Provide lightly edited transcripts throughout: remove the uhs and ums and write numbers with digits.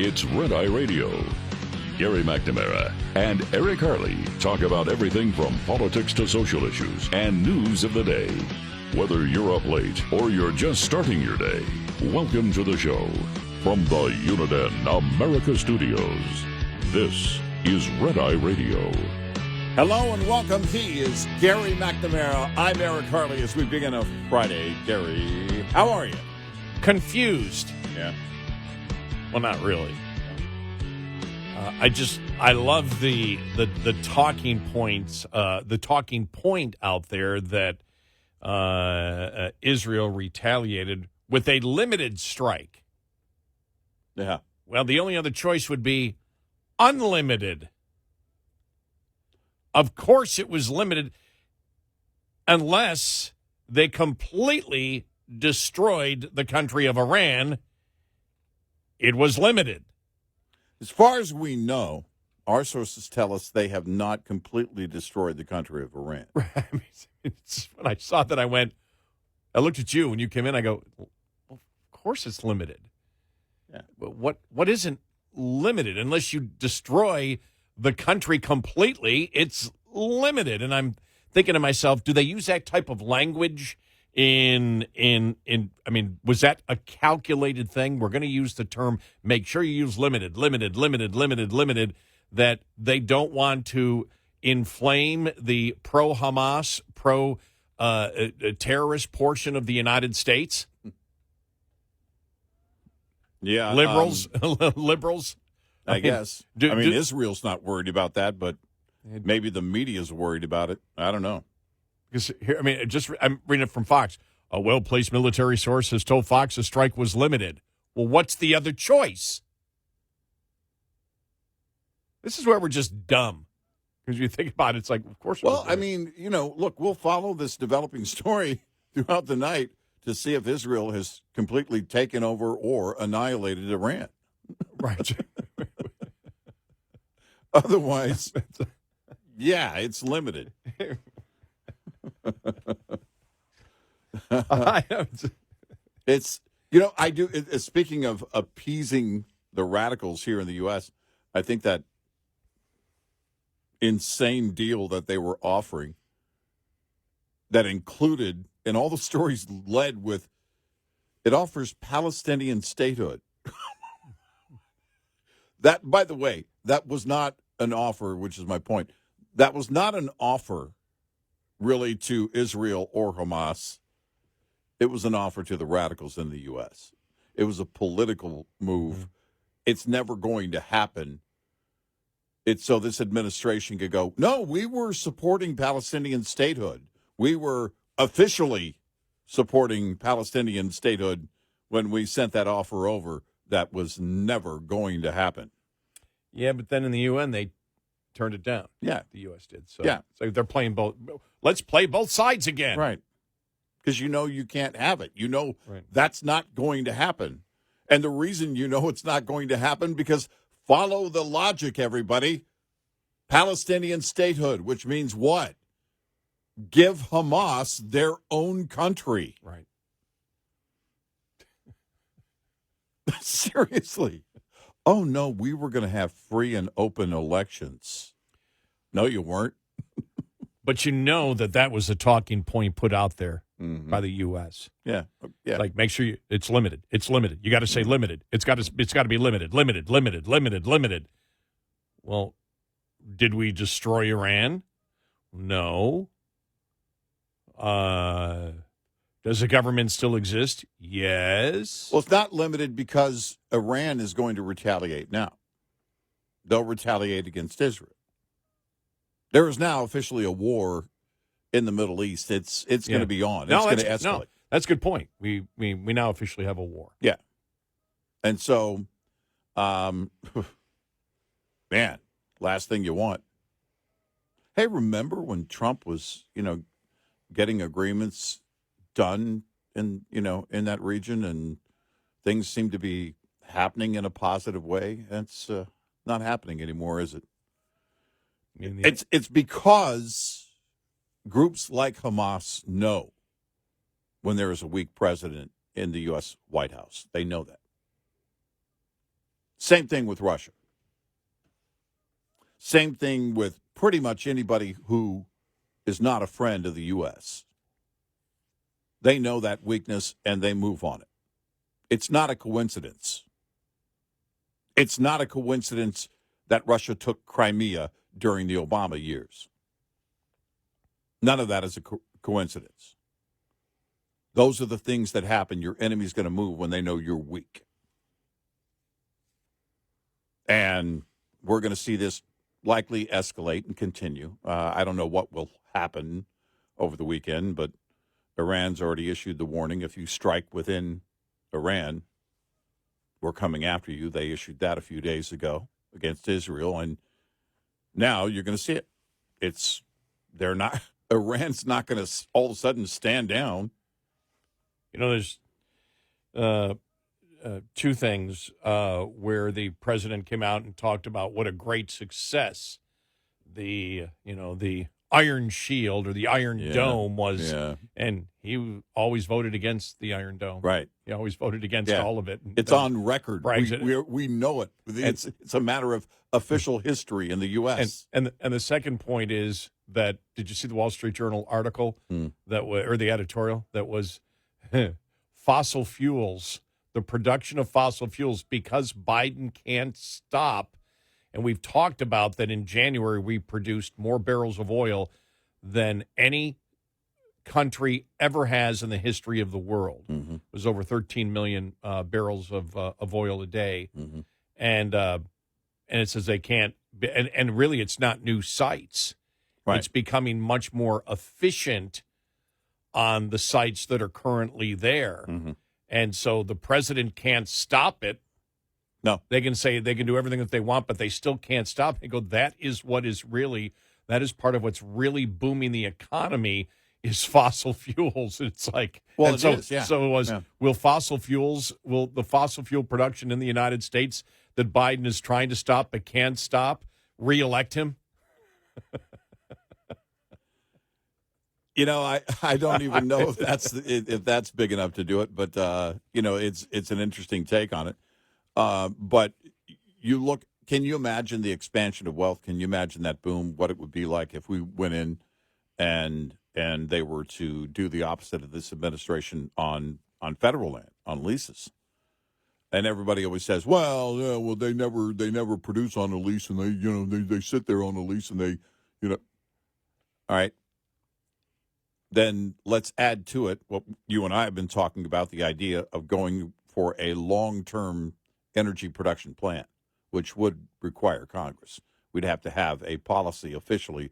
It's Red Eye Radio. Gary McNamara and Eric Harley talk about everything from politics to social issues and news of the day. Whether you're up late or you're just starting your day, welcome to the show. From the Uniden America Studios, this is Red Eye Radio. Hello and welcome. He is Gary McNamara. I'm Eric Harley as we begin a Friday. Gary, how are you? Confused. Yeah. Well, not really. I love the talking points, the talking point out there that Israel retaliated with a limited strike. Yeah. Well, the only other choice would be unlimited. Of course it was limited unless they completely destroyed the country of Iran. It was limited. As far as we know, our sources tell us they have not completely destroyed the country of Iran. When I saw that, I looked at you when you came in. I go, well, of course it's limited. Yeah. But what isn't limited? Unless you destroy the country completely, it's limited. And I'm thinking to myself, do they use that type of language in I mean, was that a calculated thing? We're going to use the term, make sure you use limited, that they don't want to inflame the pro-Hamas, pro-terrorist portion of the United States? Yeah. Liberals? Liberals? I guess. Israel's not worried about that, but maybe the media's worried about it. I don't know. Because here, I'm reading it from Fox. A well-placed military source has told Fox the strike was limited. Well, what's the other choice? This is where we're just dumb. Because you think about it, it's like, of course. Well, look, we'll follow this developing story throughout the night to see if Israel has completely taken over or annihilated Iran. Right. Otherwise, yeah, it's limited. It's, I do. Speaking of appeasing the radicals here in the U.S., I think that insane deal that they were offering that included, and all the stories led with, it offers Palestinian statehood. That, by the way, that was not an offer, which is my point. That was not an offer really to Israel or Hamas. It was an offer to the radicals in the U.S. It was a political move. Mm-hmm. It's never going to happen. It's so this administration could go, no, we were supporting Palestinian statehood. We were officially supporting Palestinian statehood when we sent that offer over. That was never going to happen. Yeah, but then in the UN, they turned it down. Yeah. The U.S. did. So, yeah. So they're playing both. Let's play both sides again. Right. Because you can't have it. Right. That's not going to happen. And the reason it's not going to happen, because follow the logic, everybody. Palestinian statehood, which means what? Give Hamas their own country. Right. Seriously. Oh, no, we were going to have free and open elections. No, you weren't. But that was a talking point put out there by the U.S. Yeah. Like, make sure it's limited. It's limited. You got to say limited. It's got to be limited. Well, did we destroy Iran? No. Does the government still exist? Yes. Well, it's not limited because Iran is going to retaliate now. They'll retaliate against Israel. There is now officially a war in the Middle East. It's going to be on. It's going to escalate. No, that's a good point. We now officially have a war. Yeah. And so, man, last thing you want. Hey, remember when Trump was, getting agreements done in that region, and things seem to be happening in a positive way? That's not happening anymore, is it? It's because groups like Hamas know when there is a weak president in the U.S. White House. They know that. Same thing with Russia. Same thing with pretty much anybody who is not a friend of the U.S. They know that weakness and they move on it. It's not a coincidence. It's not a coincidence that Russia took Crimea during the Obama years. None of that is a coincidence. Those are the things that happen. Your enemy's going to move when they know you're weak. And we're going to see this likely escalate and continue. I don't know what will happen over the weekend, but Iran's already issued the warning. If you strike within Iran, we're coming after you. They issued that a few days ago against Israel, and now you're going to see it. Iran's not going to all of a sudden stand down. You know, there's two things where the president came out and talked about what a great success the Iron Shield or the Iron Dome was. Yeah. And he always voted against the Iron Dome. Right. He always voted against all of it. It's on record. We know it. It's a matter of official history in the U.S. And the second point is that, did you see the Wall Street Journal article or the editorial that was fossil fuels, the production of fossil fuels, because Biden can't stop. And we've talked about that in January we produced more barrels of oil than any country ever has in the history of the world. Mm-hmm. It was over 13 million barrels of oil a day. Mm-hmm. And it says they can't, and really it's not new sites. Right. It's becoming much more efficient on the sites that are currently there. Mm-hmm. And so the president can't stop it. No. They can say they can do everything that they want, but they still can't stop it. They go, that is part of what's really booming the economy is fossil fuels. It's like, well, it is, yeah. So it was, will the fossil fuel production in the United States that Biden is trying to stop but can't stop, reelect him? You know, I don't even know if that's big enough to do it, but it's an interesting take on it. But you look, can you imagine the expansion of wealth? Can you imagine that boom? What it would be like if we went in and they were to do the opposite of this administration on federal land, on leases? And everybody always says, well, they never produce on a lease, and they sit there on a lease, and they, all right. Then let's add to it what you and I have been talking about, the idea of going for a long-term energy production plan, which would require Congress. We'd have to have a policy officially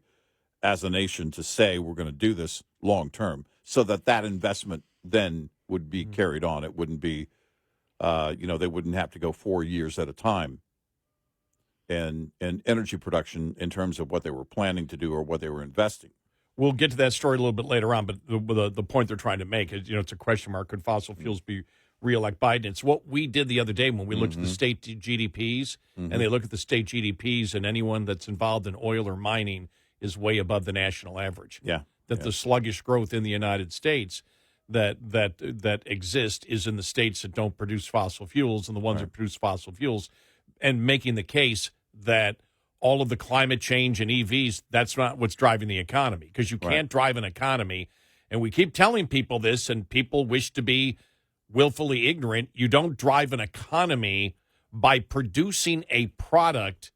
as a nation to say we're going to do this long-term so that investment then would be carried on. It wouldn't be, they wouldn't have to go 4 years at a time in energy production in terms of what they were planning to do or what they were investing. We'll get to that story a little bit later on, but the point they're trying to make is, it's a question mark. Could fossil fuels be reelect Biden? It's what we did the other day when we looked at the state GDPs, and they look at the state GDPs, and anyone that's involved in oil or mining is way above the national average. Yeah. The sluggish growth in the United States that exist is in the states that don't produce fossil fuels and the ones that produce fossil fuels, and making the case that all of the climate change and EVs, that's not what's driving the economy, because you can't drive an economy. And we keep telling people this, and people wish to be willfully ignorant. You don't drive an economy by producing a product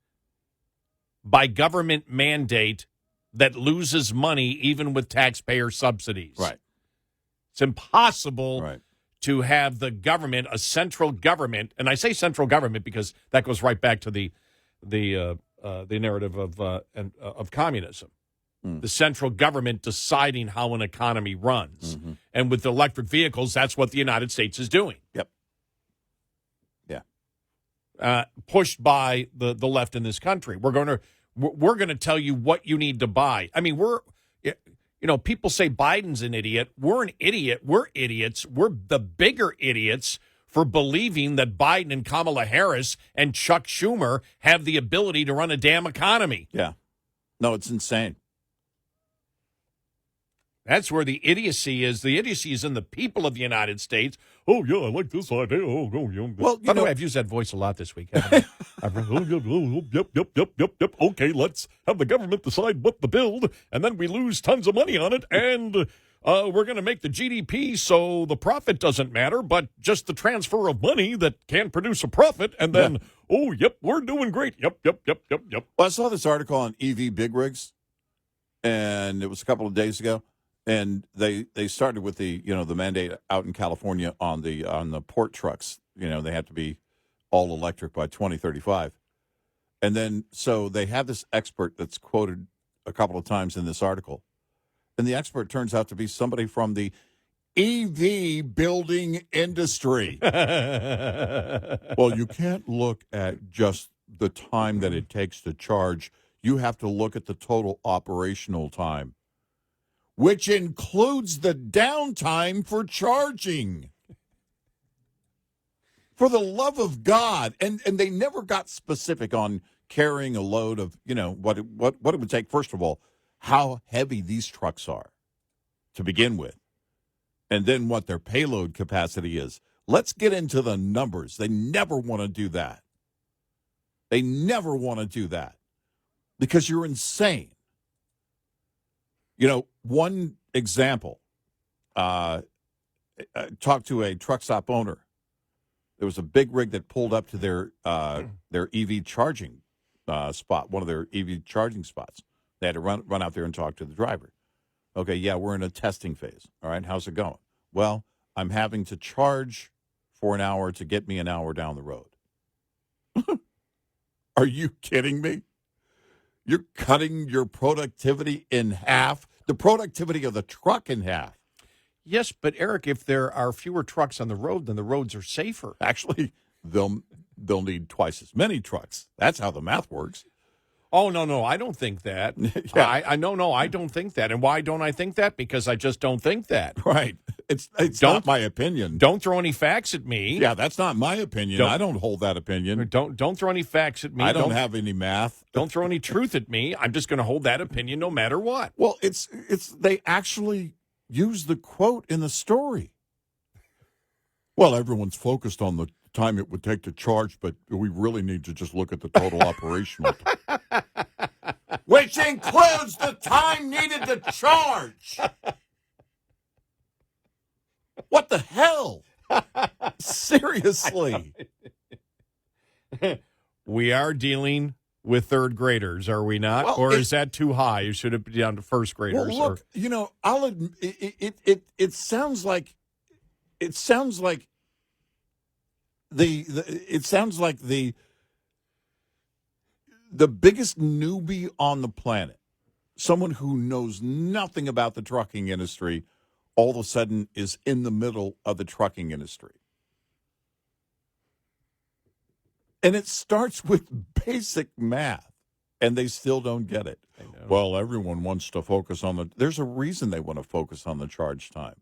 by government mandate that loses money even with taxpayer subsidies. Right. It's impossible to have the government, a central government, and I say central government because that goes right back to the narrative of communism. The central government deciding how an economy runs. Mm-hmm. And with electric vehicles, that's what the United States is doing. Yep. Yeah. Pushed by the left in this country. We're going to tell you what you need to buy. I mean, people say Biden's an idiot. We're an idiot. We're idiots. We're the bigger idiots for believing that Biden and Kamala Harris and Chuck Schumer have the ability to run a damn economy. Yeah. No, it's insane. That's where the idiocy is. The idiocy is in the people of the United States. Oh, yeah, I like this idea. Well, by the way, I've used that voice a lot this week. Haven't I? Yep. Okay, let's have the government decide what to build, and then we lose tons of money on it, and we're going to make the GDP so the profit doesn't matter, but just the transfer of money that can produce a profit, and then, we're doing great. Yep. Well, I saw this article on EV big rigs, and it was a couple of days ago. And they started with the mandate out in California on the port trucks. They have to be all electric by 2035. And then so they have this expert that's quoted a couple of times in this article. And the expert turns out to be somebody from the EV building industry. Well, you can't look at just the time that it takes to charge. You have to look at the total operational time, which includes the downtime for charging. For the love of God. And they never got specific on carrying a load of, what it would take. First of all, how heavy these trucks are to begin with, and then what their payload capacity is. Let's get into the numbers. They never want to do that. They never want to do that because you're insane. One example, I talked to a truck stop owner. There was a big rig that pulled up to their EV charging spot, one of their EV charging spots. They had to run out there and talk to the driver. Okay, yeah, we're in a testing phase. All right, how's it going? Well, I'm having to charge for an hour to get me an hour down the road. Are you kidding me? You're cutting your productivity in half, the productivity of the truck in half. Yes, but Eric, if there are fewer trucks on the road, then the roads are safer. Actually, they'll need twice as many trucks. That's how the math works. Oh, no, I don't think that. Yeah. I don't think that. And why don't I think that? Because I just don't think that. Right. It's not my opinion. Don't throw any facts at me. Yeah, that's not my opinion. I don't hold that opinion. Don't throw any facts at me. I don't have any math. Don't throw any truth at me. I'm just going to hold that opinion no matter what. Well, it's they actually use the quote in the story. Well, everyone's focused on the time it would take to charge, but we really need to just look at the total operational time. Which includes the time needed to charge. What the hell? Seriously. We are dealing with third graders, are we not? Well, or is that too high? You should have been down to first graders. Well, look, I'll admit, it sounds like the biggest newbie on the planet, someone who knows nothing about the trucking industry, all of a sudden is in the middle of the trucking industry. And it starts with basic math, and they still don't get it. Well, everyone wants to focus on there's a reason they want to focus on the charge time,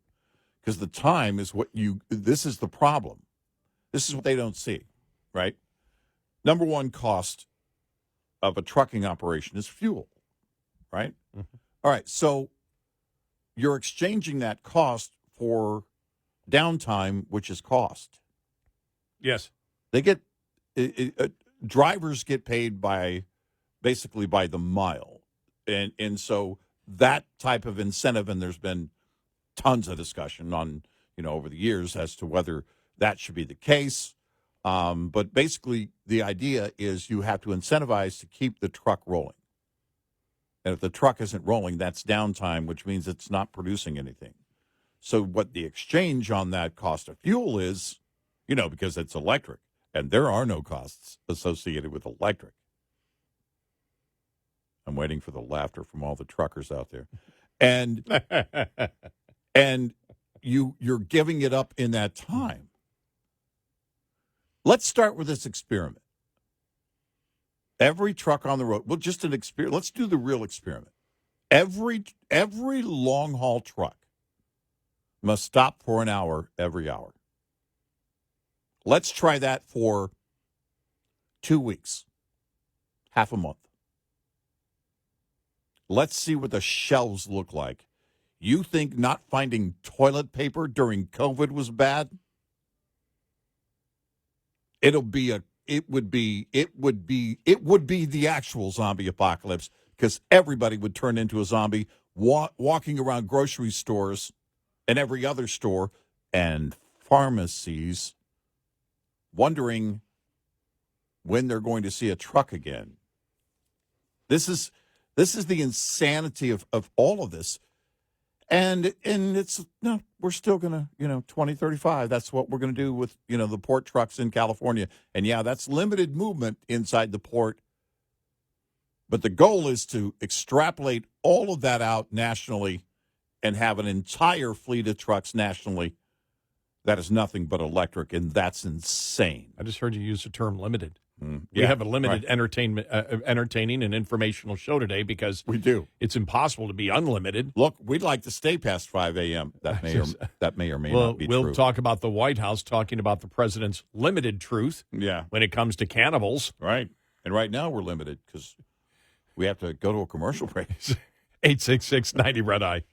because the time is this is the problem. This is what they don't see, right? Number one cost of a trucking operation is fuel, right? Mm-hmm. All right, so you're exchanging that cost for downtime, which is cost. Yes. They get drivers get paid basically by the mile, and so that type of incentive, and there's been tons of discussion on over the years as to whether that should be the case. But basically, the idea is you have to incentivize to keep the truck rolling. And if the truck isn't rolling, that's downtime, which means it's not producing anything. So what the exchange on that cost of fuel is, because it's electric, and there are no costs associated with electric. I'm waiting for the laughter from all the truckers out there. And you're giving it up in that time. Let's start with this experiment. Every truck on the road, well, just an experiment. Let's do the real experiment. Every long-haul truck must stop for an hour every hour. Let's try that for 2 weeks, half a month. Let's see what the shelves look like You think not finding toilet paper during COVID was bad? It would be the actual zombie apocalypse, because everybody would turn into a zombie walking around grocery stores and every other store and pharmacies wondering when they're going to see a truck again. This is the insanity of all of this. And it's, no, we're still going to, 2035, that's what we're going to do with, the port trucks in California. And, yeah, that's limited movement inside the port. But the goal is to extrapolate all of that out nationally and have an entire fleet of trucks nationally that is nothing but electric, and that's insane. I just heard you use the term limited. Yeah, we have a limited entertaining and informational show today because we do. It's impossible to be unlimited. Look, we'd like to stay past 5 a.m. That may or may not be true. We'll talk about the White House talking about the president's limited truth when it comes to cannibals. Right. And right now we're limited because we have to go to a commercial break. 866-90-RED-EYE.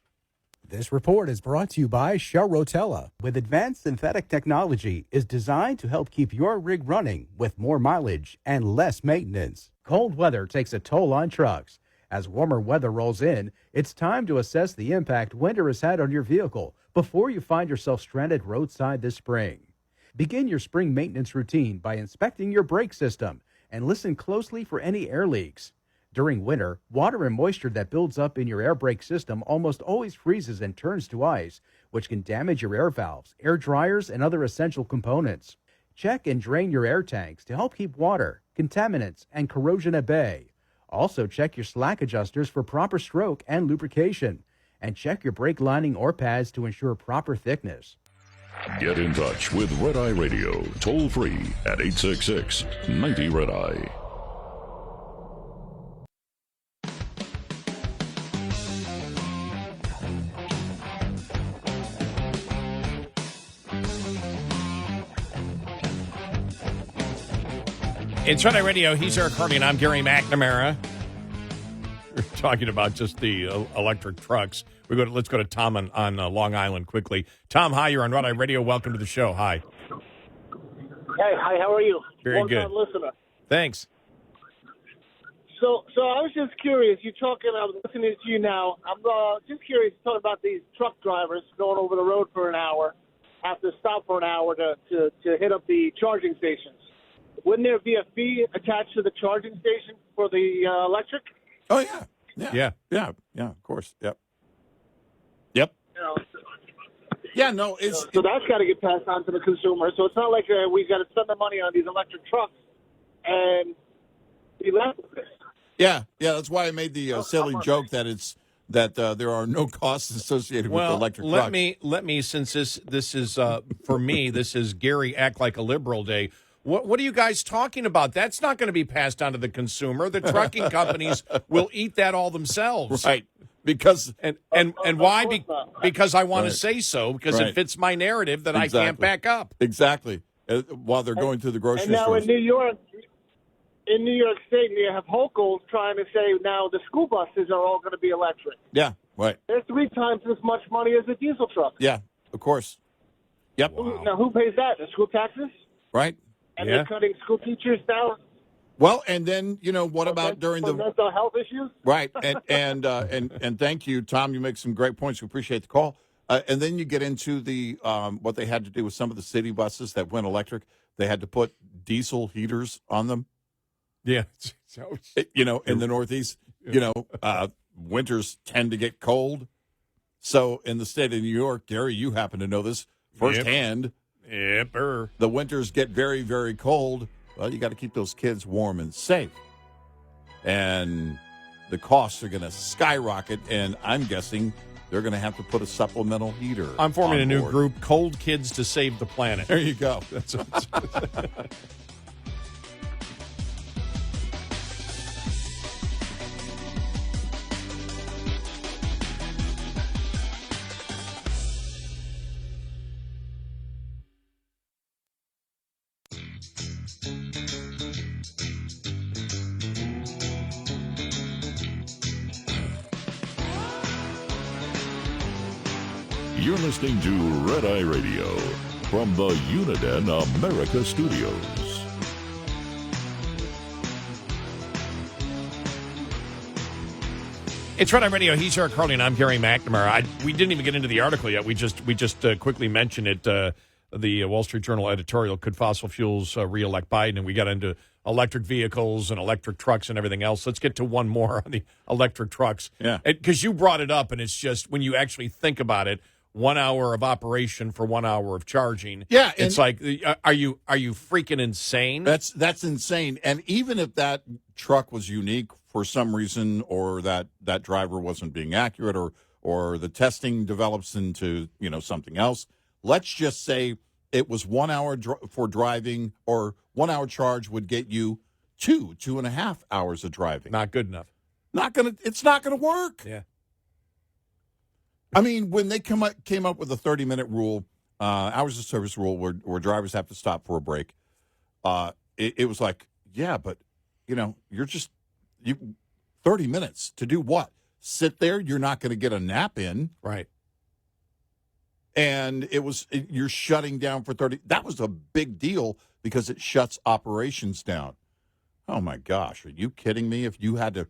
This report is brought to you by Shell Rotella. With advanced synthetic technology, is designed to help keep your rig running with more mileage and less maintenance. Cold weather takes a toll on trucks. As warmer weather rolls in, it's time to assess the impact winter has had on your vehicle before you find yourself stranded roadside this spring. Begin your spring maintenance routine by inspecting your brake system and listen closely for any air leaks. During winter, water and moisture that builds up in your air brake system almost always freezes and turns to ice, which can damage your air valves, air dryers, and other essential components. Check and drain your air tanks to help keep water, contaminants, and corrosion at bay. Also, check your slack adjusters for proper stroke and lubrication. And check your brake lining or pads to ensure proper thickness. Get in touch with Red Eye Radio, toll free at 866-90-RED-EYE. It's Red Eye Radio. He's Eric Harley, and I'm Gary McNamara. We're talking about just the electric trucks. Let's go to Tom on Long Island quickly. Tom, hi. You're on Red Eye Radio. Welcome to the show. Hi. Hey, hi. How are you? Very good. Long-time listener. Thanks. So I was just curious. I'm listening to you now. I'm just curious to talk about these truck drivers going over the road for an hour, have to stop for an hour to hit up the charging stations. Wouldn't there be a fee attached to the charging station for the electric? Oh, yeah, of course. Yep. So that's got to get passed on to the consumer. So it's not like we've got to spend the money on these electric trucks and be left with this. Yeah, that's why I made the silly joke that there are no costs associated with electric trucks. Let me, since this is for me, this is Gary Act Like a Liberal Day. What are you guys talking about? That's not going to be passed on to the consumer. The trucking companies will eat that all themselves. Right. Because and why? Because I want to say so, because it fits my narrative that I can't back up. Exactly. While they're going through the grocery and now stores. in New York State, you have Hochul's trying to say now the school buses are all going to be electric. Yeah, right. They're 3 times as much money as a diesel truck. Yeah, of course. Yep. Wow. Now, who pays that? The school taxes? Right. And they're cutting school teachers down. Well, and then what about during the mental health issues? Right, and thank you, Tom. You make some great points. We appreciate the call. And then you get into the what they had to do with some of the city buses that went electric. They had to put diesel heaters on them. Yeah, in the Northeast, winters tend to get cold. So in the state of New York, Gary, you happen to know this firsthand. Yep. The winters get very, very cold. Well, you got to keep those kids warm and safe. And the costs are going to skyrocket, and I'm guessing they're going to have to put a supplemental heater. I'm forming a new group, Cold Kids to Save the Planet. There you go. You're listening to Red Eye Radio from the Uniden America Studios. It's Red Eye Radio. He's Eric Harley, and I'm Gary McNamara. We didn't even get into the article yet. We just quickly mentioned it. The Wall Street Journal editorial, Could Fossil Fuels Re-elect Biden? And we got into electric vehicles and electric trucks and everything else. Let's get to one more on the electric trucks. Yeah. Because you brought it up, and it's just, when you actually think about it, 1 hour of operation for 1 hour of charging. Yeah. It's like, are you freaking insane? That's insane. And even if that truck was unique for some reason, or that driver wasn't being accurate, or the testing develops into, something else, let's just say it was 1 hour for driving, or 1 hour charge would get you 2.5 hours of driving. Not good enough. It's not gonna work. Yeah. I mean, when they came up with a 30-minute rule, hours of service rule, where drivers have to stop for a break, it was like, yeah, but you're just 30 minutes to do what? Sit there? You're not going to get a nap in, right? And you're shutting down for 30. That was a big deal because it shuts operations down. Oh my gosh, are you kidding me? If you had to.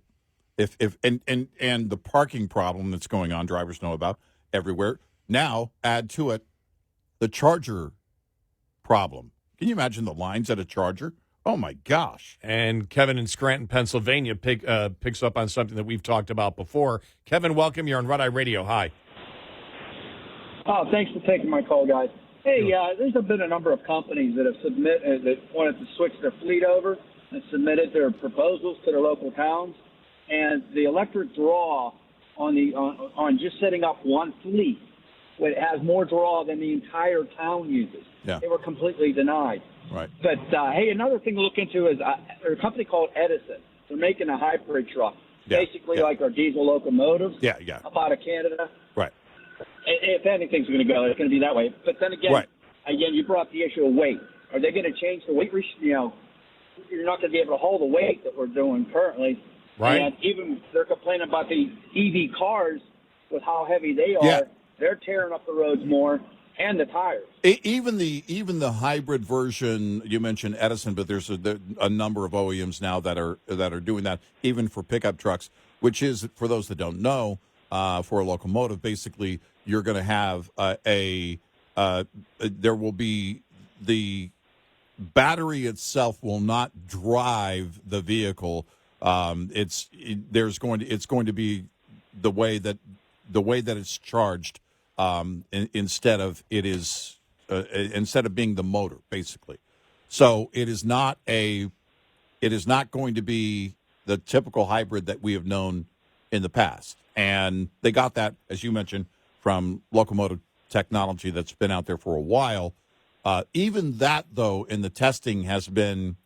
And the parking problem that's going on, drivers know about everywhere. Now, add to it the charger problem. Can you imagine the lines at a charger? Oh, my gosh. And Kevin in Scranton, Pennsylvania, picks up on something that we've talked about before. Kevin, welcome. You're on Red Eye Radio. Hi. Oh, thanks for taking my call, guys. Hey, there's been a number of companies that have that wanted to switch their fleet over and submitted their proposals to their local towns. And the electric draw on just setting up one fleet, it has more draw than the entire town uses. Yeah. They were completely denied. Right. But, hey, another thing to look into is there's a company called Edison. They're making a hybrid truck, basically like our diesel locomotives up out of Canada. Right. If anything's going to go, it's going to be that way. But then again, you brought up the issue of weight. Are they going to change the weight? You're not going to be able to hold the weight that we're doing currently. Right. And even they're complaining about the EV cars with how heavy they are. Yeah. They're tearing up the roads more, and the tires. Even the hybrid version, you mentioned Edison, but there's a number of OEMs now that are doing that, even for pickup trucks, which is, for those that don't know, for a locomotive, basically you're going to have there will be the battery itself will not drive the vehicle. It's going to be the way that it's charged, instead of being the motor, basically. So it is not going to be the typical hybrid that we have known in the past. And they got that, as you mentioned, from locomotive technology that's been out there for a while. Even that, though, in the testing has been,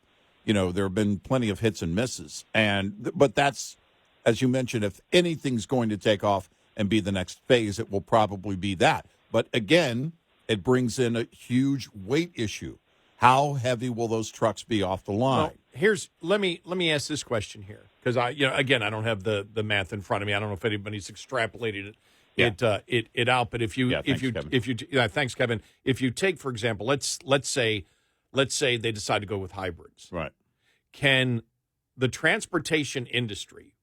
there have been plenty of hits and misses. But that's, as you mentioned, if anything's going to take off and be the next phase, it will probably be that. But again, it brings in a huge weight issue. How heavy will those trucks be off the line? Well, let me ask this question here, because I don't have the math in front of me. I don't know if anybody's extrapolated it out. But thanks, Kevin. If you take, for example, let's say they decide to go with hybrids, right? Can the transportation industry,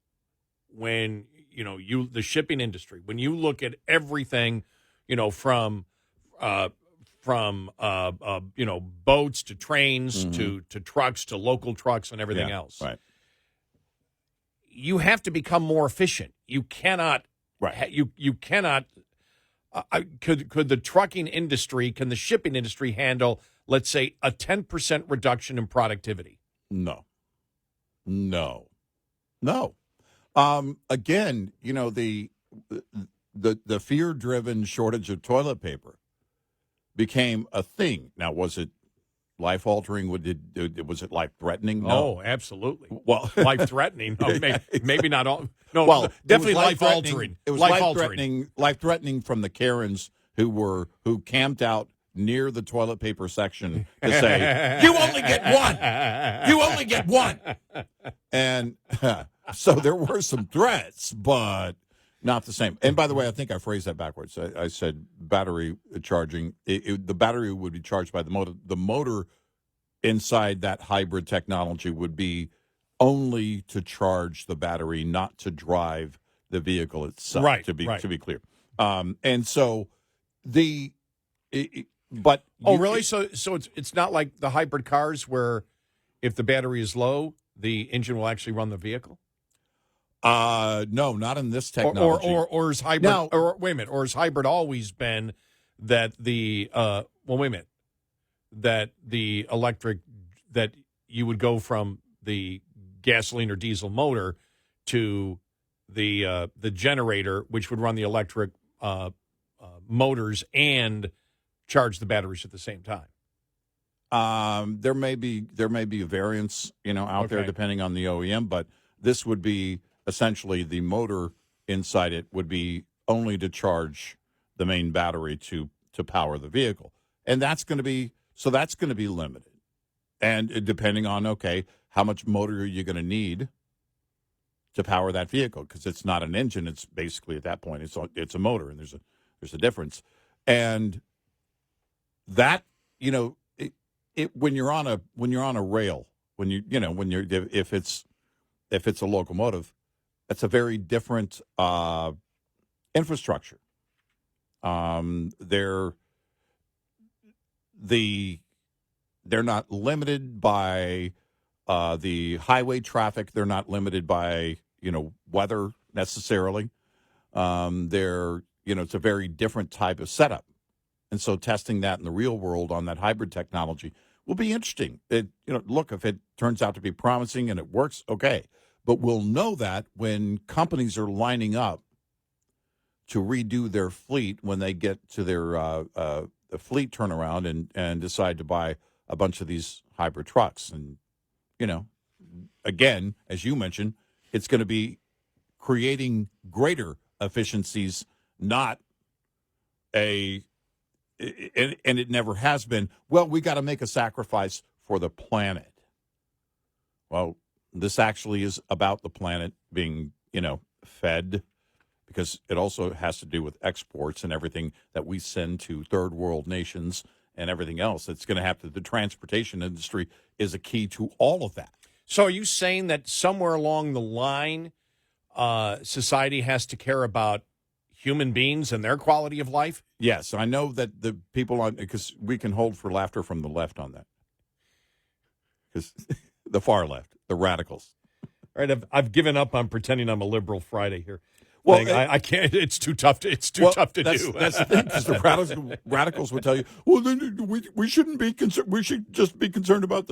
when the shipping industry, when you look at everything, from boats to trains to trucks to local trucks and everything else, right? You have to become more efficient. You cannot. Right. You cannot. Could the trucking industry, can the shipping industry handle, let's say, a 10% reduction in productivity? No. Again, the fear-driven shortage of toilet paper became a thing. Now, was it life-altering? Was it life-threatening? No. Oh, absolutely. Well, life-threatening. No, maybe not all. No, well, definitely life-altering. It was life-threatening from the Karens who camped out near the toilet paper section to say, "You only get one. You only get one." And so there were some threats, but Not the same. And by the way, I think I phrased that backwards. I said battery charging. The battery would be charged by the motor. The motor inside that hybrid technology would be only to charge the battery, not to drive the vehicle itself. Right. To be clear. And so but really? So it's not like the hybrid cars where if the battery is low, the engine will actually run the vehicle? No, not in this technology. Or is hybrid? Now, wait a minute. Or has hybrid always been that the? That the electric, that you would go from the gasoline or diesel motor to the generator, which would run the electric motors and charge the batteries at the same time. There may be a variance, out there depending on the OEM, but this would be essentially the motor inside it would be only to charge the main battery to power the vehicle, and that's going to be limited, and depending on how much motor are you going to need to power that vehicle, because it's not an engine, it's basically at that point it's a motor, and there's a difference, and that when you're on a rail, if it's a locomotive, that's a very different infrastructure. They're not limited by the highway traffic. They're not limited by weather necessarily. It's a very different type of setup. And so testing that in the real world on that hybrid technology will be interesting. Look, if it turns out to be promising and it works, okay. But we'll know that when companies are lining up to redo their fleet when they get to their fleet turnaround and decide to buy a bunch of these hybrid trucks. And, again, as you mentioned, it's going to be creating greater efficiencies, not and it never has been, well, we got to make a sacrifice for the planet. Well, this actually is about the planet being, fed, because it also has to do with exports and everything that we send to third world nations and everything else. It's going to have to, the transportation industry is a key to all of that. So are you saying that somewhere along the line, society has to care about human beings and their quality of life? Yes, I know that the people because we can hold for laughter from the left on that. Because the far left, the radicals. All right, I've given up on pretending I'm a liberal Friday here. Well, I can't. It's too tough to. It's too tough to do. That's the thing, because the radicals would tell you, well, then we shouldn't be concerned. We should just be concerned about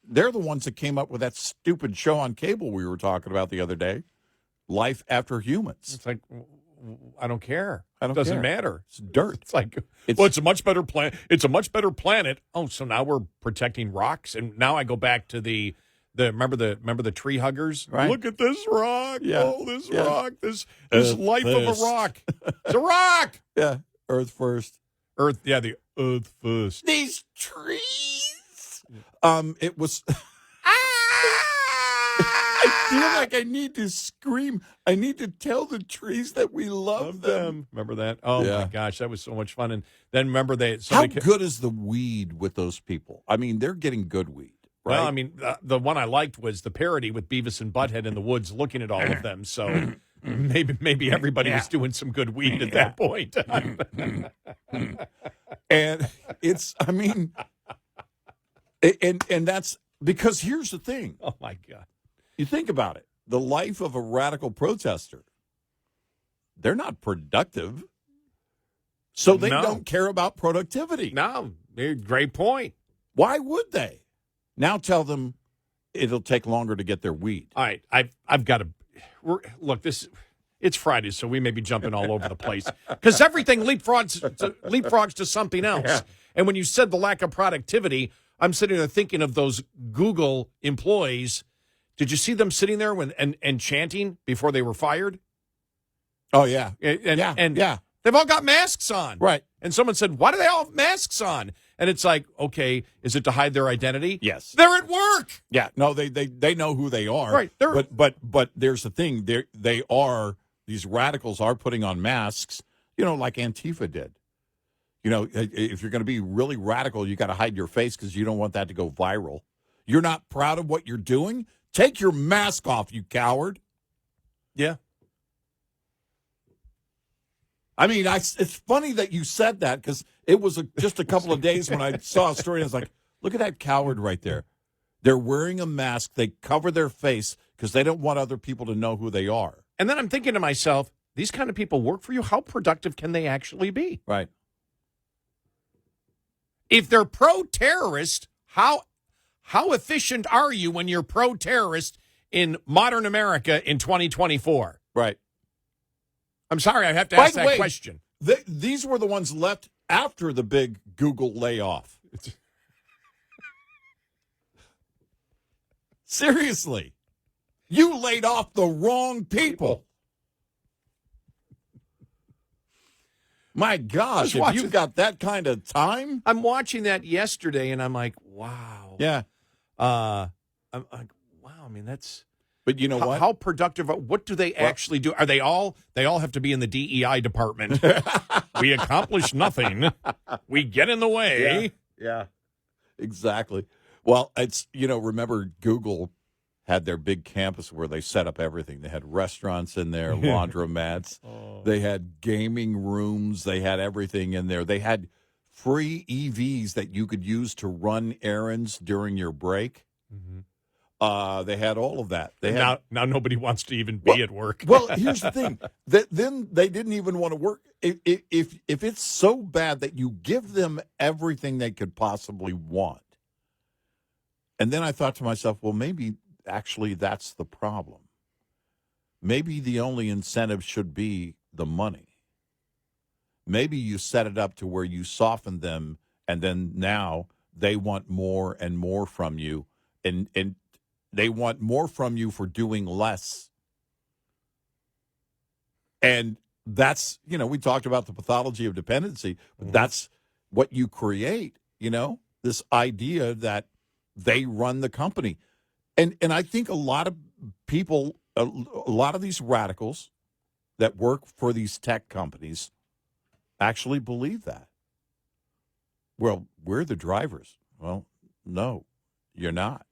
they're the ones that came up with that stupid show on cable we were talking about the other day, Life After Humans. It's like, I don't care. It doesn't matter. It's dirt. It's like, it's a much better planet. It's a much better planet. Oh, so now we're protecting rocks, and now I go back to the remember the tree huggers. Right. Look at this rock. Yeah. Oh, this Yeah. rock. This life first. of a rock. It's a rock. Yeah, Earth first. Earth. Yeah, the Earth first. These trees. It was. I feel like I need to scream. I need to tell the trees that we love them. Remember that? Oh, Yeah. my gosh. That was so much fun. And then remember How good is the weed with those people? I mean, they're getting good weed, right? Well, I mean, the one I liked was the parody with Beavis and Butthead in the woods looking at all of them. So maybe everybody was doing some good weed at that point. And it's, I mean, and that's because here's the thing. Oh, my God. You think about it. The life of a radical protester, they're not productive. So they don't care about productivity. No, great point. Why would they? Now tell them it'll take longer to get their weed. All right, I've got to look. It's Friday, so we may be jumping all over the place because everything leapfrogs to something else. Yeah. And when you said the lack of productivity, I'm sitting there thinking of those Google employees. Did you see them sitting there and chanting before they were fired? Oh yeah, and they've all got masks on, right? And someone said, "Why do they all have masks on?" And it's like, okay, is it to hide their identity? Yes, they're at work. Yeah, no, they know who they are, right? But there's the thing, they are these radicals are putting on masks, like Antifa did. If you're going to be really radical, you got to hide your face because you don't want that to go viral. You're not proud of what you're doing? Take your mask off, you coward. Yeah. I mean, it's funny that you said that because it was just a couple of days when I saw a story. I was like, look at that coward right there. They're wearing a mask. They cover their face because they don't want other people to know who they are. And then I'm thinking to myself, these kind of people work for you. How productive can they actually be? Right. If they're pro-terrorist, how efficient are you when you're pro-terrorist in modern America in 2024? Right. I'm sorry, I have to ask that question. These were the ones left after the big Google layoff. Seriously. You laid off the wrong people. My gosh, if you've got that kind of time. I'm watching that yesterday, and I'm like, wow. Yeah. I'm like, wow, I mean, that's... But you know what? How productive? What do they actually do? Are they all have to be in the DEI department? We accomplish nothing. We get in the way. Yeah. Exactly. Well, it's, remember Google had their big campus where they set up everything. They had restaurants in there, laundromats. They had gaming rooms. They had everything in there. They had free EVs that you could use to run errands during your break. Mm-hmm. They had all of that. Now nobody wants to even be at work. Well, here's the thing. Then they didn't even want to work. If it's so bad that you give them everything they could possibly want. And then I thought to myself, well, maybe actually that's the problem. Maybe the only incentive should be the money. Maybe you set it up to where you soften them, and then now they want more and more from you. And they want more from you for doing less. And that's, we talked about the pathology of dependency. But that's what you create, this idea that they run the company. And I think a lot of people, a lot of these radicals that work for these tech companies actually believe that. Well, we're the drivers. Well, no, you're not.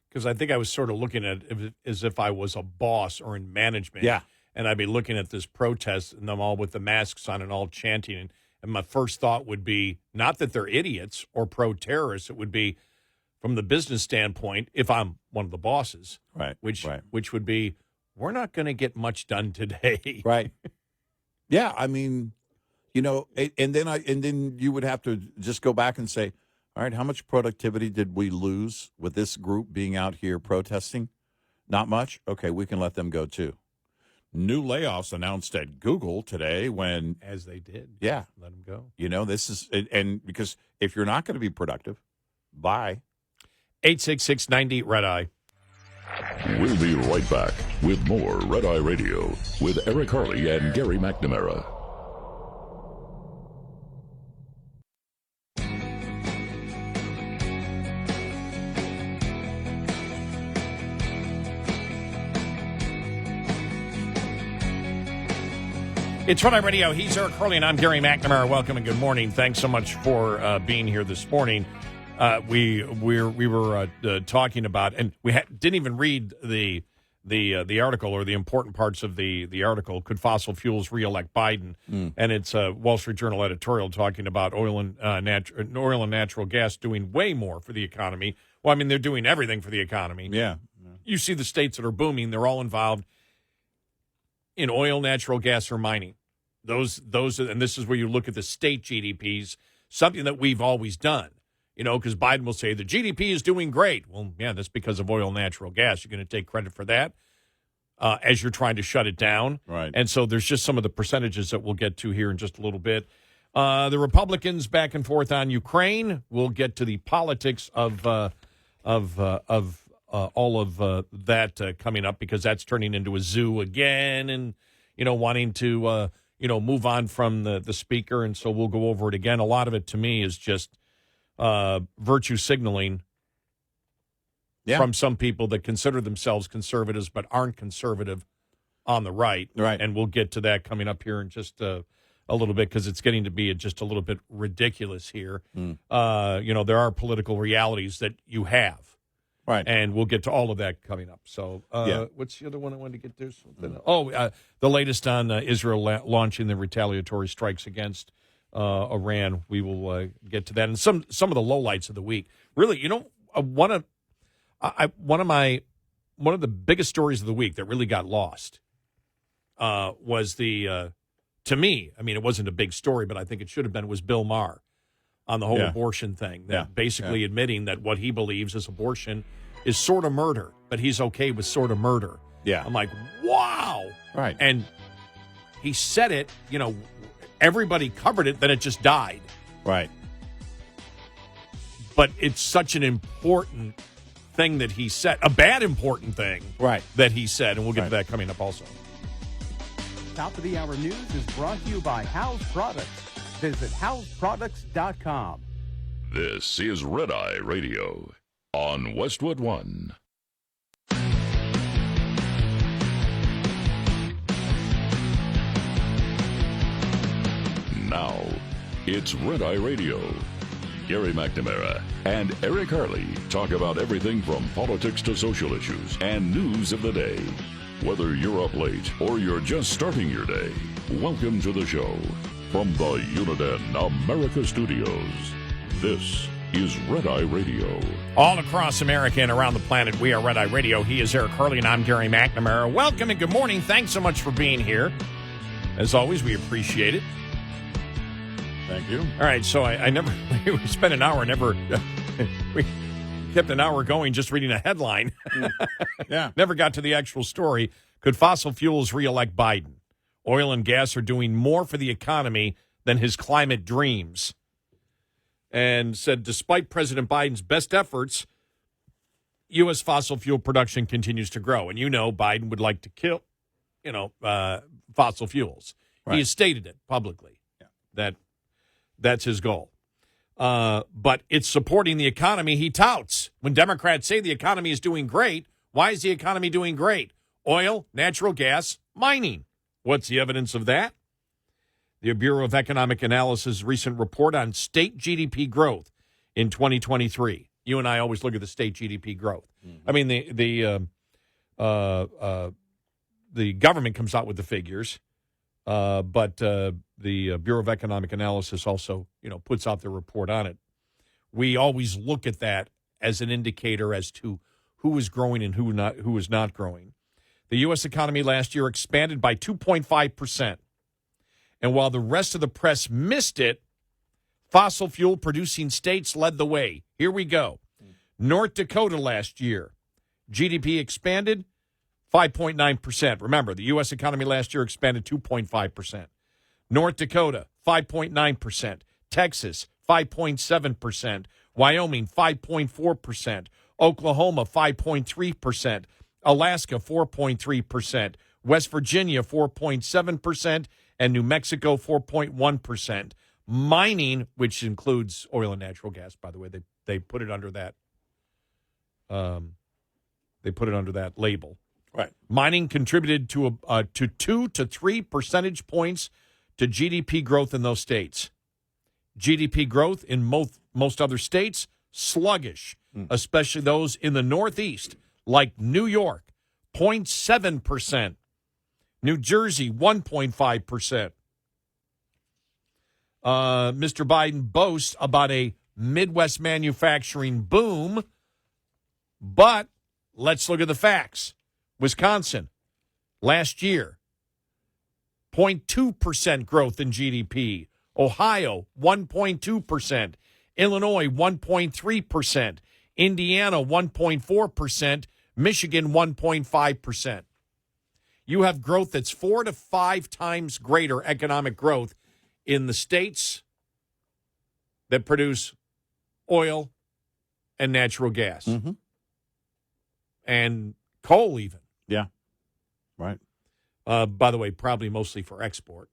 Because I think I was sort of looking at it as if I was a boss or in management. Yeah. And I'd be looking at this protest and them all with the masks on and all chanting. And my first thought would be not that they're idiots or pro-terrorists. It would be from the business standpoint, if I'm one of the bosses, right, which would be, we're not going to get much done today. Right. Yeah. I mean, and then you would have to just go back and say, all right, how much productivity did we lose with this group being out here protesting? Not much? Okay, we can let them go too. New layoffs announced at Google today when... As they did. Yeah. Let them go. This is... And because if you're not going to be productive, bye. 866-90-RED-EYE. We'll be right back with more Red Eye Radio with Eric Harley and Gary McNamara. It's Red Eye Radio. He's Eric Harley, and I'm Gary McNamara. Welcome and good morning. Thanks so much for being here this morning. We were talking about, and we didn't even read the article or the important parts of the article. Could fossil fuels reelect Biden? And it's a Wall Street Journal editorial talking about oil and natural gas doing way more for the economy. Well, I mean, they're doing everything for the economy. Yeah. You see the states that are booming; they're all involved in oil, natural gas, or mining. Those, and this is where you look at the state GDPs, something that we've always done, because Biden will say the GDP is doing great. Well, yeah, that's because of oil, natural gas. You're going to take credit for that as you're trying to shut it down. Right. And so there's just some of the percentages that we'll get to here in just a little bit. The Republicans back and forth on Ukraine. We'll get to the politics of all of that coming up, because that's turning into a zoo again, and wanting to move on from the speaker, and so we'll go over it again. A lot of it to me is just virtue signaling from some people that consider themselves conservatives but aren't conservative on the right. Right. And we'll get to that coming up here in just a little bit because it's getting to be just a little bit ridiculous here. There are political realities that you have. Right. And we'll get to all of that coming up. So what's the other one I wanted to get to? The latest on Israel launching the retaliatory strikes against Iran. We will get to that. And some of the lowlights of the week. Really, one of the biggest stories of the week that really got lost was to me, I mean, it wasn't a big story, but I think it should have been, was Bill Barr on the whole abortion thing. Basically admitting that what he believes is abortion is sort of murder, but he's okay with sort of murder. Yeah. I'm like, wow. Right. And he said it, everybody covered it, then it just died. Right. But it's such an important thing that he said, a bad important thing that he said, and we'll get to that coming up also. Top of the Hour News is brought to you by House Products. Visit houseproducts.com. This is Red Eye Radio on Westwood One. Now, it's Red Eye Radio. Gary McNamara and Eric Harley talk about everything from politics to social issues and news of the day. Whether you're up late or you're just starting your day, welcome to the show. From the Uniden America Studios, this is Red Eye Radio. All across America and around the planet, we are Red Eye Radio. He is Eric Harley, and I'm Gary McNamara. Welcome and good morning. Thanks so much for being here. As always, we appreciate it. Thank you. All right, so we spent an hour, we kept an hour going just reading a headline. Yeah. Never got to the actual story. Could fossil fuels reelect Biden? Oil and gas are doing more for the economy than his climate dreams. And said, despite President Biden's best efforts, U.S. fossil fuel production continues to grow. And Biden would like to kill, fossil fuels. Right. He has stated it publicly that's his goal. But it's supporting the economy he touts. When Democrats say the economy is doing great, why is the economy doing great? Oil, natural gas, mining. What's the evidence of that? The Bureau of Economic Analysis' recent report on state GDP growth in 2023. You and I always look at the state GDP growth. Mm-hmm. I mean, the government comes out with the figures, but the Bureau of Economic Analysis also, puts out their report on it. We always look at that as an indicator as to who is growing and who is not growing. The U.S. economy last year expanded by 2.5%. And while the rest of the press missed it, fossil fuel producing states led the way. Here we go. North Dakota last year, GDP expanded 5.9%. Remember, the U.S. economy last year expanded 2.5%. North Dakota, 5.9%. Texas, 5.7%. Wyoming, 5.4%. Oklahoma, 5.3%. Alaska, 4.3%. West Virginia, 4.7%. And New Mexico, 4.1%. Mining, which includes oil and natural gas, by the way, they put it under that. They put it under that label. Right. Mining contributed to 2 to 3 percentage points to GDP growth in those states. GDP growth in most other states, sluggish, especially those in the Northeast, like New York, 0.7%. New Jersey, 1.5%. Mr. Biden boasts about a Midwest manufacturing boom, but let's look at the facts. Wisconsin, last year, 0.2% growth in GDP. Ohio, 1.2%. Illinois, 1.3%. Indiana, 1.4%. Michigan, 1.5%. You have growth that's 4 to 5 times greater economic growth in the states that produce oil and natural gas. Mm-hmm. And coal even. Yeah, right. By the way, probably mostly for export.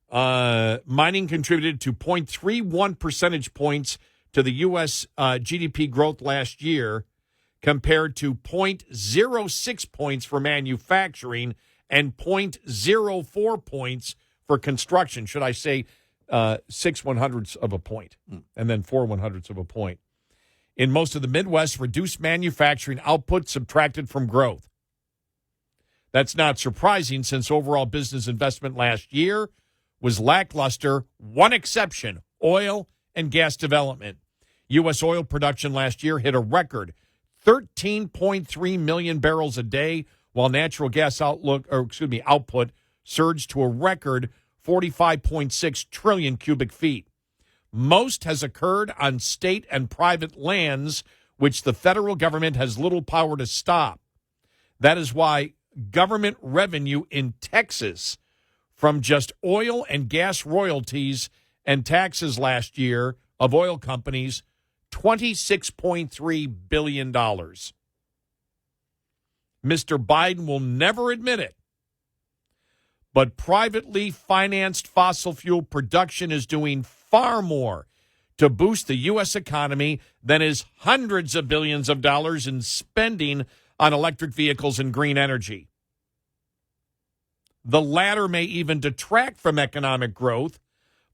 Mining contributed to 0.31 percentage points to the U.S. GDP growth last year, compared to 0.06 points for manufacturing and 0.04 points for construction. Should I say 6/100ths of a point and then 4/100ths of a point. In most of the Midwest, reduced manufacturing output subtracted from growth. That's not surprising since overall business investment last year was lackluster. One exception, oil and gas development. U.S. oil production last year hit a record 13.3 million barrels a day, while natural gas output surged to a record 45.6 trillion cubic feet. Most has occurred on state and private lands, which the federal government has little power to stop. That is why government revenue in Texas from just oil and gas royalties and taxes last year of oil companies, $26.3 billion. Mr. Biden will never admit it, but privately financed fossil fuel production is doing far more to boost the U.S. economy than is hundreds of billions of dollars in spending on electric vehicles and green energy. The latter may even detract from economic growth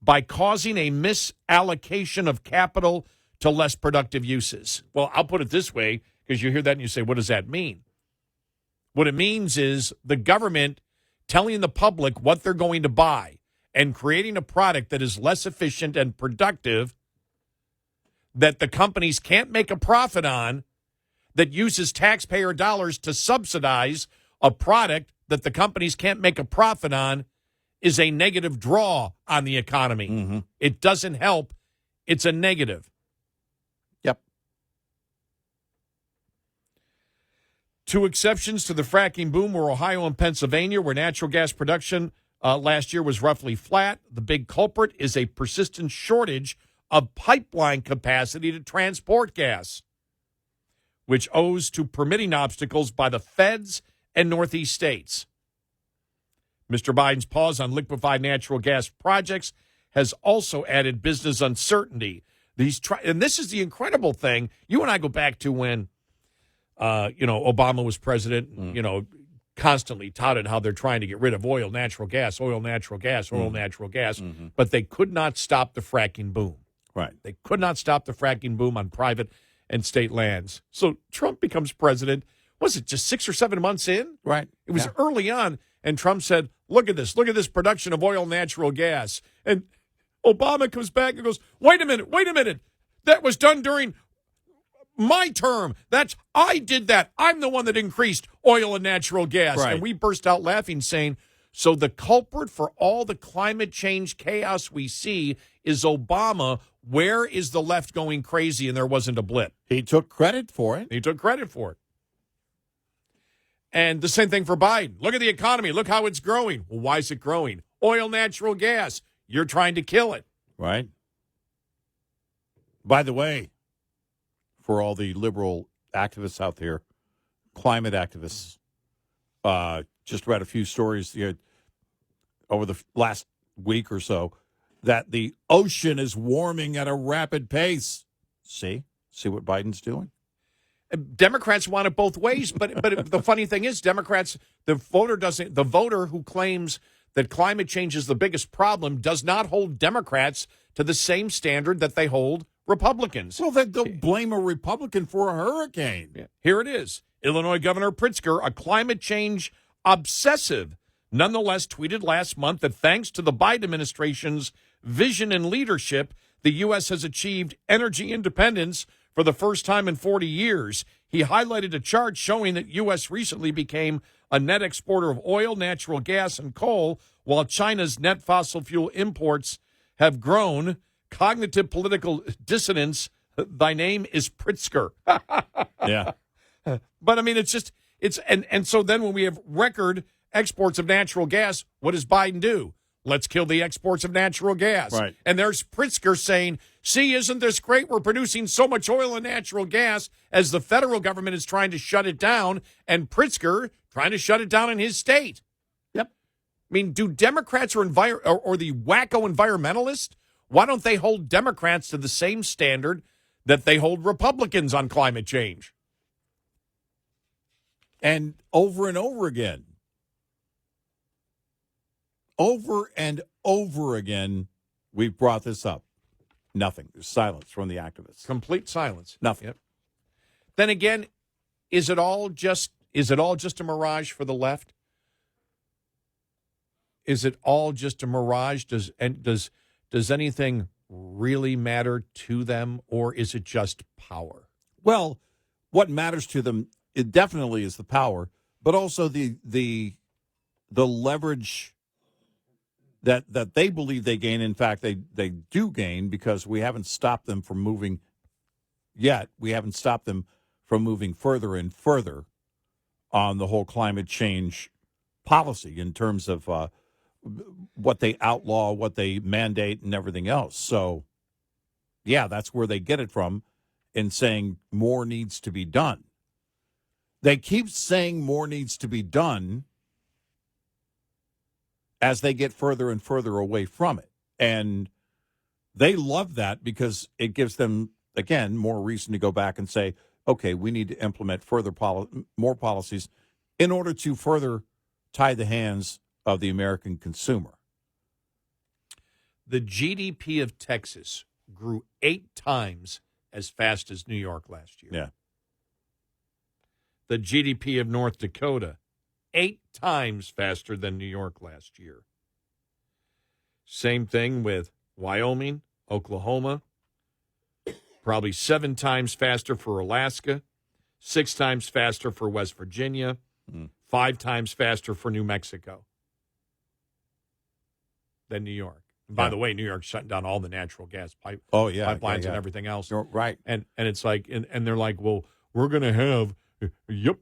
by causing a misallocation of capital to less productive uses. Well, I'll put it this way, because you hear that and you say, what does that mean? What it means is the government telling the public what they're going to buy and creating a product that is less efficient and productive that the companies can't make a profit on, that uses taxpayer dollars to subsidize a product that the companies can't make a profit on, is a negative draw on the economy. Mm-hmm. It doesn't help. It's a negative. Yep. Two exceptions to the fracking boom were Ohio and Pennsylvania, where natural gas production last year was roughly flat. The big culprit is a persistent shortage of pipeline capacity to transport gas, which owes to permitting obstacles by the feds and Northeast states. Mr. Biden's pause on liquefied natural gas projects has also added business uncertainty. And this is the incredible thing. You and I go back to when, Obama was president, constantly touted how they're trying to get rid of oil, natural gas, oil, natural gas, oil, natural gas. Mm-hmm. But they could not stop the fracking boom. Right. They could not stop the fracking boom on private and state lands. So Trump becomes president. Was it just 6 or 7 months in? Right. It was early on. And Trump said, look at this production of oil and natural gas. And Obama comes back and goes, wait a minute. That was done during my term. I did that. I'm the one that increased oil and natural gas. Right. And we burst out laughing, saying, so the culprit for all the climate change chaos we see is Obama. Where is the left going crazy and there wasn't a blip? He took credit for it. And the same thing for Biden. Look at the economy. Look how it's growing. Well, why is it growing? Oil, natural gas. You're trying to kill it. Right. By the way, for all the liberal activists out there, climate activists, just read a few stories over the last week or so that the ocean is warming at a rapid pace. See what Biden's doing? Democrats want it both ways, but the funny thing is, Democrats, the voter who claims that climate change is the biggest problem does not hold Democrats to the same standard that they hold Republicans. Well, they'll blame a Republican for a hurricane. Yeah. Here it is. Illinois Governor Pritzker, a climate change obsessive, nonetheless tweeted last month that thanks to the Biden administration's vision and leadership, the U.S. has achieved energy independence for the first time in 40 years. He highlighted a chart showing that U.S. recently became a net exporter of oil, natural gas, and coal, while China's net fossil fuel imports have grown. Cognitive political dissonance. Thy name is Pritzker. Yeah. But, I mean, and so then when we have record exports of natural gas, what does Biden do? Let's kill the exports of natural gas. Right. And there's Pritzker saying, see, isn't this great? We're producing so much oil and natural gas as the federal government is trying to shut it down, and Pritzker trying to shut it down in his state. Yep. I mean, do Democrats or the wacko environmentalists, why don't they hold Democrats to the same standard that they hold Republicans on climate change? And over and over again. Over and over again, we've brought this up. Nothing. There's silence from the activists. Complete silence. Nothing. Yep. Then again, is it all just a mirage for the left? Is it all just a mirage? Does anything really matter to them, or is it just power? Well, what matters to them, it definitely is the power, but also the leverage that they believe they gain. In fact, they do gain, because we haven't stopped them from moving yet. We haven't stopped them from moving further and further on the whole climate change policy in terms of what they outlaw, what they mandate, and everything else. So, yeah, that's where they get it from, in saying more needs to be done. They keep saying more needs to be done as they get further and further away from it. And they love that, because it gives them, again, more reason to go back and say, okay, we need to implement more policies in order to further tie the hands of the American consumer. The GDP of Texas grew 8 times as fast as New York last year. Yeah. The GDP of North Dakota, 8 times faster than New York last year. Same thing with Wyoming, Oklahoma, probably 7 times faster for Alaska, 6 times faster for West Virginia, 5 times faster for New Mexico than New York. And by the way, New York's shutting down all the natural gas pipelines and everything else. You're right. And it's like, and they're like, well, we're going to have, yep,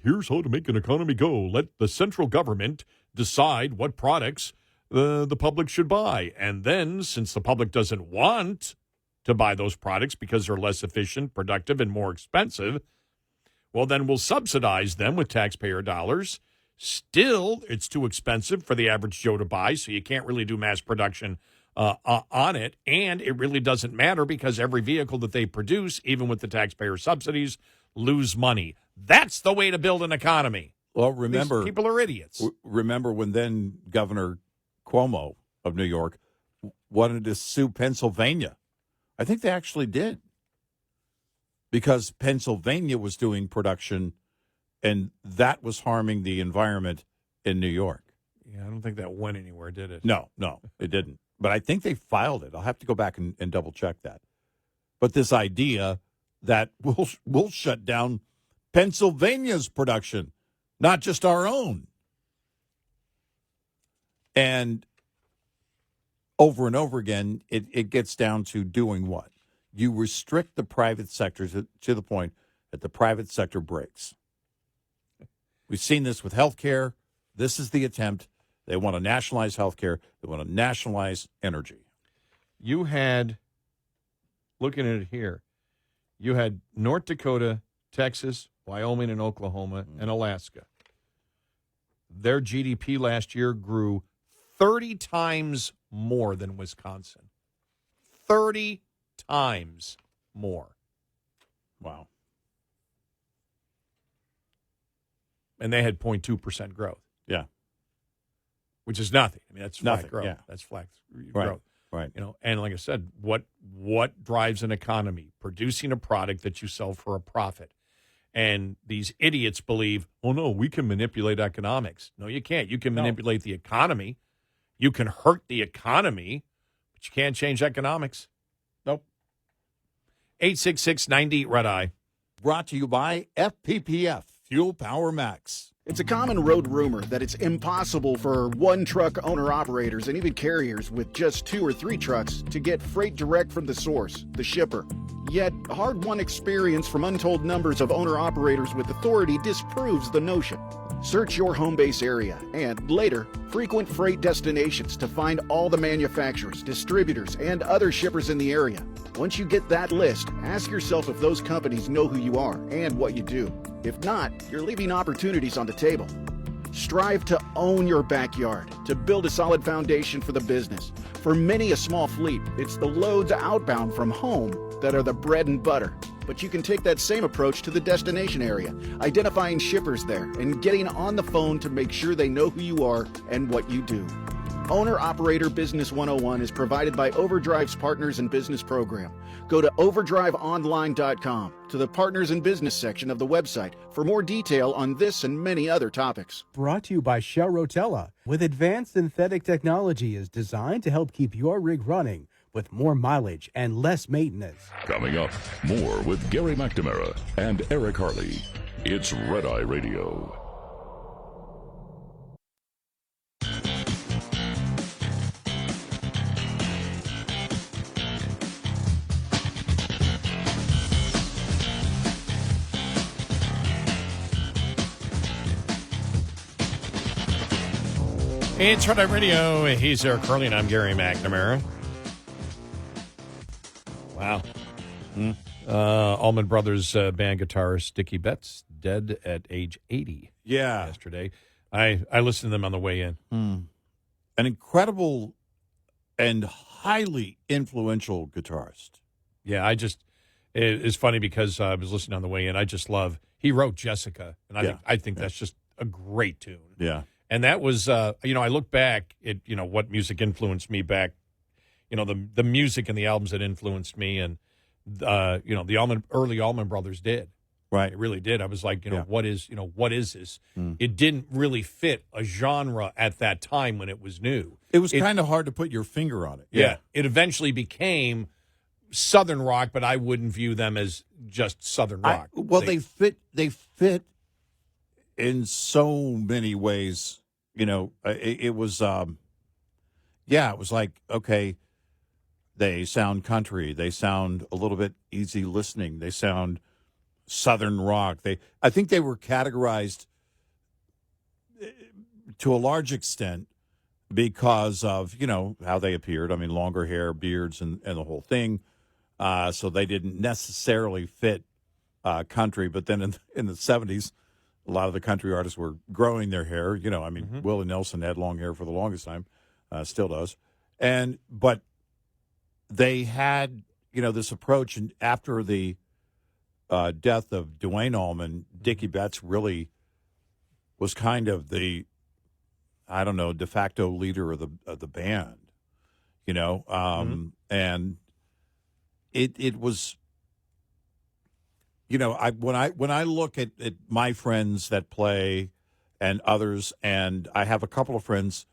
here's how to make an economy go. Let the central government decide what products the public should buy. And then, since the public doesn't want to buy those products because they're less efficient, productive, and more expensive, well, then we'll subsidize them with taxpayer dollars. Still, it's too expensive for the average Joe to buy, so you can't really do mass production on it. And it really doesn't matter, because every vehicle that they produce, even with the taxpayer subsidies, lose money. That's the way to build an economy. Well, remember, these people are idiots. Remember when then Governor Cuomo of New York wanted to sue Pennsylvania? I think they actually did, because Pennsylvania was doing production, and that was harming the environment in New York. Yeah, I don't think that went anywhere, did it? No, it didn't. But I think they filed it. I'll have to go back and double check that. But this idea that we'll shut down Pennsylvania's production, not just our own. And over and over again, it gets down to doing what? You restrict the private sector to the point that the private sector breaks. We've seen this with health care. This is the attempt. They want to nationalize health care. They want to nationalize energy. You had, looking at it here, you had North Dakota, Texas, Wyoming, and Oklahoma, and Alaska. Their GDP last year grew 30 times more than Wisconsin. 30 times more. Wow. And they had 0.2% growth. Yeah. Which is nothing. I mean, that's flat Nothing, growth. yeah. That's flat Right. growth. Right. You know, and like I said, what drives an economy? Producing a product that you sell for a profit. And these idiots believe, oh, no, we can manipulate economics. No, you can't. You can manipulate the economy. You can hurt the economy, but you can't change economics. Nope. 866-90 Red Eye. Brought to you by FPPF, Fuel Power Max. It's a common road rumor that it's impossible for one-truck owner-operators and even carriers with just 2 or 3 trucks to get freight direct from the source, the shipper. Yet, hard-won experience from untold numbers of owner-operators with authority disproves the notion. Search your home base area and, later, frequent freight destinations to find all the manufacturers, distributors, and other shippers in the area. Once you get that list, ask yourself if those companies know who you are and what you do. If not, you're leaving opportunities on the table. Strive to own your backyard to build a solid foundation for the business. For many a small fleet, it's the loads outbound from home that are the bread and butter. but you can take that same approach to the destination area, identifying shippers there and getting on the phone to make sure they know who you are and what you do. Owner-Operator Business 101 is provided by Overdrive's Partners in Business program. Go to overdriveonline.com to the Partners in Business section of the website for more detail on this and many other topics. Brought to you by Shell Rotella. With advanced synthetic technology is designed to help keep your rig running with more mileage and less maintenance. Coming up, more with Gary McNamara and Eric Harley. It's Red Eye Radio. It's Red Eye Radio. He's Eric Harley, and I'm Gary McNamara. Wow. Allman Brothers band guitarist Dickey Betts, dead at age 80 yesterday. I listened to them on the way in. An incredible and highly influential guitarist. Yeah, it's funny because I was listening on the way in. I just love, he wrote Jessica, and I think that's just a great tune. Yeah. And that was, I look back at, what music influenced me back, the music and the albums that influenced me. And, the early Allman Brothers did. Right. It really did. I was like, what is this? It didn't really fit a genre at that time when it was new. It was kind of hard to put your finger on it. Yeah. It eventually became Southern rock, but I wouldn't view them as just Southern rock. They fit in so many ways. It was, it was like, okay, they sound country. They sound a little bit easy listening. They sound Southern rock. I think they were categorized to a large extent because of, how they appeared. I mean, longer hair, beards, and the whole thing. So they didn't necessarily fit country. But then in the 70s, a lot of the country artists were growing their hair. Willie Nelson had long hair for the longest time, still does. But they had, this approach. And after the death of Duane Allman, Dickey Betts really was kind of the, de facto leader of the band, and it was, when I look at my friends that play and others, and I have a couple of friends,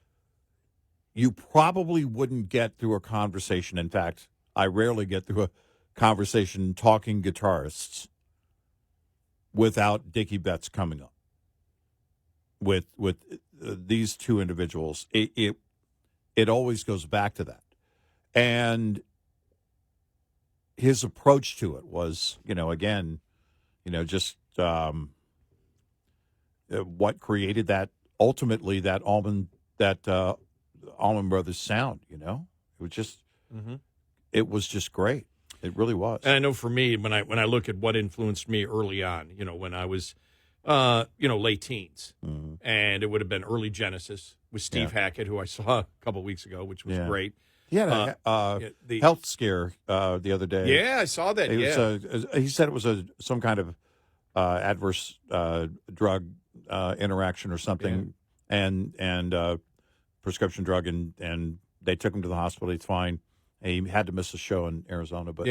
you probably wouldn't get through a conversation. In fact, I rarely get through a conversation talking guitarists without Dickey Betts coming up. With these two individuals, it always goes back to that. And his approach to it was, what created that, ultimately, that Allman Brothers sound, It was just, it was just great. It really was. And I know for me, when I look at what influenced me early on, when I was, late teens, and it would have been early Genesis with Steve Hackett, who I saw a couple of weeks ago, which was great. He had a health scare the other day. Yeah, I saw that. He said it was some kind of adverse drug interaction or something, and prescription drug, and they took him to the hospital. He's fine. He had to miss a show in Arizona, but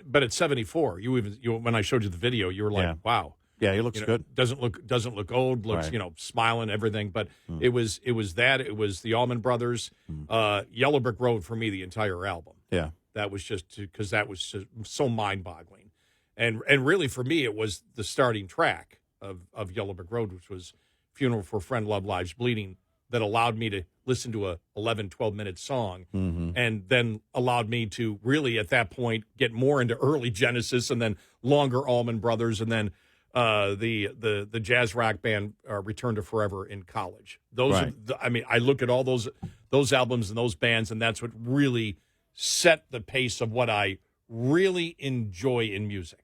but at 74, when I showed you the video, you were like, wow. Yeah, he looks good. Doesn't look old. Looks smiling, everything. But it was the Allman Brothers, Yellow Brick Road for me, the entire album. Yeah, that was just because that was just so mind boggling, and really for me it was the starting track of Yellow Brick Road, which was Funeral for a Friend, Love Lives Bleeding, that allowed me to listen to a 11, 12-minute song, and then allowed me to really at that point get more into early Genesis and then longer Allman Brothers, and then the jazz rock band Return to Forever in college. Those I look at all those albums and those bands, and that's what really set the pace of what I really enjoy in music.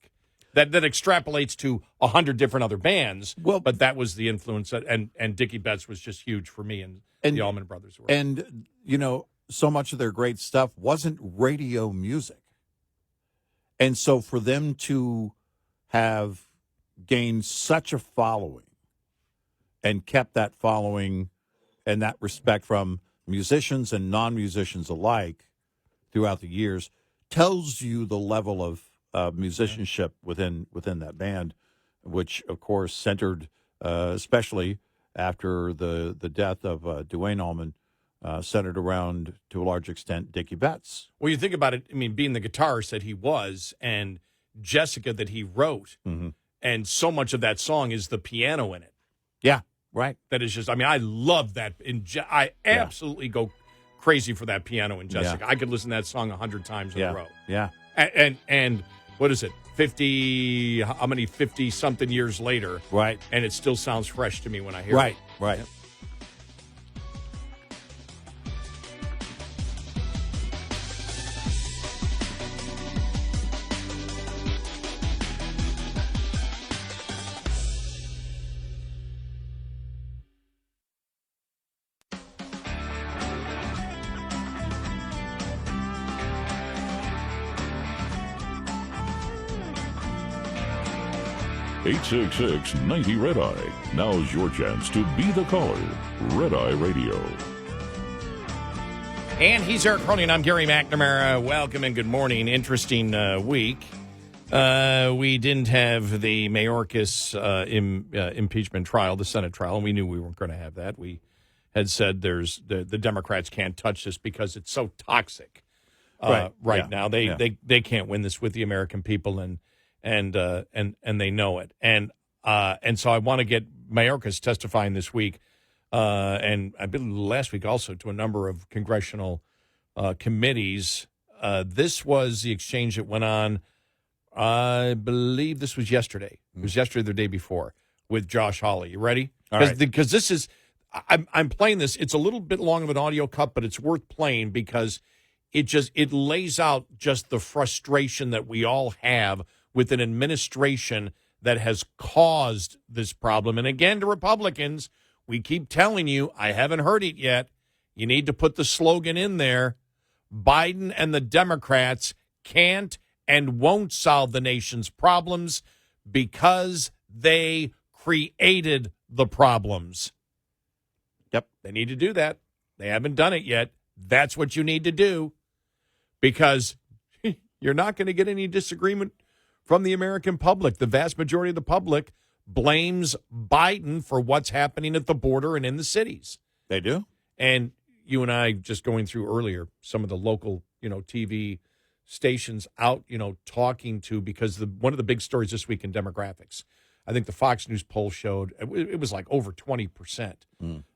That extrapolates to 100 different other bands. Well, but that was the influence, and Dickey Betts was just huge for me and the Allman Brothers work. And so much of their great stuff wasn't radio music. And so for them to have gained such a following and kept that following and that respect from musicians and non-musicians alike throughout the years tells you the level of musicianship within that band, which, of course, centered, especially after the death of Duane Allman, centered around, to a large extent, Dickey Betts. Well, you think about it, I mean, being the guitarist that he was and Jessica that he wrote, and so much of that song is the piano in it. Yeah, right. That is just, I mean, I love that. I absolutely go crazy for that piano in Jessica. I could listen to that song 100 times in a row. Yeah. And what is it? 50-something years later. Right. And it still sounds fresh to me when I hear it. Right. Yep. 866-90-RED-EYE. Now's your chance to be the caller. Red Eye Radio. And he's Eric Harley, and I'm Gary McNamara. Welcome and good morning. Interesting week. We didn't have the Mayorkas impeachment trial, the Senate trial, and we knew we weren't going to have that. We had said the Democrats can't touch this because it's so toxic now. They can't win this with the American people, and they know it. And so I want to get Mayorkas testifying this week, and I believe last week also, to a number of congressional committees. This was the exchange that went on, I believe this was yesterday. It was yesterday or the day before with Josh Hawley. You ready? Because this is, I'm playing this. It's a little bit long of an audio cut, but it's worth playing because it lays out just the frustration that we all have with an administration that has caused this problem. And again, to Republicans, we keep telling you, I haven't heard it yet, you need to put the slogan in there, Biden and the Democrats can't and won't solve the nation's problems because they created the problems. Yep. They need to do that. They haven't done it yet. That's what you need to do, because you're not going to get any disagreement from the American public. The vast majority of the public blames Biden for what's happening at the border and in the cities. They do. And you and I just going through earlier some of the local, TV stations out, talking to, because one of the big stories this week in demographics, I think the Fox News poll showed it was like over 20%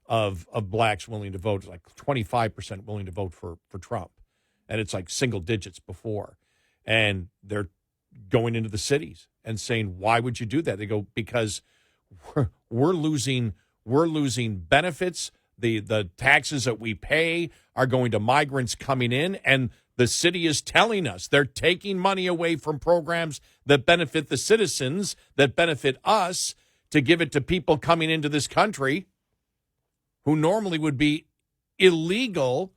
of blacks willing to vote, like 25% willing to vote for Trump. And it's like single digits before. And they're going into the cities and saying, why would you do that? They go, because we're losing benefits. The taxes that we pay are going to migrants coming in, and the city is telling us they're taking money away from programs that benefit the citizens, that benefit us, to give it to people coming into this country who normally would be illegal,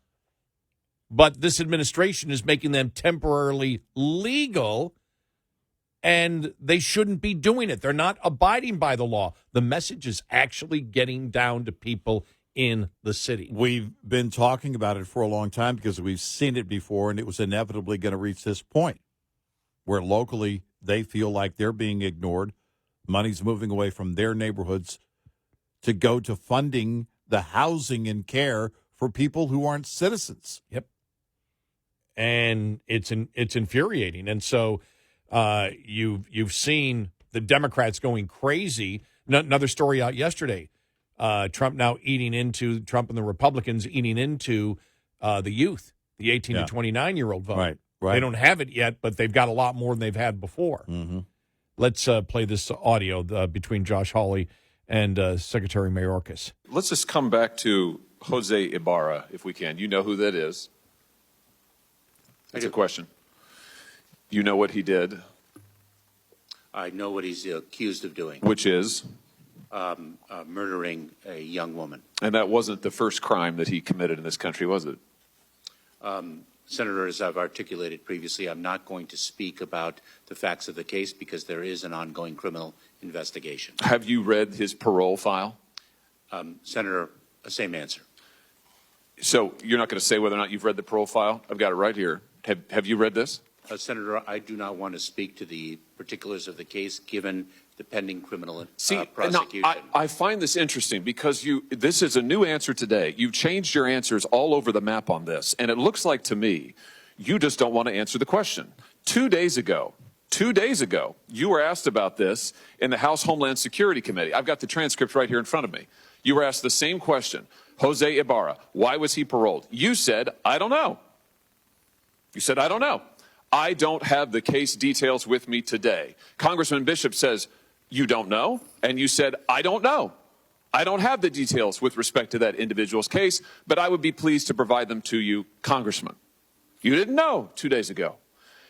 but this administration is making them temporarily legal, and they shouldn't be doing it. They're not abiding by the law. The message is actually getting down to people in the city. We've been talking about it for a long time because we've seen it before, and it was inevitably going to reach this point where locally they feel like they're being ignored. Money's moving away from their neighborhoods to go to funding the housing and care for people who aren't citizens. Yep. And it's infuriating. And so you've seen the Democrats going crazy. Another story out yesterday. Trump and the Republicans eating into the youth, the 18 to 29-year-old vote. Right. They don't have it yet, but they've got a lot more than they've had before. Mm-hmm. Let's play this audio between Josh Hawley and Secretary Mayorkas. Let's just come back to Jose Ibarra, if we can. You know who that is? That's a question. You know what he did? I know what he's accused of doing. Which is? Murdering a young woman. And that wasn't the first crime that he committed in this country, was it? Senator, as I've articulated previously, I'm not going to speak about the facts of the case because there is an ongoing criminal investigation. Have you read his parole file? Senator, same answer. So you're not going to say whether or not you've read the parole file? I've got it right here. Have you read this? Senator, I do not want to speak to the particulars of the case given the pending criminal prosecution. Now, I find this interesting because this is a new answer today. You've changed your answers all over the map on this, and it looks like to me you just don't want to answer the question. 2 days ago, you were asked about this in the House Homeland Security Committee. I've got the transcript right here in front of me. You were asked the same question. Jose Ibarra, why was he paroled? You said, I don't know. You said, I don't know. I don't have the case details with me today. Congressman Bishop says, you don't know? And you said, I don't know. I don't have the details with respect to that individual's case, but I would be pleased to provide them to you, Congressman. You didn't know 2 days ago.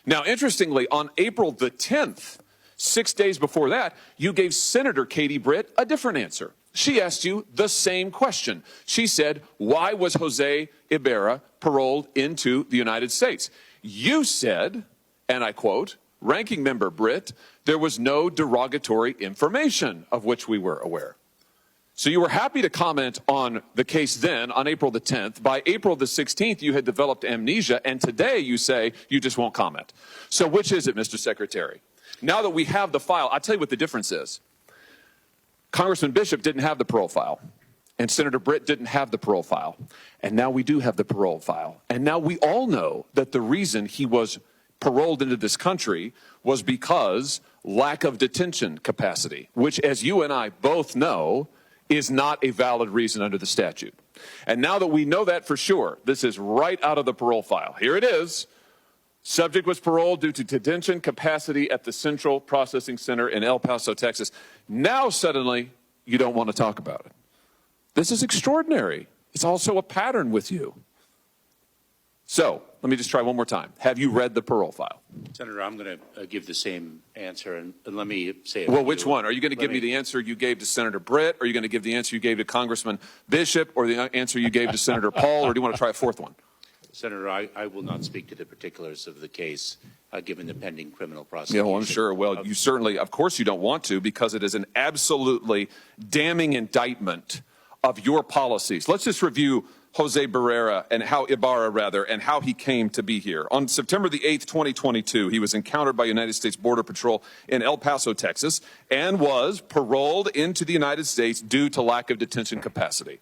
Now, interestingly, on April the 10th, 6 days before that, you gave Senator Katie Britt a different answer. She asked you the same question. She said, why was Jose Ibarra paroled into the United States? You said, and I quote, Ranking Member Britt, there was no derogatory information of which we were aware. So you were happy to comment on the case then on April the 10th. By April the 16th, you had developed amnesia, and today you say you just won't comment. So which is it, Mr. Secretary? Now that we have the file, I'll tell you what the difference is. Congressman Bishop didn't have the parole file, and Senator Britt didn't have the parole file, and now we do have the parole file. And now we all know that the reason he was paroled into this country was because lack of detention capacity, which, as you and I both know, is not a valid reason under the statute. And now that we know that for sure, this is right out of the parole file. Here it is. Subject was paroled due to detention capacity at the Central Processing Center in El Paso, Texas. Now suddenly you don't want to talk about it. This is extraordinary. It's also a pattern with you. So let me just try one more time. Have you read the parole file? Senator, I'm going to give the same answer, and let me say it. Well, which one? Are you going to give me the answer you gave to Senator Britt? Or are you going to give the answer you gave to Congressman Bishop? Or the answer you gave to Senator Paul? Or do you want to try a fourth one? Senator, I will not speak to the particulars of the case given the pending criminal prosecution. Yeah, well, I'm sure. Well, you certainly, of course you don't want to, because it is an absolutely damning indictment of your policies. Let's just review Jose Ibarra and how he came to be here. On September the 8th, 2022, he was encountered by United States Border Patrol in El Paso, Texas, and was paroled into the United States due to lack of detention capacity.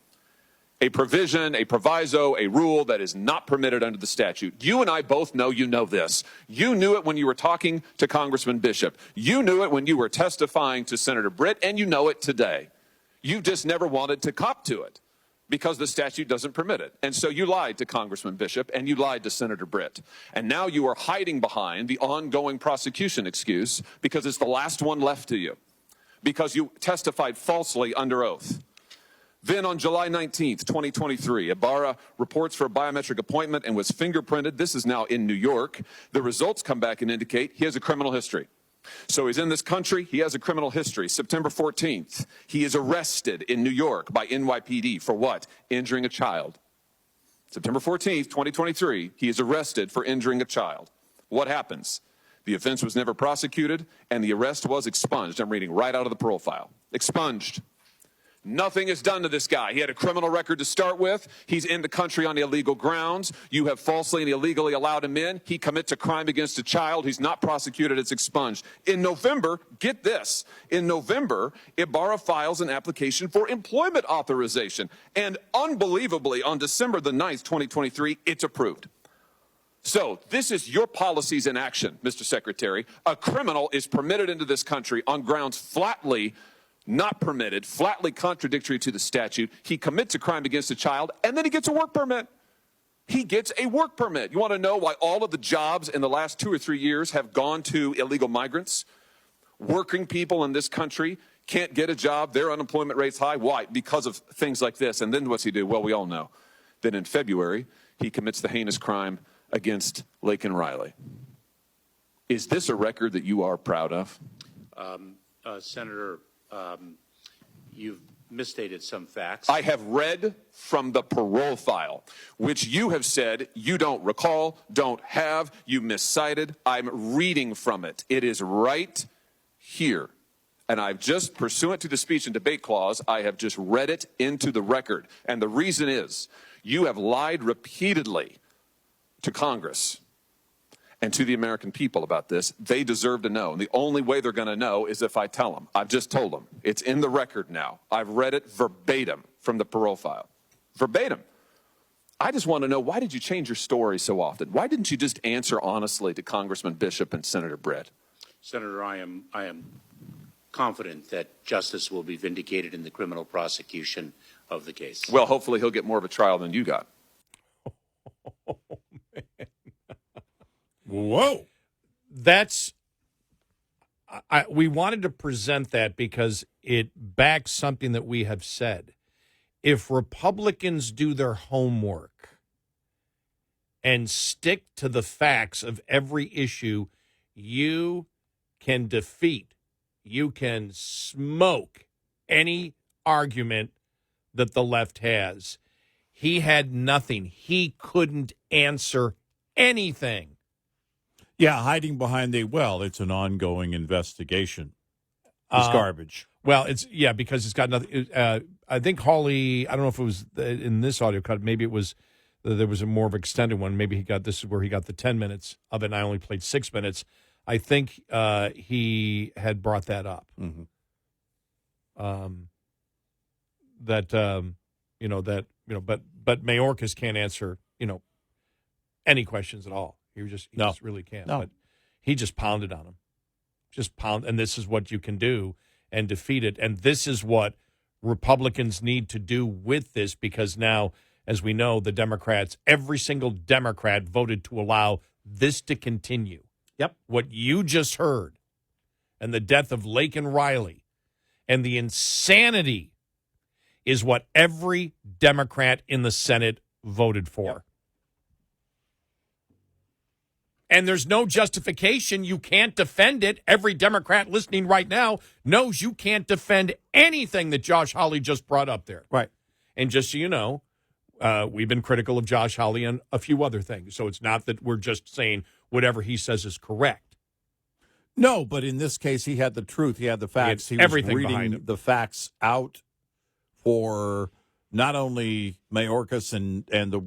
A provision, a proviso, a rule that is not permitted under the statute. You and I both know you know this. You knew it when you were talking to Congressman Bishop. You knew it when you were testifying to Senator Britt, and you know it today. You just never wanted to cop to it because the statute doesn't permit it. And so you lied to Congressman Bishop and you lied to Senator Britt. And now you are hiding behind the ongoing prosecution excuse because it's the last one left to you, because you testified falsely under oath. Then on July 19th, 2023, Ibarra reports for a biometric appointment and was fingerprinted. This is now in New York. The results come back and indicate he has a criminal history. So he's in this country. He has a criminal history. September 14th, he is arrested in New York by NYPD for what? Injuring a child. September 14th, 2023, he is arrested for injuring a child. What happens? The offense was never prosecuted, and the arrest was expunged. I'm reading right out of the parole file. Expunged. Nothing is done to this guy. He had a criminal record to start with. He's in the country on illegal grounds. You have falsely and illegally allowed him in. He commits a crime against a child. He's not prosecuted. It's expunged. In November, get this, in November, Ibarra files an application for employment authorization. And unbelievably, on December the 9th, 2023, it's approved. So this is your policies in action, Mr. Secretary. A criminal is permitted into this country on grounds flatly not permitted, flatly contradictory to the statute. He commits a crime against a child, and then he gets a work permit. He gets a work permit. You want to know why all of the jobs in the last 2 or 3 years have gone to illegal migrants? Working people in this country can't get a job. Their unemployment rate's high. Why? Because of things like this. And then what's he do? Well, we all know. Then in February, he commits the heinous crime against Laken Riley. Is this a record that you are proud of? Senator, you've misstated some facts. I have read from the parole file, which you have said you don't recall, don't have, you miscited. I'm reading from it. It is right here. And I've just, pursuant to the speech and debate clause, I have just read it into the record. And the reason is you have lied repeatedly to Congress and to the American people about this. They deserve to know. And the only way they're going to know is if I tell them. I've just told them. It's in the record now. I've read it verbatim from the parole file. Verbatim. I just want to know, why did you change your story so often? Why didn't you just answer honestly to Congressman Bishop and Senator Britt? Senator, I am confident that justice will be vindicated in the criminal prosecution of the case. Well, hopefully he'll get more of a trial than you got. Oh, man. Whoa. That's we wanted to present that because it backs something that we have said. If Republicans do their homework and stick to the facts of every issue, you can defeat, you can smoke any argument that the left has. He had nothing. He couldn't answer anything. Yeah, hiding behind it's an ongoing investigation. It's garbage. Well, because it's got nothing. I think Hawley, I don't know if it was in this audio cut, maybe it was, there was a more of an extended one. Maybe this is where he got the 10 minutes of it, and I only played 6 minutes. I think he had brought that up. Mm-hmm. But Mayorkas can't answer, any questions at all. He just really can't. No. But he just pounded on him. And this is what you can do and defeat it. And this is what Republicans need to do with this, because now, as we know, the Democrats, every single Democrat voted to allow this to continue. Yep. What you just heard, and the death of Lake and Riley, and the insanity is what every Democrat in the Senate voted for. Yep. And there's no justification. You can't defend it. Every Democrat listening right now knows you can't defend anything that Josh Hawley just brought up there. Right. And just so you know, we've been critical of Josh Hawley and a few other things. So it's not that we're just saying whatever he says is correct. No, but in this case, he had the truth. He had the facts. He was everything behind reading the facts out for not only Mayorkas and the,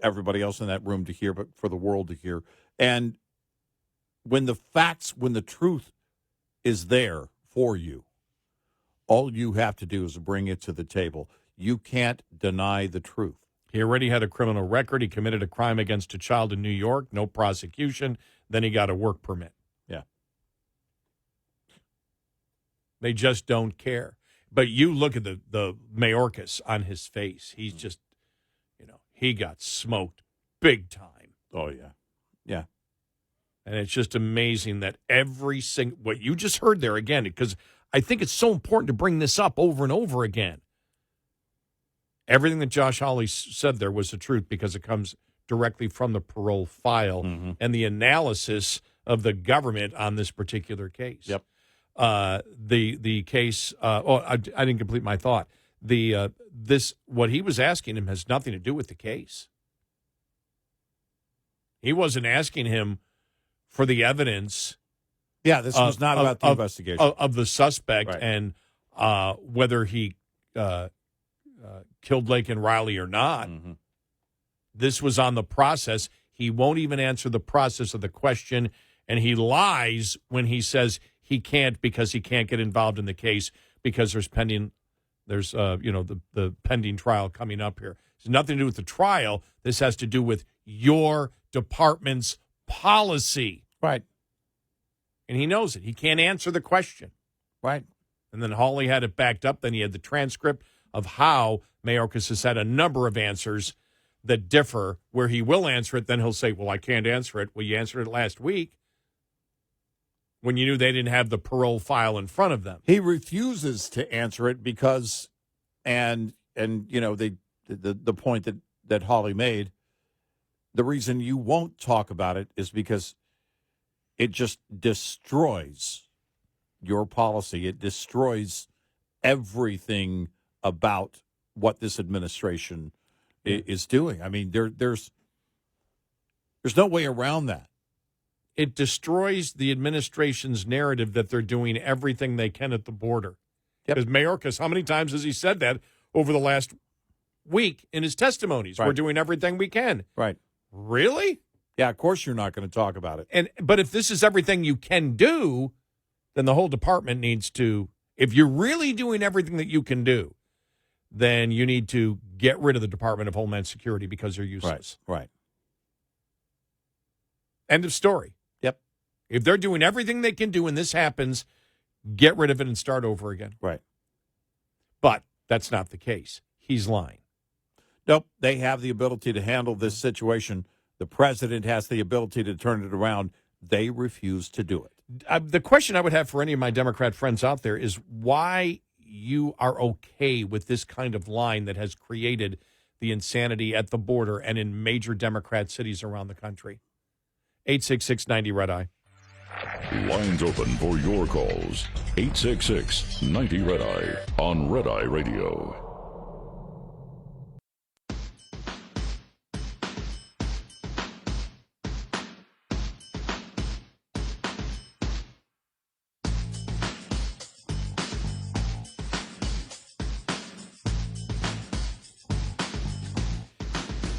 everybody else in that room to hear, but for the world to hear. And when the truth is there for you, all you have to do is bring it to the table. You can't deny the truth. He already had a criminal record. He committed a crime against a child in New York, no prosecution. Then he got a work permit. Yeah. They just don't care. But you look at the Mayorkas on his face. He's just, he got smoked big time. Oh, yeah. Yeah. And it's just amazing that every single, what you just heard there again, because I think it's so important to bring this up over and over again. Everything that Josh Hawley said there was the truth, because it comes directly from the parole file and the analysis of the government on this particular case. Yep. The case, I didn't complete my thought. What he was asking him has nothing to do with the case. He wasn't asking him for the evidence. Yeah, this was not about the investigation of the suspect, right, and whether he killed Lake and Riley or not. Mm-hmm. This was on the process. He won't even answer the process of the question, and he lies when he says he can't, because he can't get involved in the case because there's the pending trial coming up here. It's nothing to do with the trial. This has to do with your department's policy. Right. And he knows it. He can't answer the question. Right. And then Hawley had it backed up. Then he had the transcript of how Mayorkas has had a number of answers that differ, where he will answer it. Then he'll say, well, I can't answer it. Well, you answered it last week when you knew they didn't have the parole file in front of them. He refuses to answer it because, the point that Hawley made, the reason you won't talk about it is because it just destroys your policy. It destroys everything about what this administration is doing. I mean, there's no way around that. It destroys the administration's narrative that they're doing everything they can at the border. Because Mayorkas, how many times has he said that over the last week in his testimonies? Right. We're doing everything we can. Right. Really? Yeah, of course you're not going to talk about it. But if this is everything you can do, then the whole department needs to, if you're really doing everything that you can do, then you need to get rid of the Department of Homeland Security because they're useless. Right. End of story. Yep. If they're doing everything they can do and this happens, get rid of it and start over again. Right. But that's not the case. He's lying. Nope. They have the ability to handle this situation. The president has the ability to turn it around. They refuse to do it. The question I would have for any of my Democrat friends out there is why you are okay with this kind of line that has created the insanity at the border and in major Democrat cities around the country. 866-90-RED-EYE. Lines open for your calls. 866-90-RED-EYE on Red Eye Radio.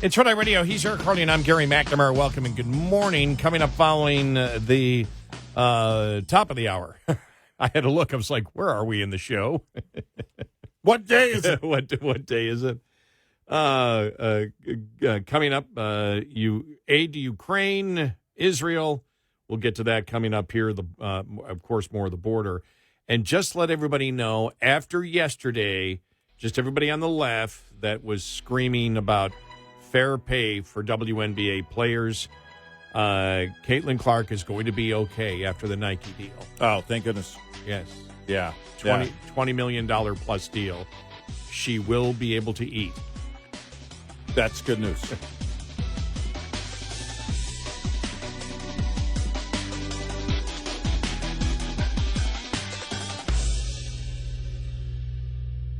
It's Red Eye Radio. He's Eric Harley, and I'm Gary McNamara. Welcome and good morning. Coming up following the top of the hour. I had to look. I was like, where are we in the show? What day is it? What day is it? Coming up, aid to Ukraine, Israel. We'll get to that coming up here. Of course, more of the border. And just let everybody know, after yesterday, just everybody on the left that was screaming about fair pay for WNBA players. Caitlin Clark is going to be okay after the Nike deal. Oh, thank goodness. Yes. Yeah. $20 million plus deal. She will be able to eat. That's good news.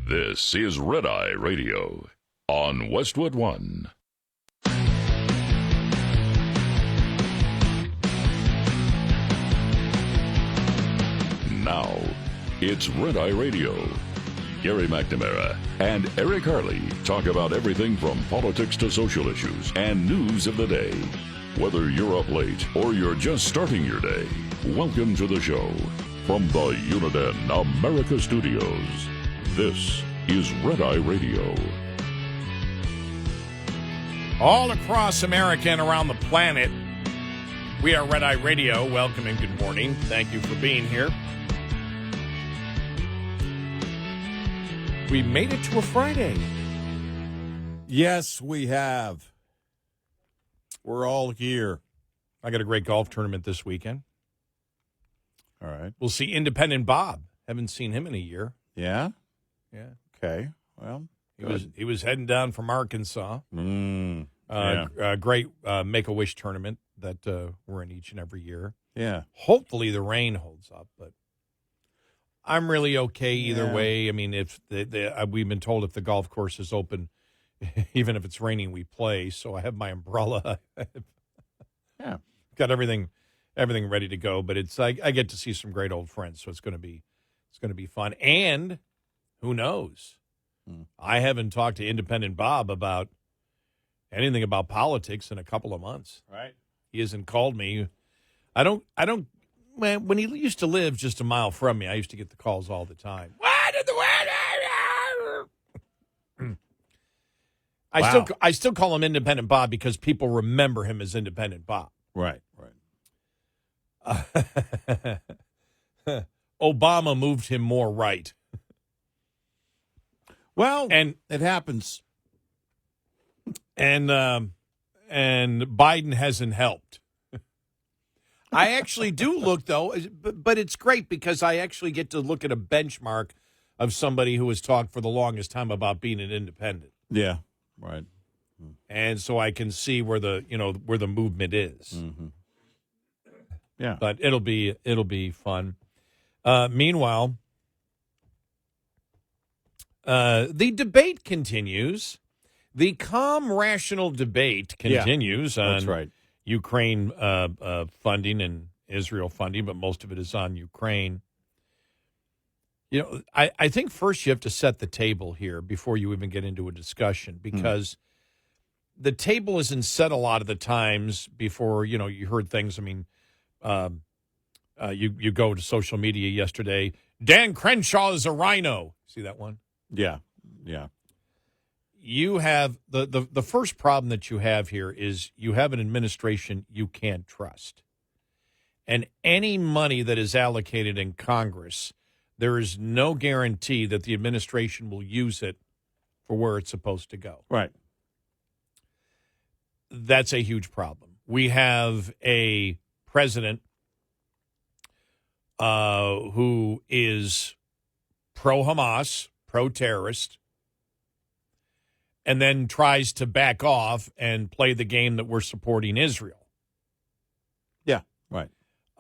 This is Red Eye Radio on Westwood One. Now, it's Red Eye Radio. Gary McNamara and Eric Harley talk about everything from politics to social issues and news of the day. Whether you're up late or you're just starting your day, welcome to the show. From the Uniden America Studios, this is Red Eye Radio. All across America and around the planet, we are Red Eye Radio. Welcome and good morning. Thank you for being here. We made it to a Friday. Yes, we have. We're all here. I got a great golf tournament this weekend. All right. We'll see Independent Bob. Haven't seen him in a year. Yeah? Yeah. Okay. Well, he was heading down from Arkansas. Great Make-A-Wish tournament that we're in each and every year. Yeah. Hopefully the rain holds up, but I'm really okay either way. I mean, if we've been told if the golf course is open, even if it's raining, we play. So I have my umbrella. Yeah, got everything ready to go. But I get to see some great old friends, so it's going to be fun. And who knows? I haven't talked to Independent Bob about anything about politics in a couple of months. right. He hasn't called me. I don't. When he used to live just a mile from me, I used to get the calls all the time. What in the world? I still call him Independent Bob because people remember him as Independent Bob. Right. Obama moved him more right. Well, and it happens. And Biden hasn't helped. I actually do look, though, but it's great because I actually get to look at a benchmark of somebody who has talked for the longest time about being an independent. Yeah, right. And so I can see where the movement is. Mm-hmm. Yeah, but it'll be fun. Meanwhile, The debate continues. The calm, rational debate continues on That's right. Ukraine funding and Israel funding, but most of it is on Ukraine. You know, I think first you have to set the table here before you even get into a discussion, because the table isn't set a lot of the times before, you know, you heard things. I mean, you go to social media yesterday, Dan Crenshaw is a rhino. See that one? Yeah. You have the first problem that you have here is you have an administration you can't trust. And any money that is allocated in Congress, there is no guarantee that the administration will use it for where it's supposed to go. Right. That's a huge problem. We have a president who is pro-Hamas, pro-terrorist, and then tries to back off and play the game that we're supporting Israel. Yeah, right.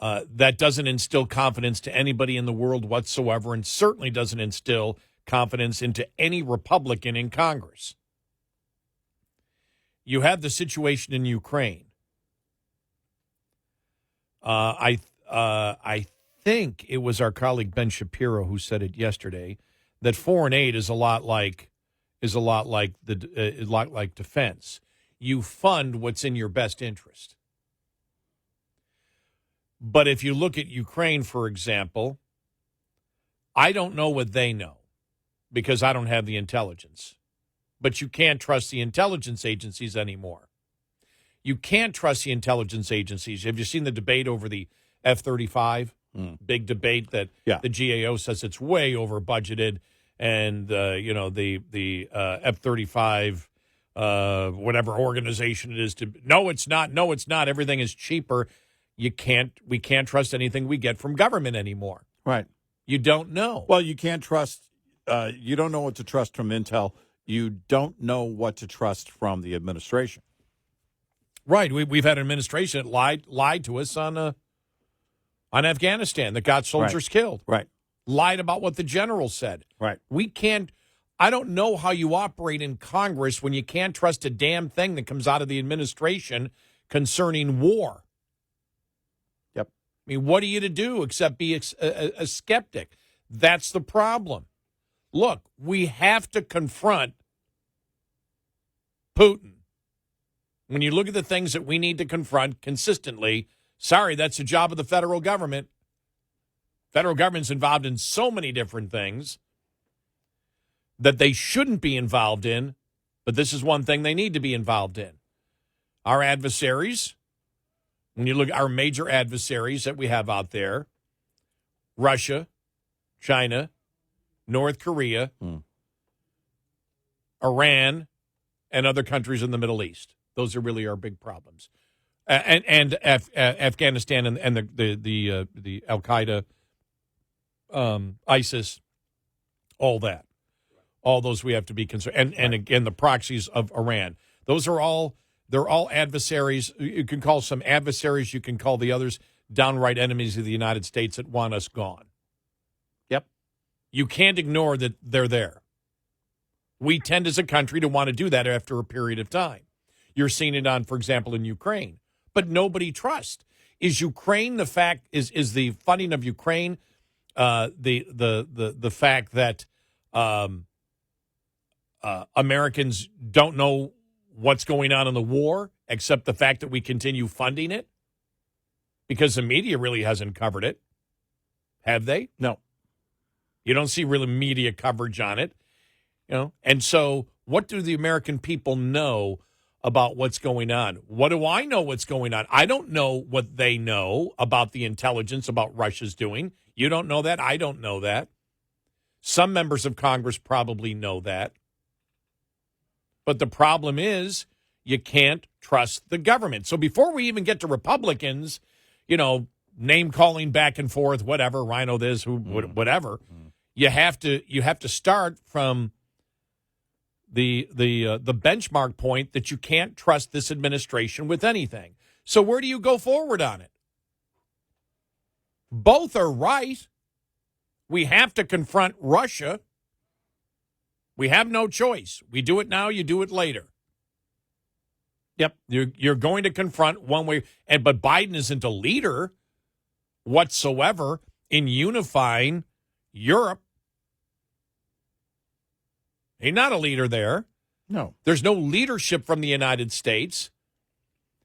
That doesn't instill confidence to anybody in the world whatsoever, and certainly doesn't instill confidence into any Republican in Congress. You have the situation in Ukraine. I think it was our colleague Ben Shapiro who said it yesterday, that foreign aid is a lot like defense. You fund what's in your best interest. But if you look at Ukraine, for example, I don't know what they know because I don't have the intelligence. But you can't trust the intelligence agencies anymore. You can't trust the intelligence agencies. Have you seen the debate over the F-35? Big debate that the GAO says it's way over budgeted, and the F-35, whatever organization it is, no, it's not. Everything is cheaper. We can't trust anything we get from government anymore. Right. You don't know. Well, you can't trust. You don't know what to trust from intel. You don't know what to trust from the administration. Right. We've had an administration that lied to us on Afghanistan, that got soldiers killed. Right. Lied about what the general said. Right. We can't. I don't know how you operate in Congress when you can't trust a damn thing that comes out of the administration concerning war. Yep. I mean, what are you to do except be a skeptic? That's the problem. Look, we have to confront Putin. When you look at the things that we need to confront consistently, sorry, that's the job of the federal government. Federal government's involved in so many different things that they shouldn't be involved in, but this is one thing they need to be involved in. Our adversaries, when you look at our major adversaries that we have out there, Russia, China, North Korea, Iran, and other countries in the Middle East. Those are really our big problems. And Afghanistan and the Al Qaeda, ISIS, all that, all those we have to be concerned. And again, the proxies of Iran. They're all adversaries. You can call some adversaries. You can call the others downright enemies of the United States that want us gone. Yep. You can't ignore that they're there. We tend as a country to want to do that after a period of time. You're seeing it on, for example, in Ukraine. But nobody trusts. Is Ukraine the fact? Is the funding of Ukraine the fact that Americans don't know what's going on in the war, except the fact that we continue funding it? Because the media really hasn't covered it. Have they? No. You don't see really media coverage on it. And so what do the American people know about what's going on? What do I know what's going on? I don't know what they know about the intelligence about Russia's doing. You don't know that. I don't know that. Some members of Congress probably know that. But the problem is you can't trust the government. So before we even get to Republicans, name calling back and forth, whatever, Rhino this, whatever, you have to start from the benchmark point that you can't trust this administration with anything. So where do you go forward on it? Both are right. We have to confront Russia. We have no choice. We do it now, you do it later. Yep, you're going to confront one way, but Biden isn't a leader whatsoever in unifying Europe. He's not a leader there. No. There's no leadership from the United States.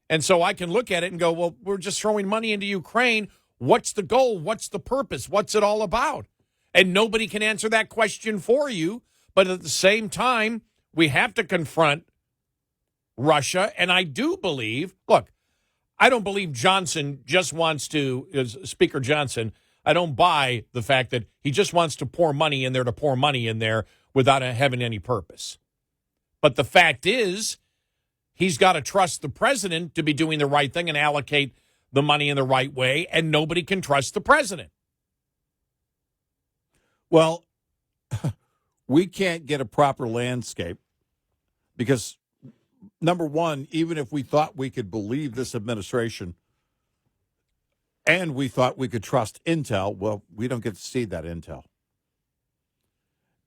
And so I can look at it and go, well, we're just throwing money into Ukraine. What's the goal? What's the purpose? What's it all about? And nobody can answer that question for you. But at the same time, we have to confront Russia. And I do believe, look, I don't believe Johnson just wants to, Speaker Johnson, I don't buy the fact that he just wants to pour money in there without having any purpose. But the fact is, he's got to trust the president to be doing the right thing and allocate the money in the right way, and nobody can trust the president. Well, we can't get a proper landscape because, number one, even if we thought we could believe this administration and we thought we could trust intel, well, we don't get to see that intel.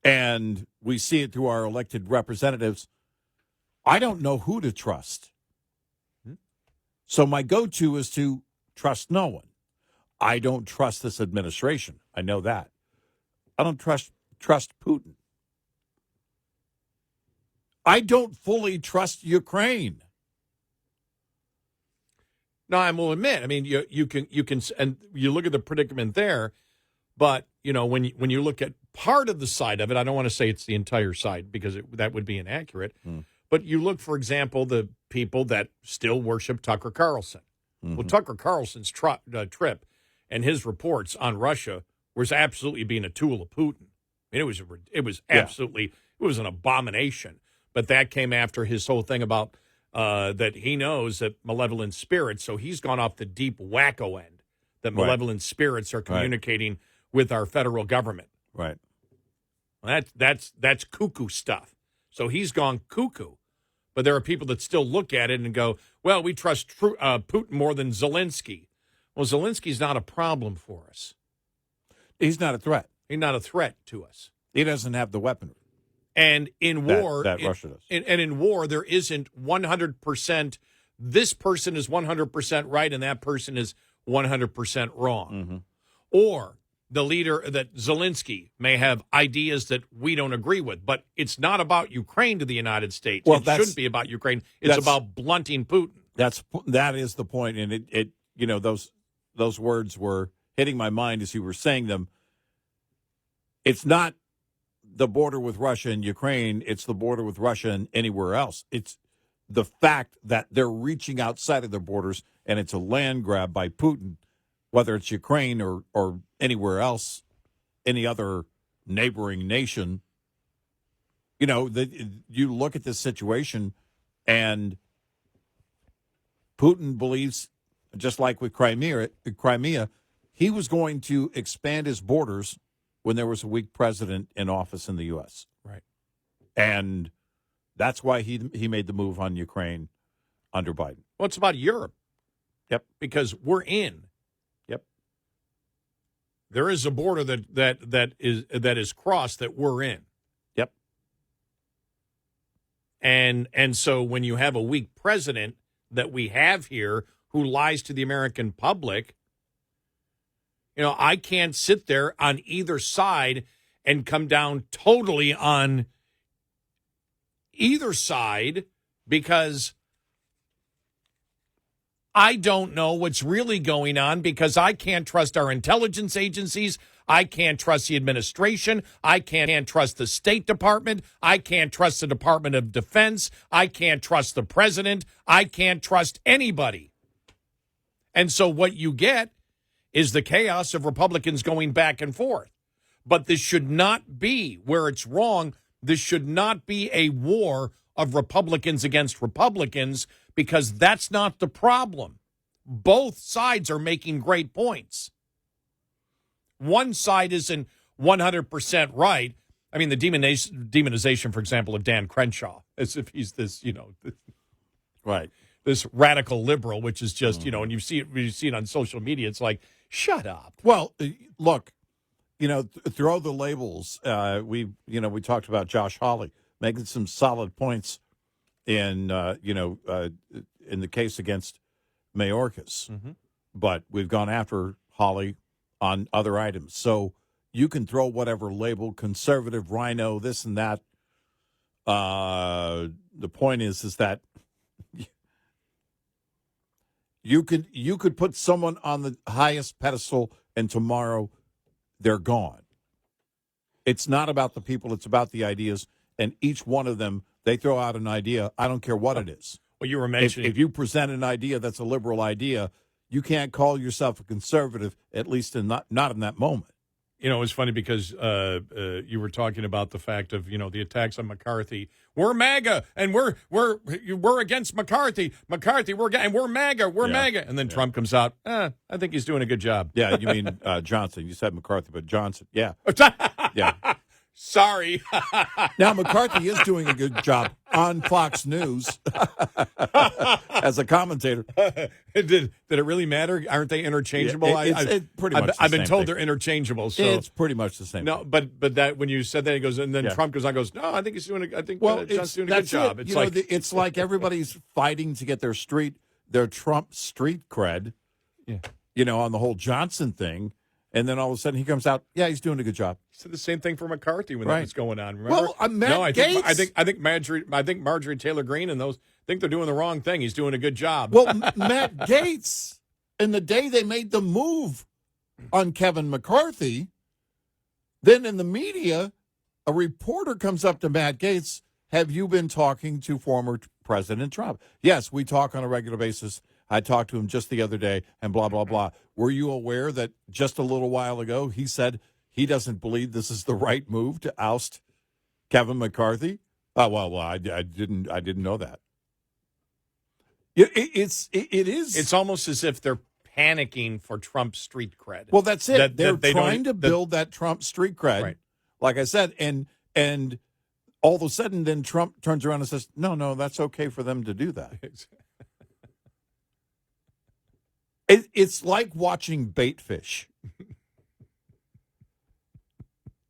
And we see it through our elected representatives. I don't know who to trust. So my go-to is to trust no one. I don't trust this administration. I know that. I don't trust Putin. I don't fully trust Ukraine. No, I will admit. I mean, you can, and you look at the predicament there. But when you look at part of the side of it, I don't want to say it's the entire side because that would be inaccurate. But you look, for example, the people that still worship Tucker Carlson. Mm-hmm. Well, Tucker Carlson's trip and his reports on Russia was absolutely being a tool of Putin. I mean, it was absolutely it was an abomination. But that came after his whole thing about that he knows that malevolent spirits. So he's gone off the deep wacko end that malevolent spirits are communicating with our federal government. Right. Well, that's cuckoo stuff. So he's gone cuckoo. But there are people that still look at it and go, well, we trust Putin more than Zelensky. Well, Zelensky's not a problem for us. He's not a threat. He's not a threat to us. He doesn't have the weaponry. And in war, that Russia does. And in war, there isn't 100%. This person is 100% right, and that person is 100% wrong. Mm-hmm. Or the leader that Zelensky may have ideas that we don't agree with, but it's not about Ukraine to the United States. Well, it shouldn't be about Ukraine. It's about blunting Putin. That is the point, and it those words were hitting my mind as you were saying them. It's not the border with Russia and Ukraine, it's the border with Russia and anywhere else. It's the fact that they're reaching outside of their borders, and it's a land grab by Putin, whether it's Ukraine or anywhere else, any other neighboring nation. You look at this situation, and Putin believes, just like with Crimea, he was going to expand his borders when there was a weak president in office in the U.S. Right. And that's why he made the move on Ukraine under Biden. Well, it's about Europe. Yep. Because we're in. Yep. There is a border that is crossed that we're in. Yep. And so when you have a weak president that we have here who lies to the American public, I can't sit there on either side and come down totally on either side because I don't know what's really going on because I can't trust our intelligence agencies. I can't trust the administration. I can't trust the State Department. I can't trust the Department of Defense. I can't trust the president. I can't trust anybody. And so what you get is the chaos of Republicans going back and forth. But this should not be where it's wrong. This should not be a war of Republicans against Republicans because that's not the problem. Both sides are making great points. One side isn't 100% right. I mean, the demonization, for example, of Dan Crenshaw, as if he's this, right, this radical liberal, which is just, and you see it on social media. It's like, shut up. Well, look, throw the labels. We talked about Josh Hawley making some solid points in the case against Mayorkas, but we've gone after Hawley on other items. So you can throw whatever label, conservative, rhino, this and that. The point is that you could put someone on the highest pedestal, and tomorrow they're gone. It's not about the people; it's about the ideas. And each one of them, they throw out an idea. I don't care what it is. Well, you were mentioning if you present an idea that's a liberal idea, you can't call yourself a conservative, at least not in that moment. It's funny because you were talking about the fact of the attacks on McCarthy. We're MAGA and we're against McCarthy. We're MAGA. We're MAGA. And then Trump comes out. I think he's doing a good job. Yeah, you mean Johnson? You said McCarthy, but Johnson. Yeah, yeah. Sorry. Now, McCarthy is doing a good job on Fox News as a commentator. Did it really matter? Aren't they interchangeable? Yeah, it's pretty much I've been the same told thing. they're interchangeable. So it's pretty much the same. No, thing. but that when you said that, he goes, and then Trump goes on, no, I think he's doing. John's doing a good job. It's it's like everybody's fighting to get their Trump street cred. Yeah. On the whole Johnson thing. And then all of a sudden he comes out, he's doing a good job. He said the same thing for McCarthy when that was going on. Remember? Well, Matt Gaetz. I think Marjorie Taylor Greene and those think they're doing the wrong thing. He's doing a good job. Well, Matt Gaetz, in the day they made the move on Kevin McCarthy, then in the media, a reporter comes up to Matt Gaetz, have you been talking to former President Trump? Yes, we talk on a regular basis. I talked to him just the other day and blah, blah, blah. Were you aware that just a little while ago he said he doesn't believe this is the right move to oust Kevin McCarthy? Oh, well, I didn't know that. It is. It's almost as if they're panicking for Trump's street cred. Well, that's it. They're trying to build that Trump street cred, right. Like I said, and all of a sudden then Trump turns around and says, no, that's okay for them to do that. It's like watching bait fish.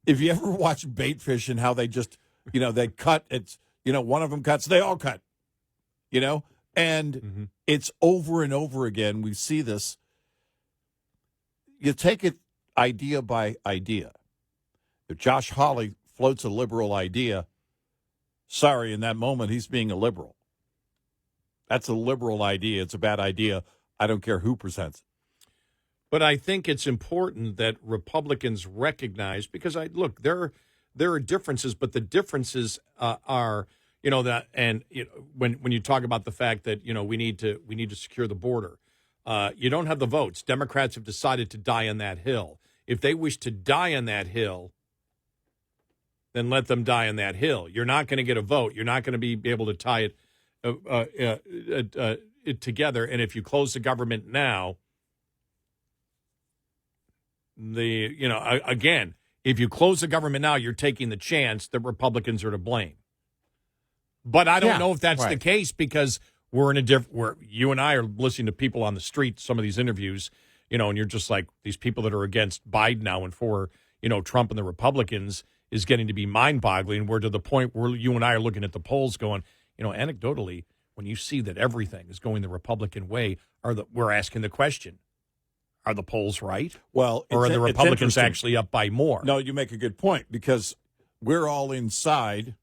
If you ever watch bait fish and how they just, they cut, it's, one of them cuts, they all cut, and it's over and over again. We see this. You take it idea by idea. If Josh Hawley floats a liberal idea, sorry, in that moment, he's being a liberal. That's a liberal idea. It's a bad idea. I don't care who presents it. But I think it's important that Republicans recognize, because there are differences, but the differences are, that, and when you talk about the fact that we need to secure the border, you don't have the votes. Democrats have decided to die on that hill. If they wish to die on that hill, then let them die on that hill. You're not going to get a vote. You're not going to be able to tie it together. And if you close the government now, again, if you close the government now, you're taking the chance that Republicans are to blame. But I don't know if that's the case, because we're in a where you and I are listening to people on the street, some of these interviews, and you're just like, these people that are against Biden now and for, Trump and the Republicans is getting to be mind-boggling. We're to the point where you and I are looking at the polls going, anecdotally, when you see that everything is going the Republican way, we're asking the question, are the polls right? Well, or are the Republicans actually up by more? No, you make a good point, because we're all inside,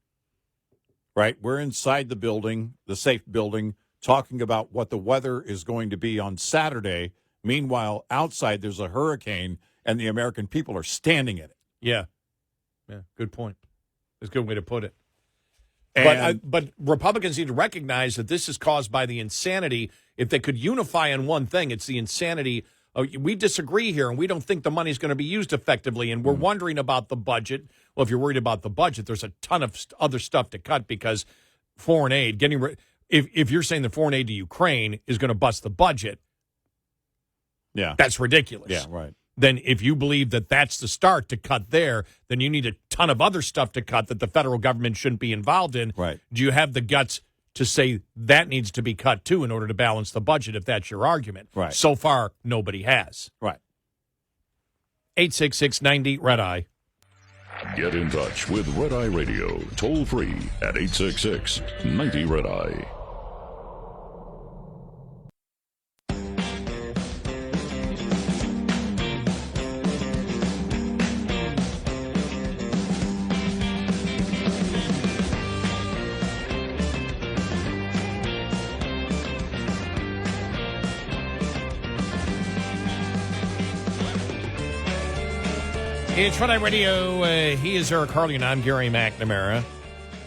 right? We're inside the building, the safe building, talking about what the weather is going to be on Saturday. Meanwhile, outside there's a hurricane and the American people are standing in it. Yeah. Good point. That's a good way to put it. And, but Republicans need to recognize that this is caused by the insanity. If they could unify on one thing, it's the insanity. We disagree here, and we don't think the money is going to be used effectively, and we're wondering about the budget. Well, if you're worried about the budget, there's a ton of other stuff to cut, because foreign aid, if you're saying the foreign aid to Ukraine is going to bust the budget, that's ridiculous. Yeah, right. Then if you believe that that's the start to cut there, then you need a ton of other stuff to cut that the federal government shouldn't be involved in. Right. Do you have the guts to say that needs to be cut too in order to balance the budget, if that's your argument? Right. So far, nobody has. Right. 866-90-RED-EYE. Get in touch with Red Eye Radio, toll free at 866-90-RED-EYE. It's Red Eye Radio. He is Eric Harley, and I'm Gary McNamara.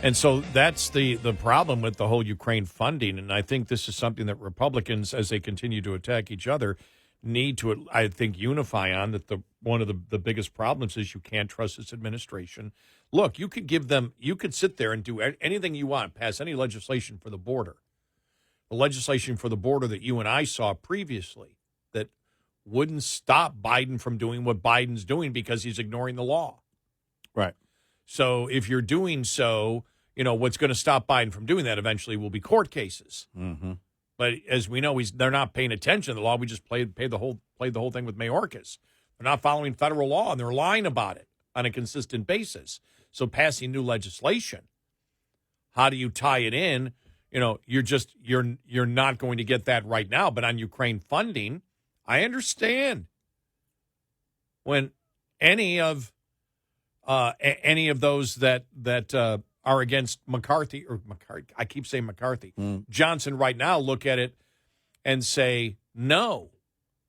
And so that's the problem with the whole Ukraine funding. And I think this is something that Republicans, as they continue to attack each other, need to, I think, unify on. That one of the biggest problems is you can't trust this administration. Look, you could sit there and do anything you want, pass any legislation for the border. The legislation for the border that you and I saw previously that wouldn't stop Biden from doing what Biden's doing because he's ignoring the law. Right. So if you're doing so, what's going to stop Biden from doing that eventually will be court cases. Mm-hmm. But as we know, they're not paying attention to the law. We just played the whole thing with Mayorkas. They're not following federal law, and they're lying about it on a consistent basis. So passing new legislation, how do you tie it in? You're not going to get that right now. But on Ukraine funding, I understand when any of those that are against McCarthy, I keep saying McCarthy, Johnson right now look at it and say no.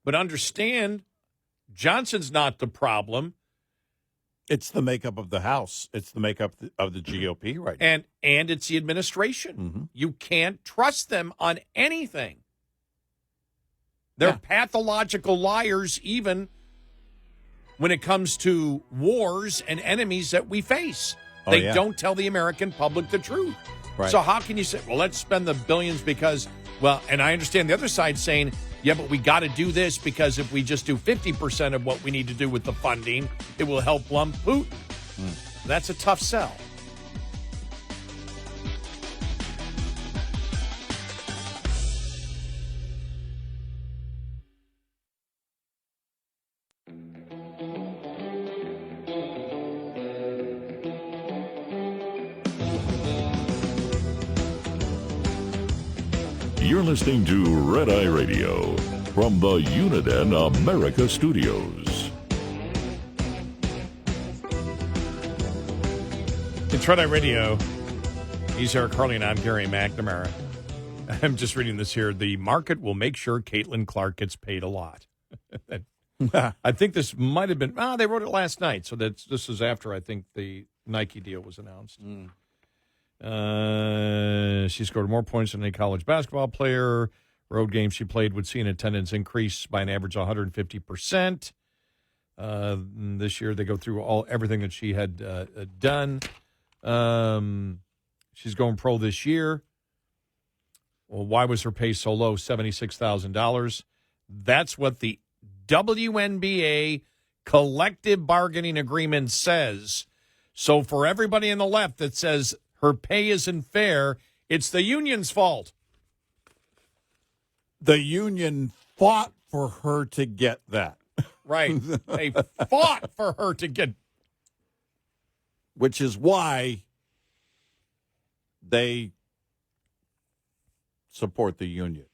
But understand, Johnson's not the problem. It's the makeup of the House. It's the makeup of the GOP right now. And it's the administration. Mm-hmm. You can't trust them on anything. They're pathological liars even when it comes to wars and enemies that we face. They don't tell the American public the truth. Right. So how can you say, well, let's spend the billions because, and I understand the other side saying, yeah, but we got to do this because if we just do 50% of what we need to do with the funding, it will help lump Putin. That's a tough sell. You're listening to Red Eye Radio from the Uniden America Studios. It's Red Eye Radio. He's Eric Harley, and I'm Gary McNamara. I'm just reading this here. The market will make sure Caitlin Clark gets paid a lot. I think this might have been, they wrote it last night, so this is after, I think, the Nike deal was announced. She scored more points than any college basketball player. Road games she played would see an attendance increase by an average of 150%. This year they go through everything that she had done. She's going pro this year. Well, why was her pay so low? $76,000. That's what the WNBA collective bargaining agreement says. So for everybody in the left that says her pay isn't fair, it's the union's fault. The union fought for her to get that. Right. They fought for her to get. Which is why they support the union.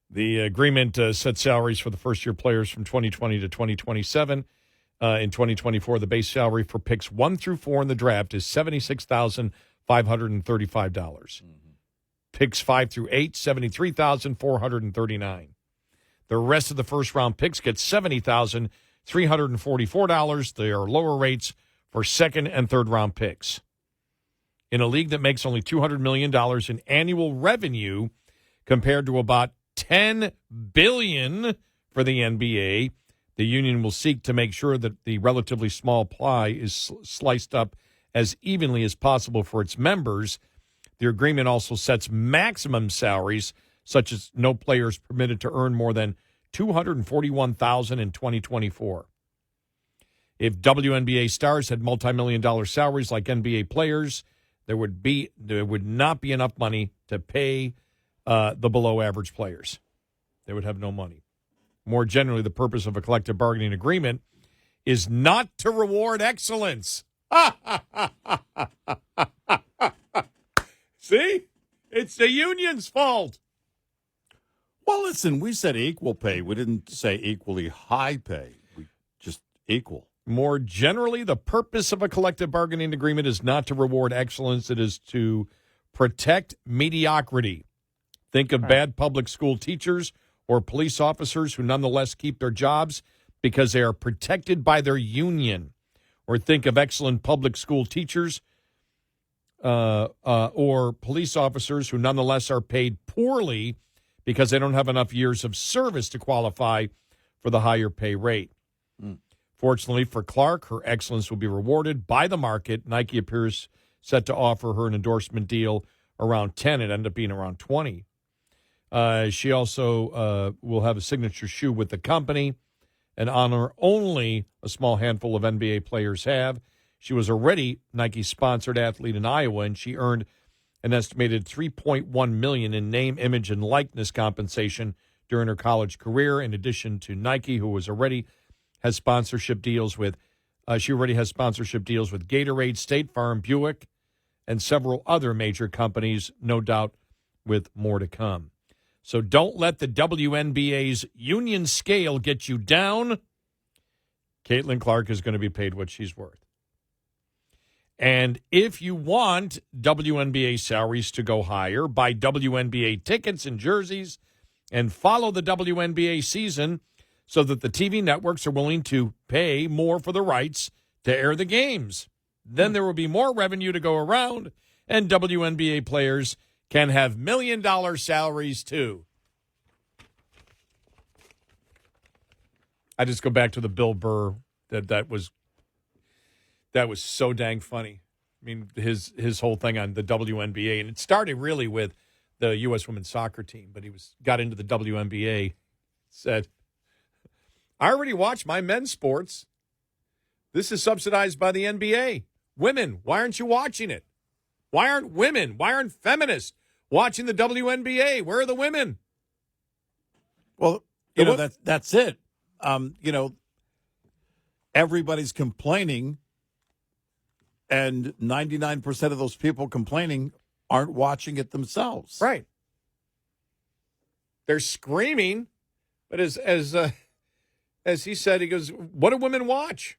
The agreement sets salaries for the first-year players from 2020 to 2027. In 2024, the base salary for picks 1 through 4 in the draft is $76,535. Picks 5 through 8, $73,439. The rest of the first-round picks get $70,344. They are lower rates for second- and third-round picks. In a league that makes only $200 million in annual revenue compared to about $10 billion for the NBA, the union will seek to make sure that the relatively small pie is sliced up as evenly as possible for its members. The agreement also sets maximum salaries, such as no players permitted to earn more than $241,000 in 2024. If WNBA stars had multi-million-dollar salaries like NBA players, there would not be enough money to pay the below-average players. They would have no money. More generally, the purpose of a collective bargaining agreement is not to reward excellence. See? It's the union's fault. Well, listen, we said equal pay. We didn't say equally high pay. We just equal. More generally, the purpose of a collective bargaining agreement is not to reward excellence. It is to protect mediocrity. Think of bad public school teachers or police officers who nonetheless keep their jobs because they are protected by their union. Or think of excellent public school teachers or police officers who nonetheless are paid poorly because they don't have enough years of service to qualify for the higher pay rate. Fortunately for Clark, her excellence will be rewarded by the market. Nike appears set to offer her an endorsement deal around 10. It ended up being around 20. She also will have a signature shoe with the company, an honor only a small handful of NBA players have. She was already Nike's sponsored athlete in Iowa, and she earned an estimated $3.1 million in name, image, and likeness compensation during her college career, in addition to Nike, who has sponsorship deals with Gatorade, State Farm, Buick, and several other major companies, no doubt with more to come. So don't let the WNBA's union scale get you down. Caitlin Clark is going to be paid what she's worth. And if you want WNBA salaries to go higher, buy WNBA tickets and jerseys and follow the WNBA season so that the TV networks are willing to pay more for the rights to air the games. Then there will be more revenue to go around, and WNBA players can have million-dollar salaries too. I just go back to the Bill Burr that was so dang funny. I mean, his whole thing on the WNBA, and it started really with the U.S. women's soccer team, but he got into the WNBA, said, I already watch my men's sports. This is subsidized by the NBA. Women, why aren't you watching it? Why aren't feminists watching the WNBA? Where are the women? Well, that's it. Everybody's complaining, and 99% of those people complaining aren't watching it themselves. Right. They're screaming, but as he said, he goes, what do women watch?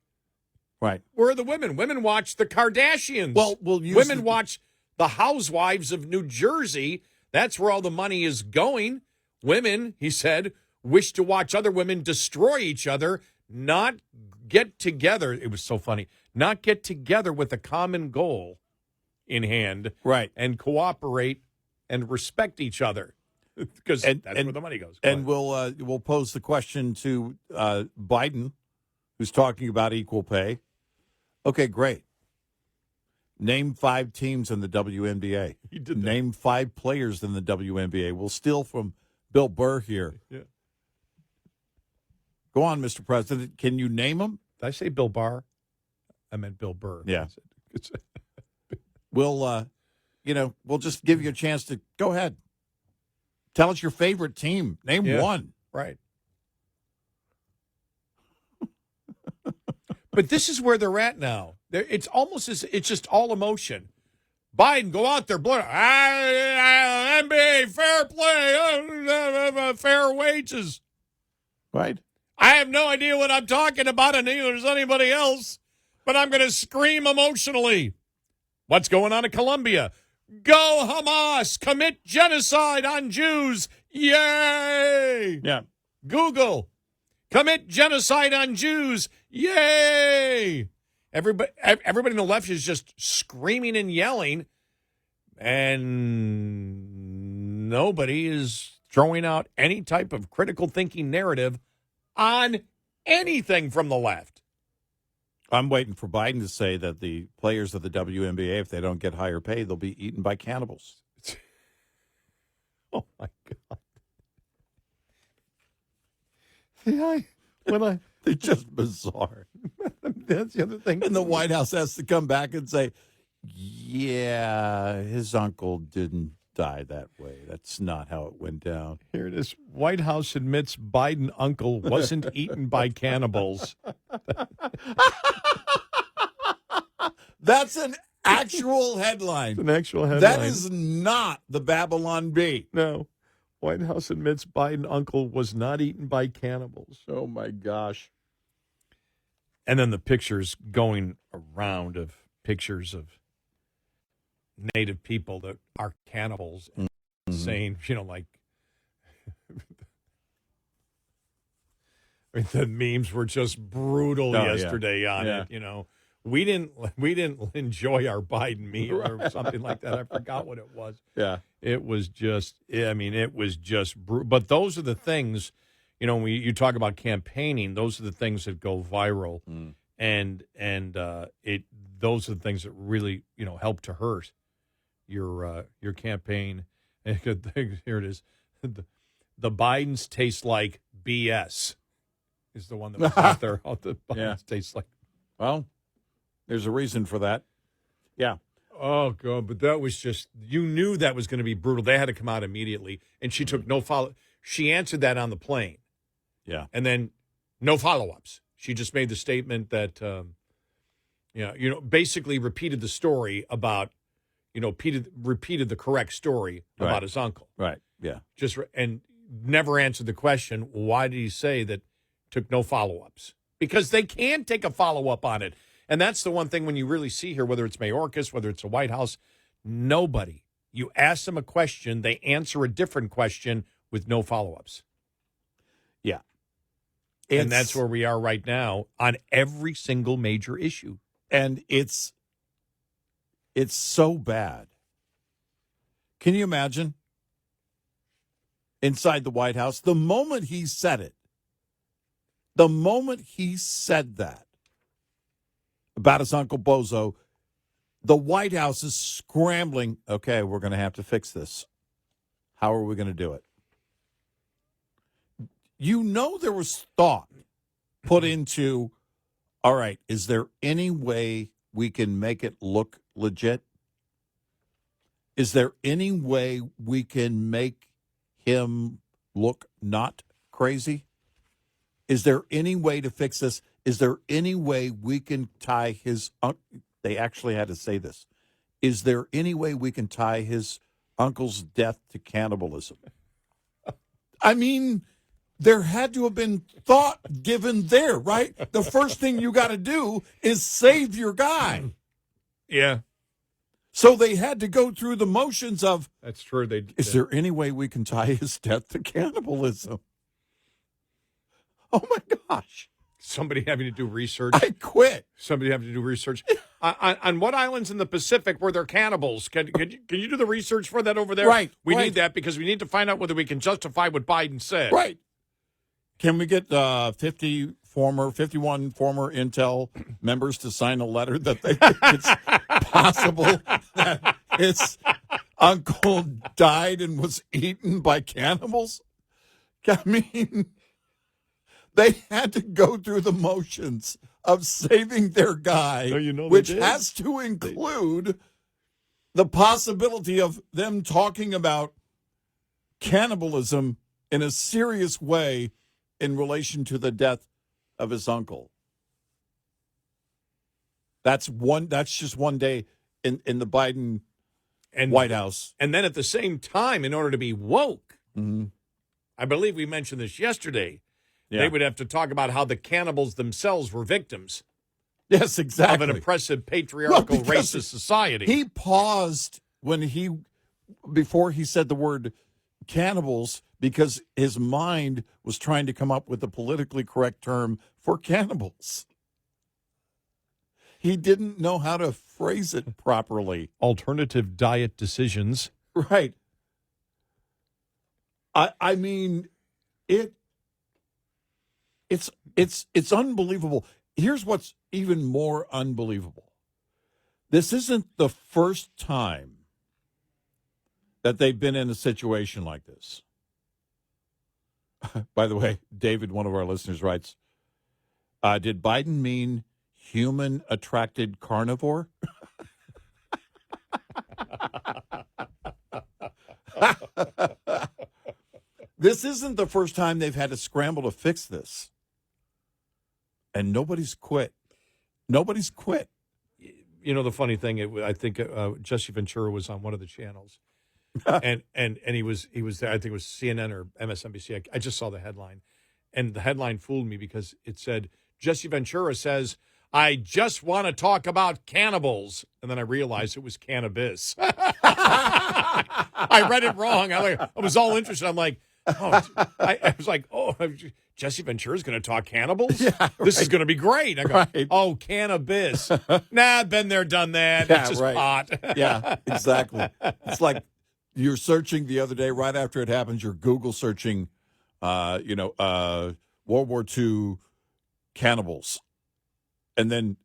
Right. Where are the women? Women watch the Kardashians. Well, women watch the Housewives of New Jersey. That's where all the money is going. Women, he said, wish to watch other women destroy each other, not get together. It was so funny. Not get together with a common goal in hand. Right. And cooperate and respect each other. Because that's where the money goes. And we'll pose the question to Biden, who's talking about equal pay. Okay, great. Name 5 teams in the WNBA. He did that. Name 5 players in the WNBA. We'll steal from Bill Burr here. Yeah. Go on, Mr. President. Can you name them? Did I say Bill Barr? I meant Bill Burr. Yeah. We'll just give you a chance to go ahead. Tell us your favorite team. Name one. Right. But this is where they're at now. It's just all emotion. Biden, go out there, blow NBA, fair play, fair wages. Right. I have no idea what I'm talking about, and neither does anybody else, but I'm going to scream emotionally. What's going on in Colombia? Go Hamas! Commit genocide on Jews! Yay! Yeah. Google. Commit genocide on Jews! Yay! Everybody on the left is just screaming and yelling, and nobody is throwing out any type of critical thinking narrative on anything from the left. I'm waiting for Biden to say that the players of the WNBA, if they don't get higher pay, they'll be eaten by cannibals. Oh, my God. They're just bizarre. That's the other thing. And the White House has to come back and say, yeah, his uncle didn't die that way. That's not how it went down. Here it is. White House admits Biden uncle wasn't eaten by cannibals. That's an actual headline. It's an actual headline. That is not the Babylon Bee. No. White House admits Biden uncle was not eaten by cannibals. Oh, my gosh. And then the pictures going around of pictures of native people that are cannibals and saying, like, I mean, the memes were just brutal yesterday on it. We didn't enjoy our Biden meal or something like that. I forgot what it was. Yeah. It was just, it was just brutal. But those are the things, when you talk about campaigning, those are the things that go viral. And those are the things that really, help to hurt your campaign. Here it is. The Bidens taste like BS is the one that was out there. Oh, the Bidens taste like. Well, there's a reason for that. Yeah. Oh, God, but that was just, you knew that was going to be brutal. They had to come out immediately, and she took no follow. She answered that on the plane. Yeah. And then no follow-ups. She just made the statement that, basically repeated the story about, repeated the correct story about his uncle. Right, yeah. And never answered the question, why did he say that took no follow-ups? Because they can take a follow-up on it. And that's the one thing when you really see here, whether it's Mayorkas, whether it's the White House, nobody. You ask them a question, they answer a different question with no follow-ups. Yeah. And that's where we are right now on every single major issue. And it's so bad. Can you imagine? Inside the White House, the moment he said it, that about his Uncle Bozo, the White House is scrambling. Okay, we're going to have to fix this. How are we going to do it? There was thought put into, all right, is there any way we can make it look legit? Is there any way we can make him look not crazy? Is there any way to fix this? Is there any way we can tie his they actually had to say this. Is there any way we can tie his uncle's death to cannibalism? I mean, there had to have been thought given there, right? The first thing you got to do is save your guy. Yeah. So they had to go through the motions of, that's true. Is there any way we can tie his death to cannibalism? Oh, my gosh. Somebody having to do research. I quit. Somebody having to do research. On what islands in the Pacific were there cannibals? Can you do the research for that over there? Right. We need that because we need to find out whether we can justify what Biden said. Right. Can we get 51 former Intel members to sign a letter that they think it's possible that his uncle died and was eaten by cannibals? I mean, they had to go through the motions of saving their guy, which has to include the possibility of them talking about cannibalism in a serious way in relation to the death of his uncle. That's just one day in the Biden and White House. And then at the same time, in order to be woke, I believe we mentioned this yesterday, they would have to talk about how the cannibals themselves were victims. Yes, exactly. Of an oppressive, patriarchal, racist society. He paused before he said the word cannibals because his mind was trying to come up with the politically correct term for cannibals. He didn't know how to phrase it properly. Alternative diet decisions. Right. I mean, it's unbelievable. Here's what's even more unbelievable. This isn't the first time that they've been in a situation like this. By the way, David, one of our listeners, writes, did Biden mean human-attracted carnivore? This isn't the first time they've had to scramble to fix this. And nobody's quit. Nobody's quit. You know, the funny thing, I think Jesse Ventura was on one of the channels. and he was there. I think it was CNN or MSNBC. I just saw the headline. And the headline fooled me because it said, Jesse Ventura says, I just want to talk about cannibals. And then I realized it was cannabis. I read it wrong. I was all interested. I'm like, I was like, Jesse Ventura's going to talk cannibals? Yeah, right. This is going to be great. I go, right. Cannabis. Nah, been there, done that. Yeah, it's just right. pot. Yeah, exactly. It's like you're searching the other day, right after it happens, you're Google searching, World War II cannibals. And then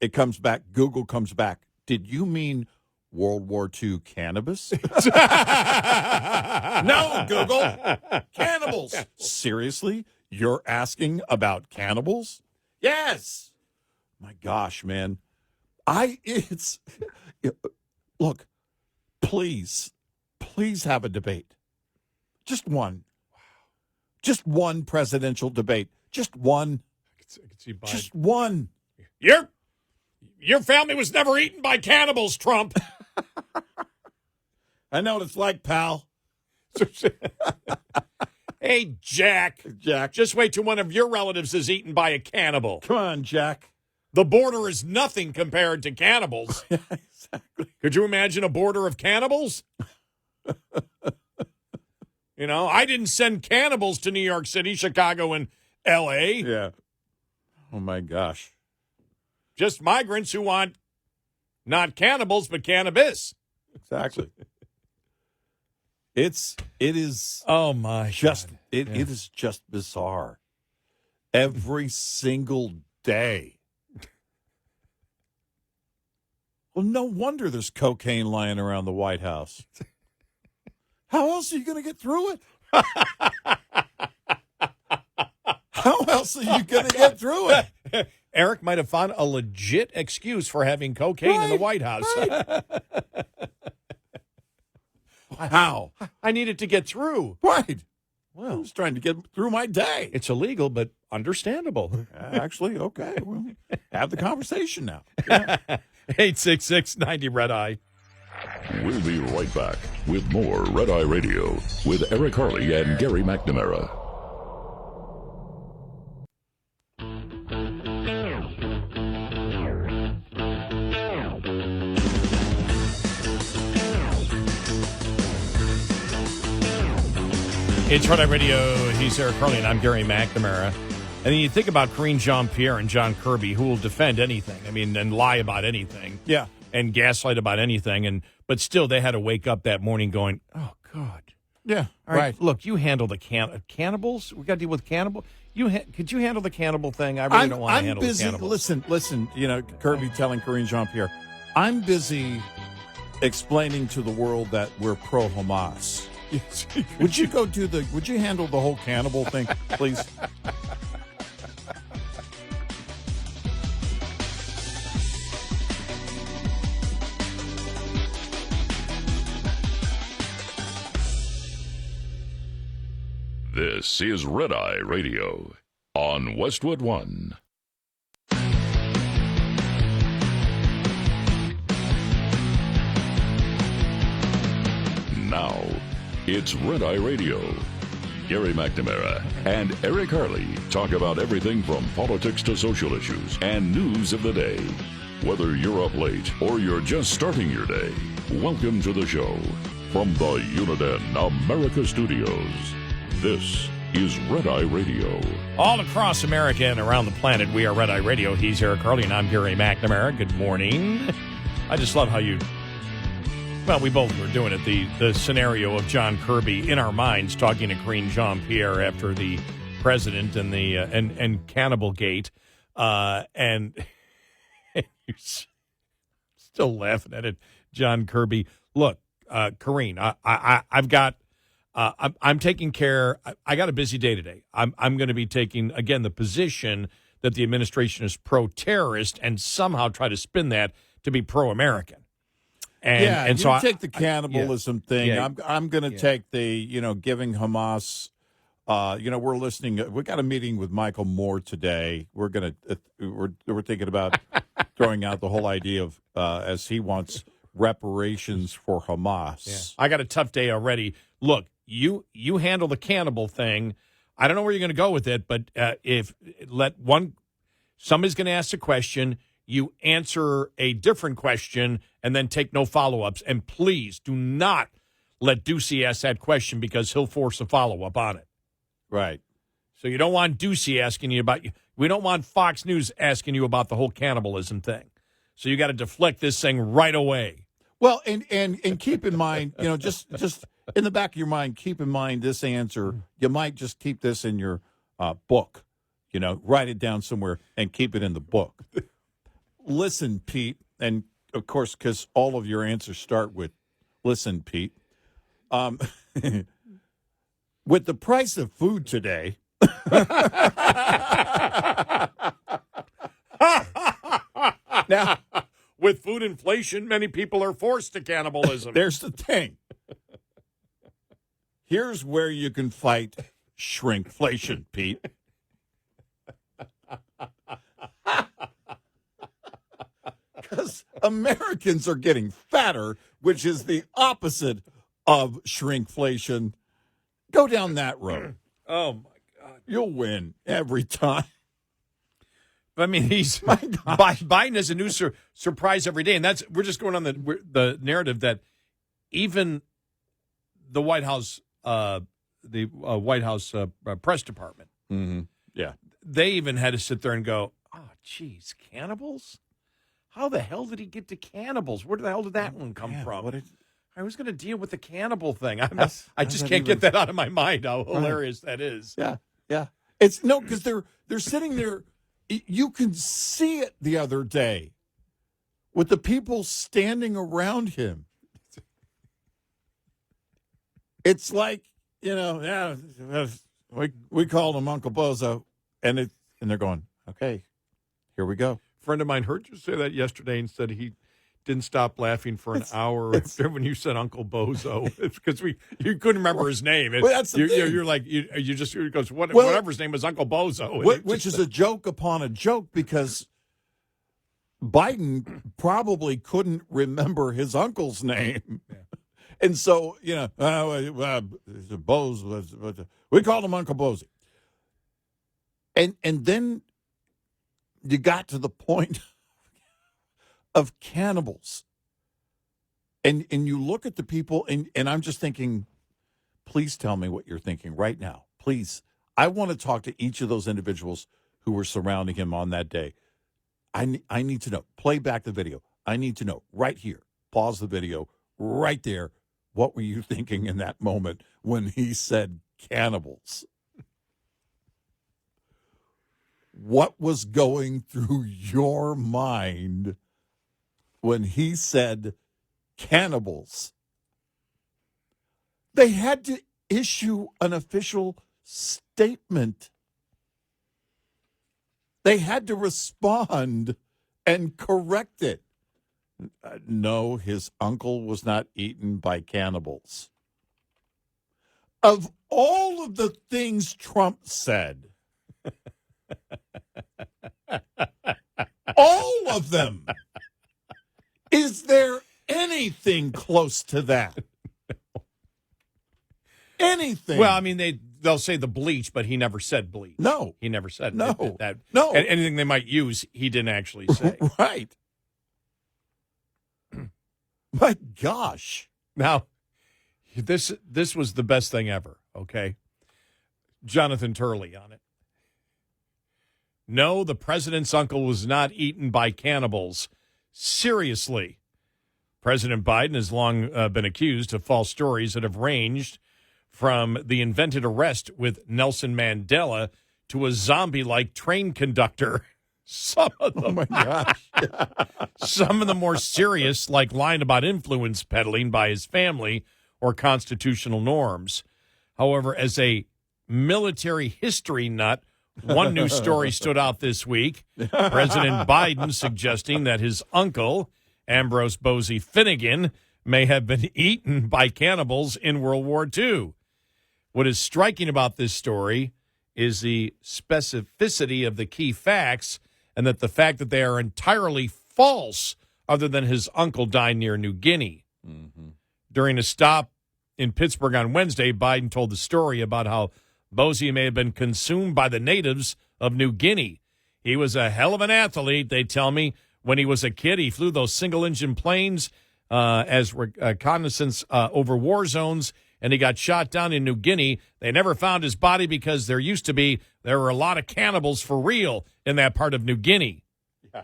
it comes back, Google comes back. Did you mean World War II cannabis? No, Google. Cannibals. Seriously? You're asking about cannibals? Yes. My gosh, man. Look, please have a debate. Just one. Just one presidential debate. Just one. I can see Biden. Just one. Your family was never eaten by cannibals, Trump. I know what it's like, pal. Hey, Jack. Jack. Just wait till one of your relatives is eaten by a cannibal. Come on, Jack. The border is nothing compared to cannibals. Yeah, exactly. Could you imagine a border of cannibals? I didn't send cannibals to New York City, Chicago, and L.A. Yeah. Oh, my gosh. Just migrants who want not cannibals, but cannabis. Exactly. It is. Oh, my God. It is just bizarre. Every single day. Well, no wonder there's cocaine lying around the White House. How else are you going to get through it? How else are you going to get through it? Eric might have found a legit excuse for having cocaine in the White House. Right. How? I needed to get through. Right. Well, I was trying to get through my day. It's illegal, but understandable. Actually, okay. We'll have the conversation now. Yeah. 866-90-RED-EYE. We'll be right back with more Red Eye Radio with Eric Harley and Gary McNamara. It's Red Eye Radio. He's Eric Harley, and I'm Gary McNamara. And then you think about Karine Jean-Pierre and John Kirby, who will defend anything. I mean, and lie about anything. Yeah. And gaslight about anything. But still, they had to wake up that morning going, oh, God. Yeah, All right. Look, you handle the cannibals. We got to deal with cannibal. Could you handle the cannibal thing? I really don't want to handle the cannibals. Listen, Kirby telling Karine Jean-Pierre, I'm busy explaining to the world that we're pro-Hamas. Would you handle the whole cannibal thing, please? This is Red Eye Radio on Westwood One. Now, it's Red Eye Radio. Gary McNamara and Eric Harley talk about everything from politics to social issues and news of the day. Whether you're up late or you're just starting your day, welcome to the show. From the Uniden America Studios, this is Red Eye Radio. All across America and around the planet, we are Red Eye Radio. He's Eric Harley, and I'm Gary McNamara. Good morning. I just love how we both were doing it, the scenario of John Kirby in our minds talking to Karine Jean-Pierre after the president and the and Cannibal Gate, and you're still laughing at it, John Kirby. Look, Karine, I've got. I'm taking care. I got a busy day today. I'm going to be taking, again, the position that the administration is pro-terrorist and somehow try to spin that to be pro-American. And you so take the cannibalism thing. Yeah. I'm going to take the giving Hamas. We're listening. We got a meeting with Michael Moore today. We're thinking about throwing out the whole idea of as he wants reparations for Hamas. Yeah. I got a tough day already. Look, you handle the cannibal thing. I don't know where you're going to go with it, but somebody's going to ask a question. You answer a different question and then take no follow-ups. And please do not let Ducey ask that question because he'll force a follow-up on it. Right. So you don't want Ducey asking you about – we don't want Fox News asking you about the whole cannibalism thing. So you got to deflect this thing right away. Well, and keep in mind, just in the back of your mind, keep in mind this answer. You might just keep this in your book. Write it down somewhere and keep it in the book. Listen, Pete, and of course, because all of your answers start with "Listen, Pete." With the price of food today, now with food inflation, many people are forced to cannibalism. There's the thing. Here's where you can fight shrinkflation, Pete. Because Americans are getting fatter, which is the opposite of shrinkflation. Go down that road. Oh, my God. You'll win every time. I mean, Biden has a new surprise every day, and we're just going on the narrative that even the White House, press department, yeah, they even had to sit there and go, "Oh, geez, cannibals? How the hell did he get to cannibals? Where the hell did that one come from?" I was going to deal with the cannibal thing. I just can't get that out of my mind. How hilarious that is! Yeah. It's because they're sitting there. You can see it the other day with the people standing around him. It's like, we called him Uncle Bozo, and they're going, okay, here we go. A friend of mine heard you say that yesterday and said he didn't stop laughing for an hour when you said Uncle Bozo. It's because you couldn't remember his name. Well, that's the thing. You're like, you just goes, whatever his name was, Uncle Bozo. Which is a joke upon a joke because Biden probably couldn't remember his uncle's name. Yeah. And so, Bose we called him Uncle Bozy. And then you got to the point of cannibals. And you look at the people, and I'm just thinking, please tell me what you're thinking right now. Please. I want to talk to each of those individuals who were surrounding him on that day. I need to know. Play back the video. I need to know right here. Pause the video right there. What were you thinking in that moment when he said cannibals? What was going through your mind when he said cannibals? They had to issue an official statement. They had to respond and correct it. No, his uncle was not eaten by cannibals. Of all of the things Trump said, all of them, is there anything close to that? Anything? Well, I mean, they'll say the bleach, but he never said bleach. No. He never said no. that. No. And anything they might use, he didn't actually say. Right. My gosh. Now, this was the best thing ever, okay? Jonathan Turley on it. No, the president's uncle was not eaten by cannibals. Seriously. President Biden has long been accused of false stories that have ranged from the invented arrest with Nelson Mandela to a zombie-like train conductor. Some of them, oh my gosh. some of the more serious, like lying about influence peddling by his family or constitutional norms. However, as a military history nut, one news story stood out this week. President Biden suggesting that his uncle Ambrose Bosie Finnegan may have been eaten by cannibals in World War II. What is striking about this story is the specificity of the key facts, and that the fact that they are entirely false, other than his uncle died near New Guinea. Mm-hmm. During a stop in Pittsburgh on Wednesday, Biden told the story about how Bosie may have been consumed by the natives of New Guinea. He was a hell of an athlete, they tell me. When he was a kid, he flew those single-engine planes as reconnaissance over war zones, and he got shot down in New Guinea. They never found his body because there were a lot of cannibals for real in that part of New Guinea. Yeah.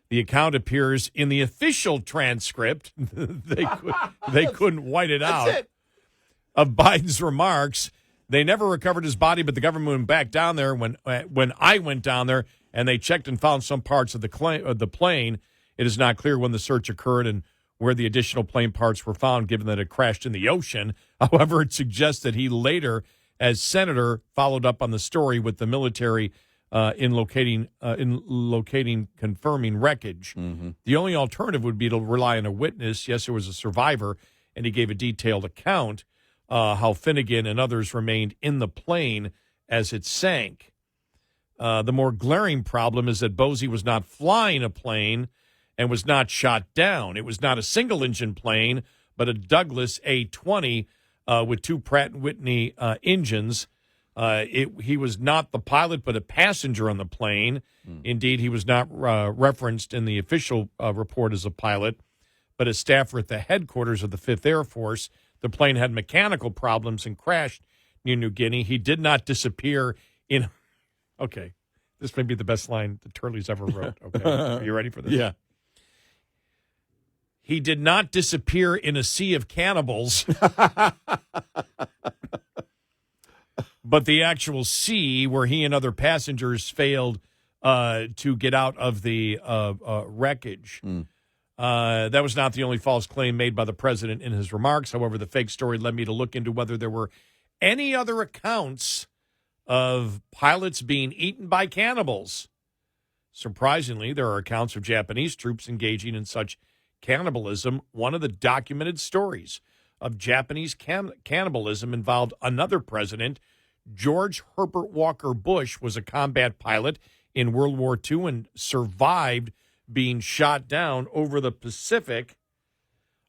The account appears in the official transcript. they couldn't white it out. That's it. Of Biden's remarks. They never recovered his body, but the government went back down there when I went down there, and they checked and found some parts of the plane. It is not clear when the search occurred and where the additional plane parts were found, given that it crashed in the ocean. However, it suggests that he later, as senator, followed up on the story with the military in locating confirming wreckage. Mm-hmm. The only alternative would be to rely on a witness. Yes, there was a survivor, and he gave a detailed account how Finnegan and others remained in the plane as it sank. The more glaring problem is that Bosie was not flying a plane and was not shot down. It was not a single-engine plane, but a Douglas A-20 with two Pratt & Whitney engines. He was not the pilot, but a passenger on the plane. Indeed, he was not referenced in the official report as a pilot, but a staffer at the headquarters of the 5th Air Force. The plane had mechanical problems and crashed near New Guinea. He did not disappear in... Okay, this may be the best line the Turleys ever wrote. Okay, are you ready for this? Yeah. He did not disappear in a sea of cannibals, but the actual sea where he and other passengers failed to get out of the wreckage. That was not the only false claim made by the president in his remarks. However, the fake story led me to look into whether there were any other accounts of pilots being eaten by cannibals. Surprisingly, there are accounts of Japanese troops engaging in such cannibalism. One of the documented stories of Japanese cannibalism involved another president. George Herbert Walker Bush was a combat pilot in World War II and survived being shot down over the Pacific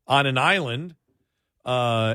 on an island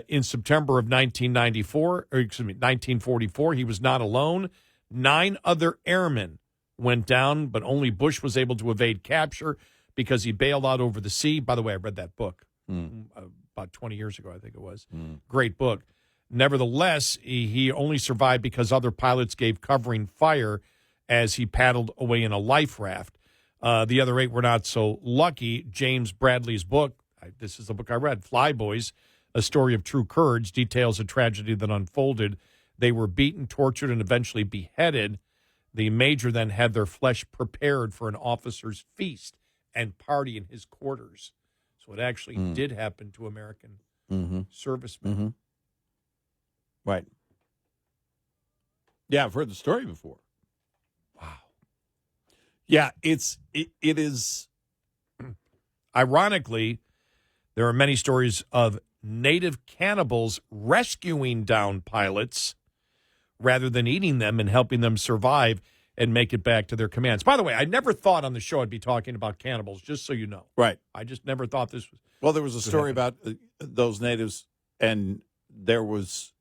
in September of 1944. He was not alone. 9 other airmen went down, but only Bush was able to evade capture because he bailed out over the sea. By the way, I read that book about 20 years ago, I think it was. Great book. Nevertheless, he only survived because other pilots gave covering fire as he paddled away in a life raft. The other 8 were not so lucky. James Bradley's book, this is the book I read, Flyboys, A Story of True Courage, details a tragedy that unfolded. They were beaten, tortured, and eventually beheaded. The major then had their flesh prepared for an officer's feast and party in his quarters. So it actually did happen to American servicemen. Mm-hmm. Right. Yeah, I've heard the story before. Wow. Yeah, it is. Ironically, there are many stories of native cannibals rescuing downed pilots rather than eating them and helping them survive and make it back to their commands. By the way, I never thought on the show I'd be talking about cannibals, just so you know. Right. I just never thought this was... Well, there was a story about those natives, and there was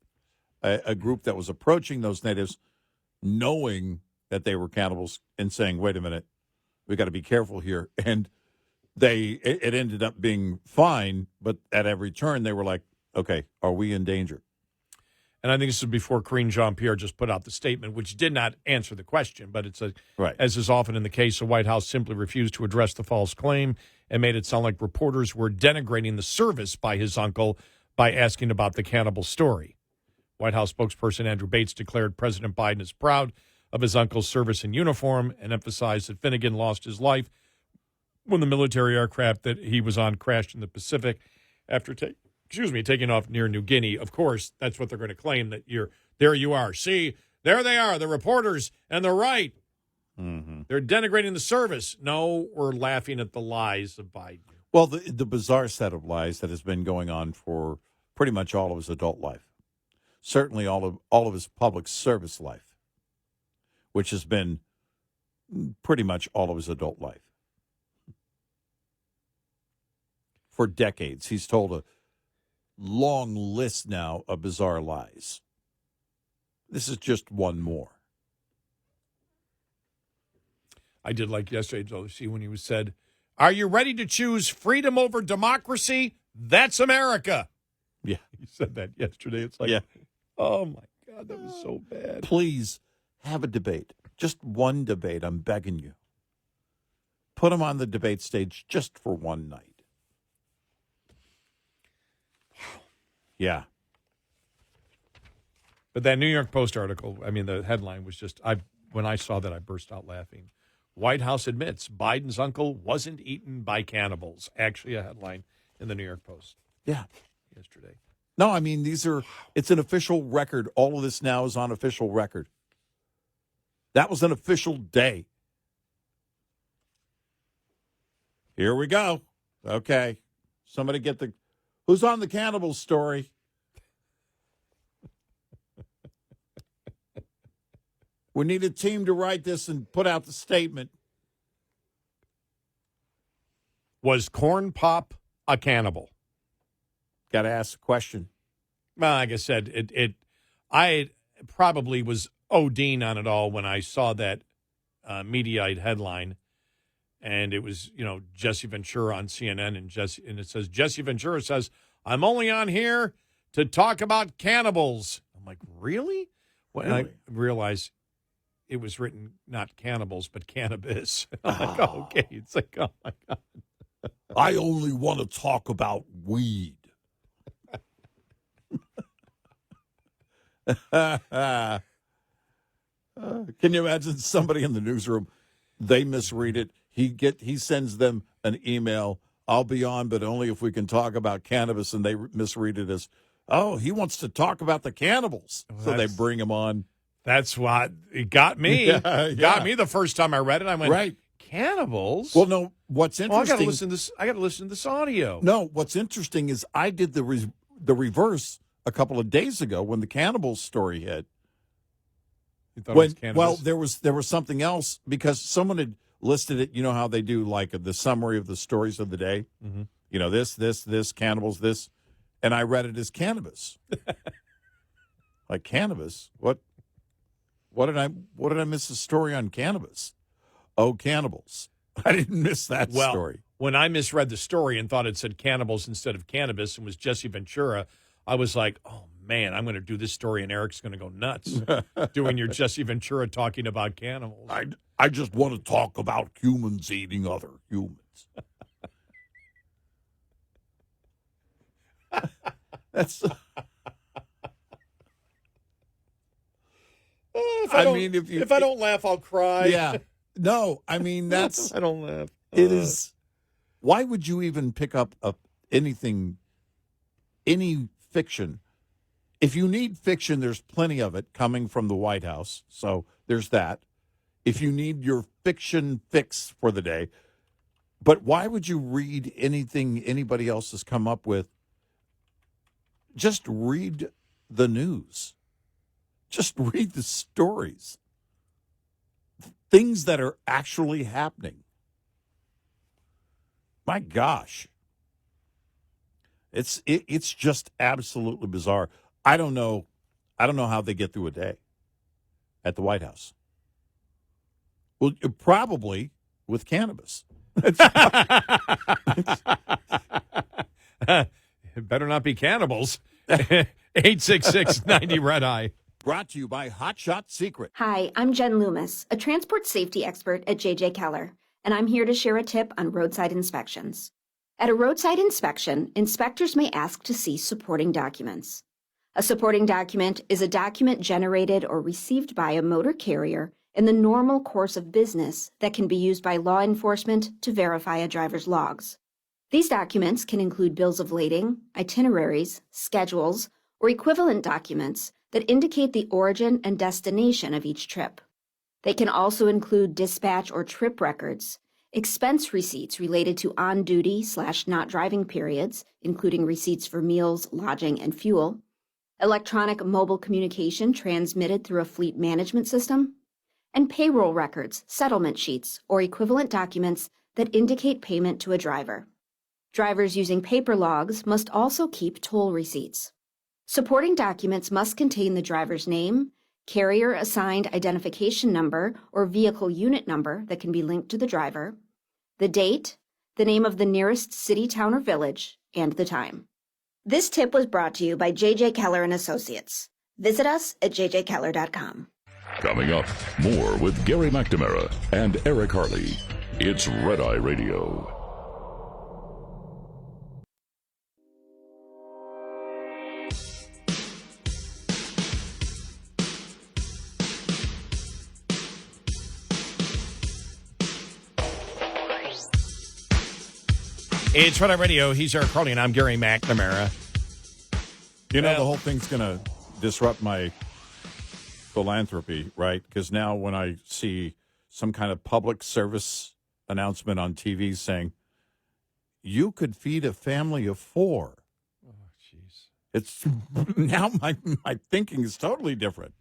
a group that was approaching those natives knowing that they were cannibals and saying, wait a minute, we got to be careful here. And it ended up being fine, but at every turn they were like, okay, are we in danger? And I think this was before Karine Jean-Pierre just put out the statement, which did not answer the question. But it's right. As is often in the case, the White House simply refused to address the false claim and made it sound like reporters were denigrating the service by his uncle by asking about the cannibal story. White House spokesperson Andrew Bates declared President Biden is proud of his uncle's service in uniform and emphasized that Finnegan lost his life when the military aircraft that he was on crashed in the Pacific after taking off near New Guinea. Of course, that's what they're going to claim, that there you are. See, there they are, the reporters, and they're right. Mm-hmm. They're denigrating the service. No, we're laughing at the lies of Biden. Well, the bizarre set of lies that has been going on for pretty much all of his adult life, certainly all of his public service life, which has been pretty much all of his adult life. For decades, he's told a long list now of bizarre lies. This is just one more. I did like yesterday, though, see when he said, "Are you ready to choose freedom over democracy? That's America." Yeah. He said that yesterday. It's like, Yeah. Oh, my God, that was so bad. Please have a debate. Just one debate, I'm begging you. Put him on the debate stage just for one night. Yeah. But that New York Post article, I mean, the headline was just, when I saw that, I burst out laughing. White House admits Biden's uncle wasn't eaten by cannibals. Actually, a headline in the New York Post. Yeah. Yesterday. No, I mean, it's an official record. All of this now is on official record. That was an official day. Here we go. Okay. Somebody get who's on the cannibals story? We need a team to write this and put out the statement. Was Corn Pop a cannibal? Got to ask the question. Well, like I said, I probably was ODing on it all when I saw that Mediaite headline, and it was, Jesse Ventura on CNN, and it says, Jesse Ventura says, "I'm only on here to talk about cannibals." I'm like, really? Well, Really? and I realized it was written not cannibals, but cannabis. I'm like, oh, okay. It's like, oh, my God. I only want to talk about weed. Can you imagine somebody in the newsroom? They misread it. He sends them an email. I'll be on, but only if we can talk about cannabis. And they misread it as, oh, he wants to talk about the cannibals. Well, so they bring him on. That's what it got me. Got me the first time I read it. I went, right. Cannibals? Well, no, what's I interesting. got to listen to this audio. No, what's interesting is I did the reverse a couple of days ago when the cannibals story hit. You thought it was cannabis? Well, there was something else because someone had listed it. You know how they do like the summary of the stories of the day. Mm-hmm. This cannibals, this, and I read it as cannabis. Like cannabis? What did I miss the story on cannabis? Oh, cannibals! I didn't miss that story. When I misread the story and thought it said cannibals instead of cannabis and was Jesse Ventura, I was like, oh, man, I'm going to do this story and Eric's going to go nuts doing your Jesse Ventura talking about cannibals. I just want to talk about humans eating other humans. That's... if I don't laugh, I'll cry. Yeah. No, I mean, that's... I don't laugh. It is... Why would you even pick up anything, any fiction? If you need fiction, there's plenty of it coming from the White House. So there's that. If you need your fiction fix for the day. But why would you read anything anybody else has come up with? Just read the news. Just read the stories. Things that are actually happening. My gosh. It's just absolutely bizarre. I don't know how they get through a day at the White House. Well, probably with cannabis. It better not be cannibals. 866-90-RED-EYE. Brought to you by Hot Shot Secret. Hi, I'm Jen Loomis, a transport safety expert at JJ Keller, and I'm here to share a tip on roadside inspections. At a roadside inspection, inspectors may ask to see supporting documents. A supporting document is a document generated or received by a motor carrier in the normal course of business that can be used by law enforcement to verify a driver's logs. These documents can include bills of lading, itineraries, schedules, or equivalent documents that indicate the origin and destination of each trip. They can also include dispatch or trip records, expense receipts related to on-duty/not driving periods, including receipts for meals, lodging, and fuel, electronic mobile communication transmitted through a fleet management system, and payroll records, settlement sheets, or equivalent documents that indicate payment to a driver. Drivers using paper logs must also keep toll receipts. Supporting documents must contain the driver's name, carrier-assigned identification number or vehicle unit number that can be linked to the driver, the date, the name of the nearest city, town, or village, and the time. This tip was brought to you by J.J. Keller & Associates. Visit us at jjkeller.com. Coming up, more with Gary McNamara and Eric Harley. It's Red Eye Radio. It's Red Eye Radio. He's Eric Harley, and I'm Gary McNamara. You know, the whole thing's going to disrupt my philanthropy, right? Because now when I see some kind of public service announcement on TV saying, you could feed a family of 4. Oh, jeez. It's now my thinking is totally different.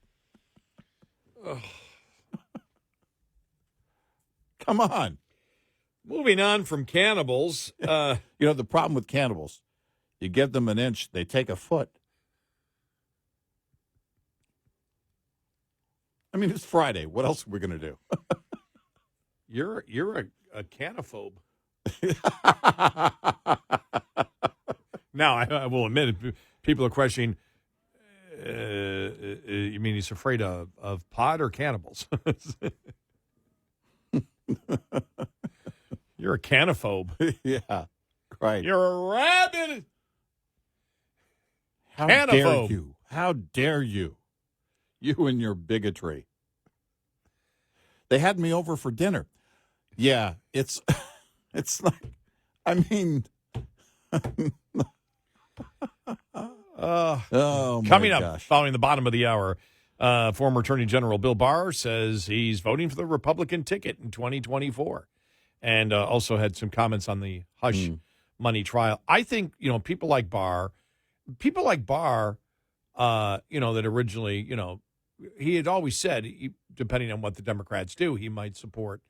Come on. Moving on from cannibals. You know, the problem with cannibals, you give them an inch, they take a foot. I mean, it's Friday. What else are we going to do? You're a canophobe. Now, I will admit, people are questioning, you mean he's afraid of pot or cannibals? You're a canophobe. Yeah, right. You're a rabid How canophobe. dare you? How dare you? You and your bigotry. They had me over for dinner. Yeah, it's like, I mean, oh my coming up, gosh. following the bottom of the hour, former Attorney General Bill Barr says he's voting for the Republican ticket in 2024, and also had some comments on the hush money trial. I think, you know, people like Barr, that originally, you know, he had always said, depending on what the Democrats do, he might support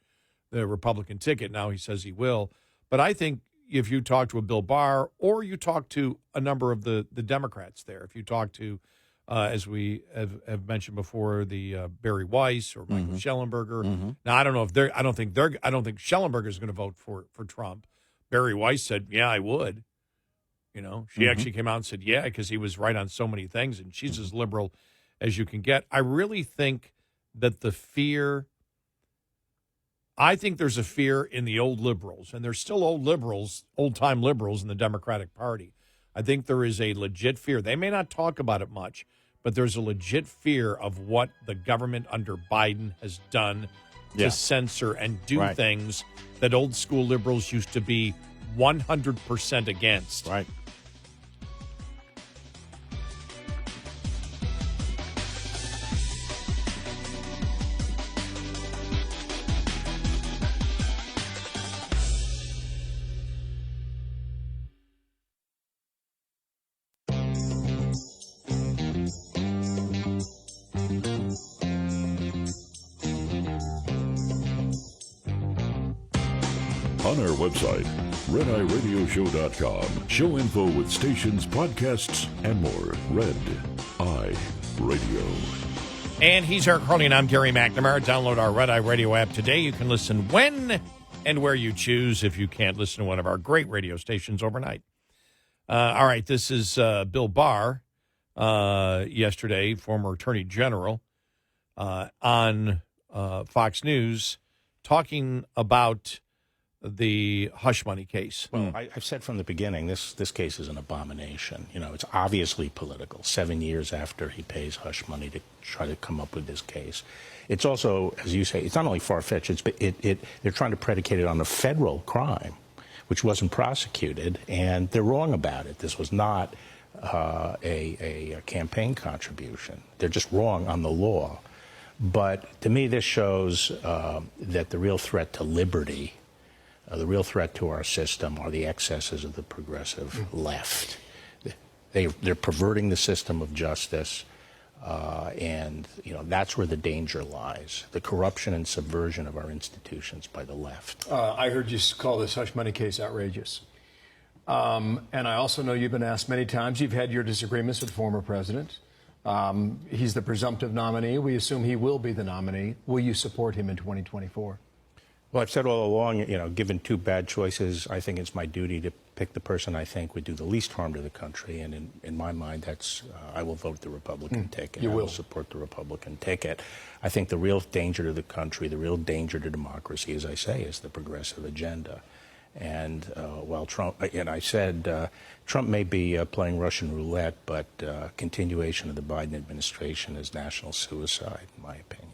the Republican ticket. Now he says he will. But I think if you talk to a Bill Barr or you talk to a number of the Democrats there, if you talk to, as we have mentioned before, the Barry Weiss or Michael Schellenberger. Now, I don't know if I don't think Schellenberger is going to vote for Trump. Barry Weiss said, yeah, I would. You know, she actually came out and said, yeah, because he was right on so many things, and she's as liberal as you can get. I really think that I think there's a fear in the old liberals, and there's still old-time liberals in the Democratic Party. I think there is a legit fear. They may not talk about it much, but there's a legit fear of what the government under Biden has done to censor and do things that old school liberals used to be 100% against. Right. On our website, RedEyeRadioshow.com. Show info with stations, podcasts, and more. Red Eye Radio. And he's Eric Harley, and I'm Gary McNamara. Download our Red Eye Radio app today. You can listen when and where you choose if you can't listen to one of our great radio stations overnight. All right, this is Bill Barr, yesterday, former Attorney General, on Fox News, talking about the hush money case. Well, I've said from the beginning, this case is an abomination. You know, it's obviously political. 7 years after he pays hush money to try to come up with this case. It's also, as you say, it's not only far-fetched, they're trying to predicate it on a federal crime, which wasn't prosecuted, and they're wrong about it. This was not a campaign contribution. They're just wrong on the law. But to me, this shows that the real threat to liberty The real threat to our system are the excesses of the progressive left. They're perverting the system of justice, and that's where the danger lies. The corruption and subversion of our institutions by the left. I heard you call this hush money case outrageous. And I also know you've been asked many times, you've had your disagreements with the former president. He's the presumptive nominee. We assume he will be the nominee. Will you support him in 2024? Well, I've said all along, given two bad choices, I think it's my duty to pick the person I think would do the least harm to the country. And in my mind, I will vote the Republican ticket. You will. I will support the Republican ticket. I think the real danger to the country, the real danger to democracy, as I say, is the progressive agenda. And while Trump, and I said, Trump may be playing Russian roulette, but continuation of the Biden administration is national suicide, in my opinion.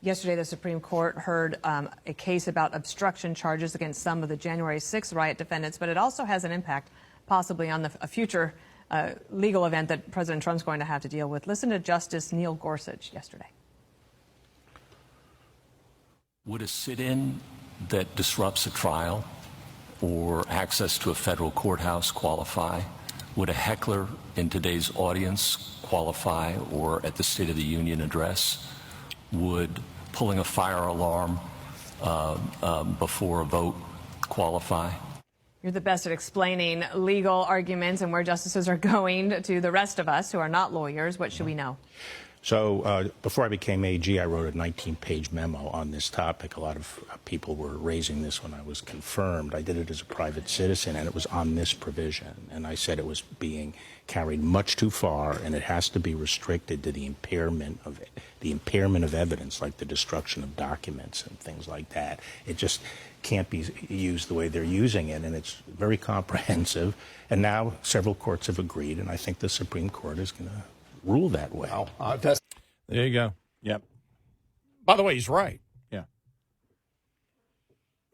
Yesterday, the Supreme Court heard a case about obstruction charges against some of the January 6th riot defendants, but it also has an impact possibly on a future legal event that President Trump's going to have to deal with. Listen to Justice Neil Gorsuch yesterday. Would a sit-in that disrupts a trial or access to a federal courthouse qualify? Would a heckler in today's audience qualify, or at the State of the Union address? Would pulling a fire alarm before a vote qualify? You're the best at explaining legal arguments and where justices are going to the rest of us who are not lawyers. What should we know? So before I became AG, I wrote a 19-page memo on this topic. A lot of people were raising this when I was confirmed. I did it as a private citizen, and it was on this provision. And I said it was being carried much too far, and it has to be restricted to the impairment of evidence, like the destruction of documents and things like that. It just can't be used the way they're using it, and it's very comprehensive. And now several courts have agreed, and I think the Supreme Court is going to rule that way. Wow. There you go. Yep. By the way, he's right. Yeah.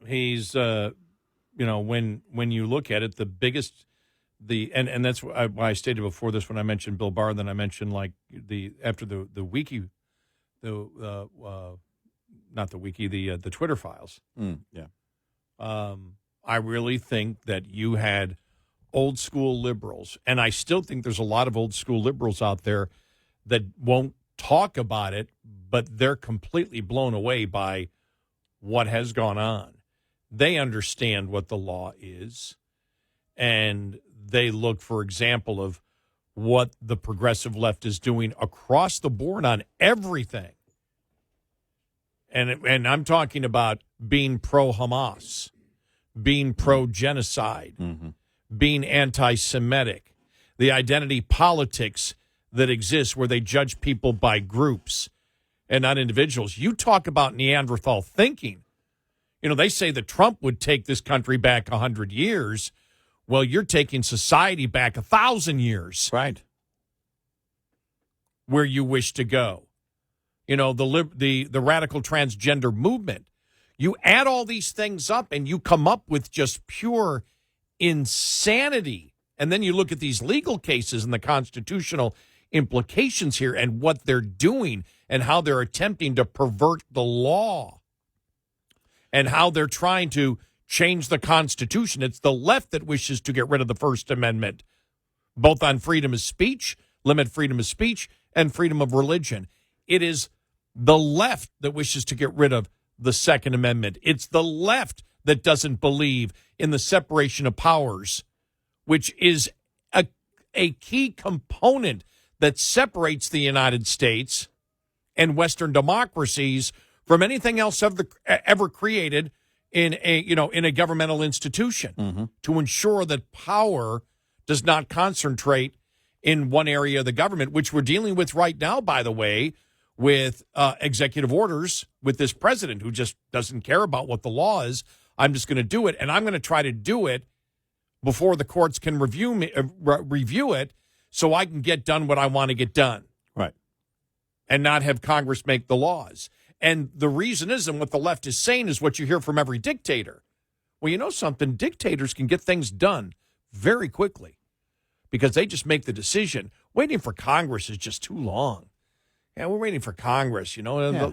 He's, when you look at it, the biggest, and that's why I stated before this when I mentioned Bill Barr, then I mentioned after the wiki, not the wiki, the Twitter files. Yeah. I really think that you had old school liberals, and I still think there's a lot of old school liberals out there that won't talk about it, but they're completely blown away by what has gone on. They understand what the law is, and they look for example of what the progressive left is doing across the board on everything. And I'm talking about being pro-Hamas, being pro-genocide, being anti-Semitic, the identity politics that exists where they judge people by groups and not individuals. You talk about Neanderthal thinking. They say that Trump would take this country back 100 years. Well, you're taking society back 1,000 years. Right. Where you wish to go. The radical transgender movement. You add all these things up and you come up with just pure insanity. And then you look at these legal cases and the constitutional implications here and what they're doing and how they're attempting to pervert the law and how they're trying to change the Constitution. It's the left that wishes to get rid of the First Amendment, both on freedom of speech, limit freedom of speech, and freedom of religion. It is the left that wishes to get rid of the Second Amendment. It's the left that doesn't believe in the separation of powers, which is a key component that separates the United States and Western democracies from anything else ever created in a governmental institution to ensure that power does not concentrate in one area of the government, which we're dealing with right now, by the way, with executive orders with this president who just doesn't care about what the law is. I'm just going to do it, and I'm going to try to do it before the courts can review it so I can get done what I want to get done. Right. And not have Congress make the laws. And the reason is, and what the left is saying is what you hear from every dictator. Well, you know something? Dictators can get things done very quickly because they just make the decision. Waiting for Congress is just too long. Yeah, we're waiting for Congress, Yeah.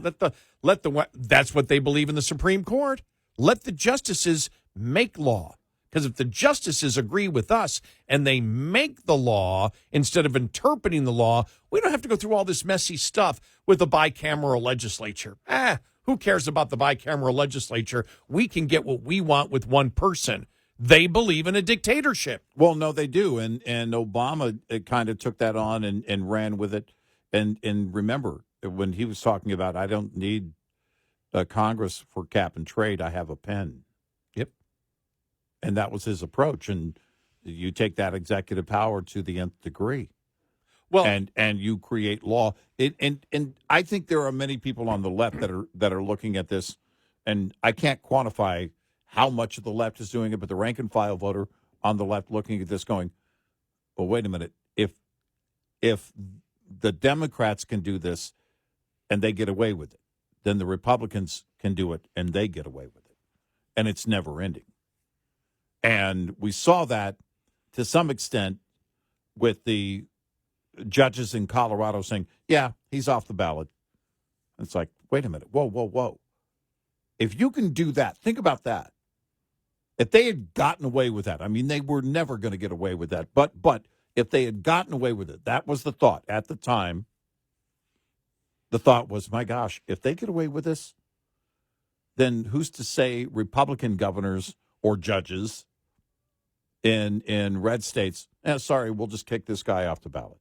That's what they believe in the Supreme Court. Let the justices make law. Because if the justices agree with us and they make the law instead of interpreting the law, we don't have to go through all this messy stuff with the bicameral legislature. Who cares about the bicameral legislature? We can get what we want with one person. They believe in a dictatorship. Well, no, they do. And Obama kind of took that on and ran with it. And remember, when he was talking about, I don't need Congress for cap and trade, I have a pen. Yep. And that was his approach. And you take that executive power to the nth degree. Well, and you create law. And I think there are many people on the left that are looking at this, and I can't quantify how much of the left is doing it, but the rank and file voter on the left looking at this going, well, wait a minute. If the Democrats can do this and they get away with it, then the Republicans can do it and they get away with it. And it's never ending. And we saw that to some extent with the judges in Colorado saying, yeah, he's off the ballot. It's like, wait a minute. Whoa. If you can do that, think about that. If they had gotten away with that, I mean, they were never going to get away with that. But if they had gotten away with it, that was the thought at the time. The thought was, my gosh, if they get away with this, then who's to say Republican governors or judges in red states, sorry, we'll just kick this guy off the ballot.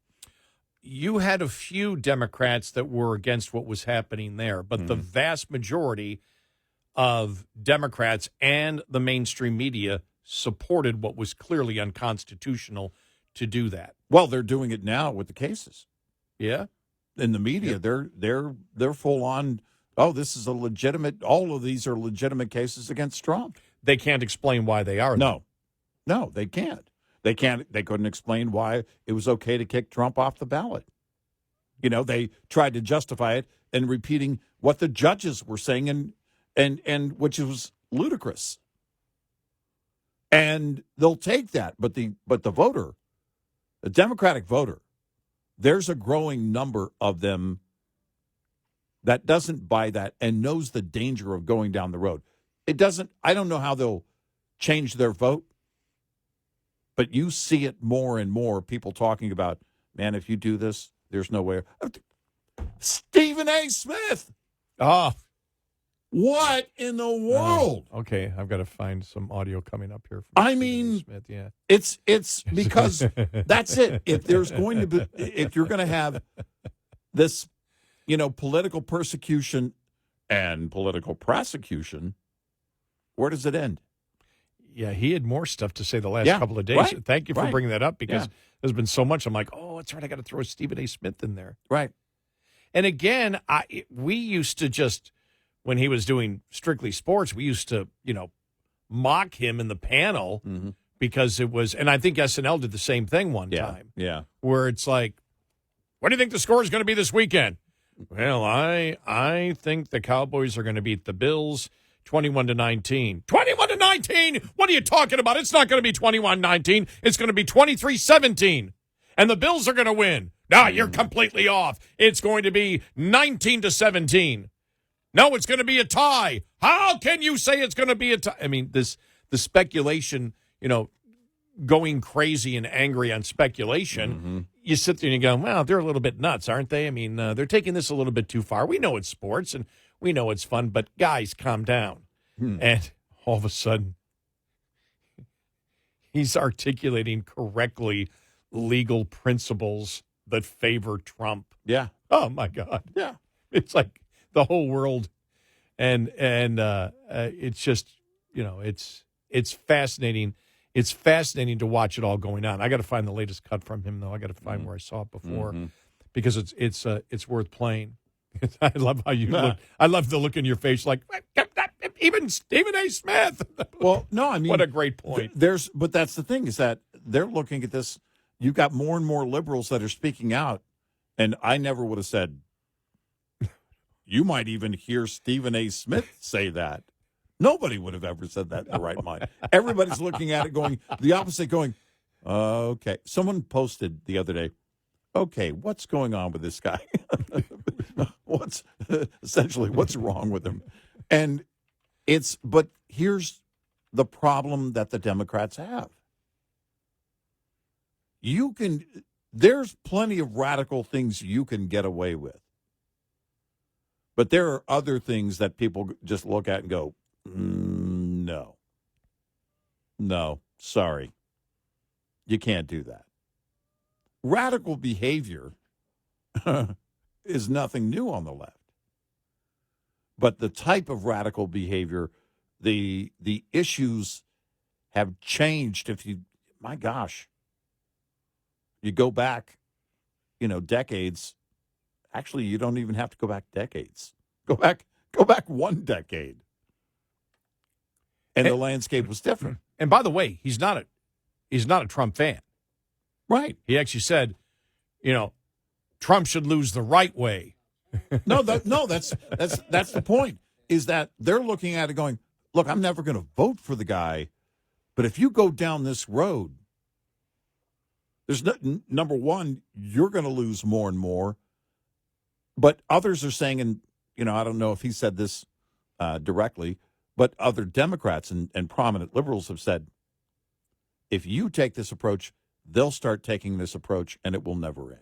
You had a few Democrats that were against what was happening there, but the vast majority of Democrats and the mainstream media supported what was clearly unconstitutional to do that. Well, they're doing it now with the cases. Yeah. In the media, they're full on, this is a legitimate, all of these are legitimate cases against Trump. They can't explain why they are. No, they can't. They couldn't explain why it was okay to kick Trump off the ballot. They tried to justify it and repeating what the judges were saying and which was ludicrous. And they'll take that, but the voter, the Democratic voter, there's a growing number of them that doesn't buy that and knows the danger of going down the road. I don't know how they'll change their vote, but you see it more and more, people talking about, man, if you do this, there's no way. Stephen A. Smith. Oh. What in the world? Okay, I've got to find some audio coming up here. From Stephen A. Smith, yeah. It's because that's it. If there's going to be, if you're going to have this, political persecution and political prosecution, where does it end? Yeah, he had more stuff to say the last couple of days. Right, Thank you for bringing that up because there's been so much. I'm like, that's right. I got to throw Stephen A. Smith in there. Right. And again, we used to just, when he was doing Strictly Sports, we used to, mock him in the panel because it was, and I think SNL did the same thing one time. Yeah. Where it's like, what do you think the score is going to be this weekend? Well, I think the Cowboys are going to beat the Bills 21-19. 21-19? What are you talking about? It's not going to be 21-19. It's going to be 23-17. And the Bills are going to win. No, you're completely off. It's going to be 19-17. No, it's going to be a tie. How can you say it's going to be a tie? I mean, the speculation, going crazy and angry on speculation, you sit there and you go, well, they're a little bit nuts, aren't they? I mean, they're taking this a little bit too far. We know it's sports and we know it's fun, but guys, calm down. And all of a sudden, he's articulating correctly legal principles that favor Trump. Yeah. Oh, my God. Yeah. It's like the whole world. And it's just, it's fascinating. It's fascinating to watch it all going on. I got to find the latest cut from him, though. I got to find where I saw it before because it's worth playing. I love how you look. I love the look in your face, like even Stephen A. Smith. Well, no, I mean, what a great point. But that's the thing is that they're looking at this. You've got more and more liberals that are speaking out, and I never would have said. You might even hear Stephen A. Smith say that. Nobody would have ever said that in their right mind. Everybody's looking at it going the opposite, going, okay. Someone posted the other day, okay, what's going on with this guy? What's wrong with him? And but here's the problem that the Democrats have. There's plenty of radical things you can get away with. But there are other things that people just look at and go, no, sorry. You can't do that. Radical behavior is nothing new on the left. But the type of radical behavior, the issues have changed. My gosh, you go back, decades. Actually, you don't even have to go back decades. Go back 1 decade. And the landscape was different. And by the way, he's not a Trump fan. Right. He actually said, Trump should lose the right way. No, that's the point, is that they're looking at it going, look, I'm never going to vote for the guy, but if you go down this road, there's number one, you're going to lose more and more. But others are saying, and I don't know if he said this directly, but other Democrats and prominent liberals have said, if you take this approach, they'll start taking this approach, and it will never end.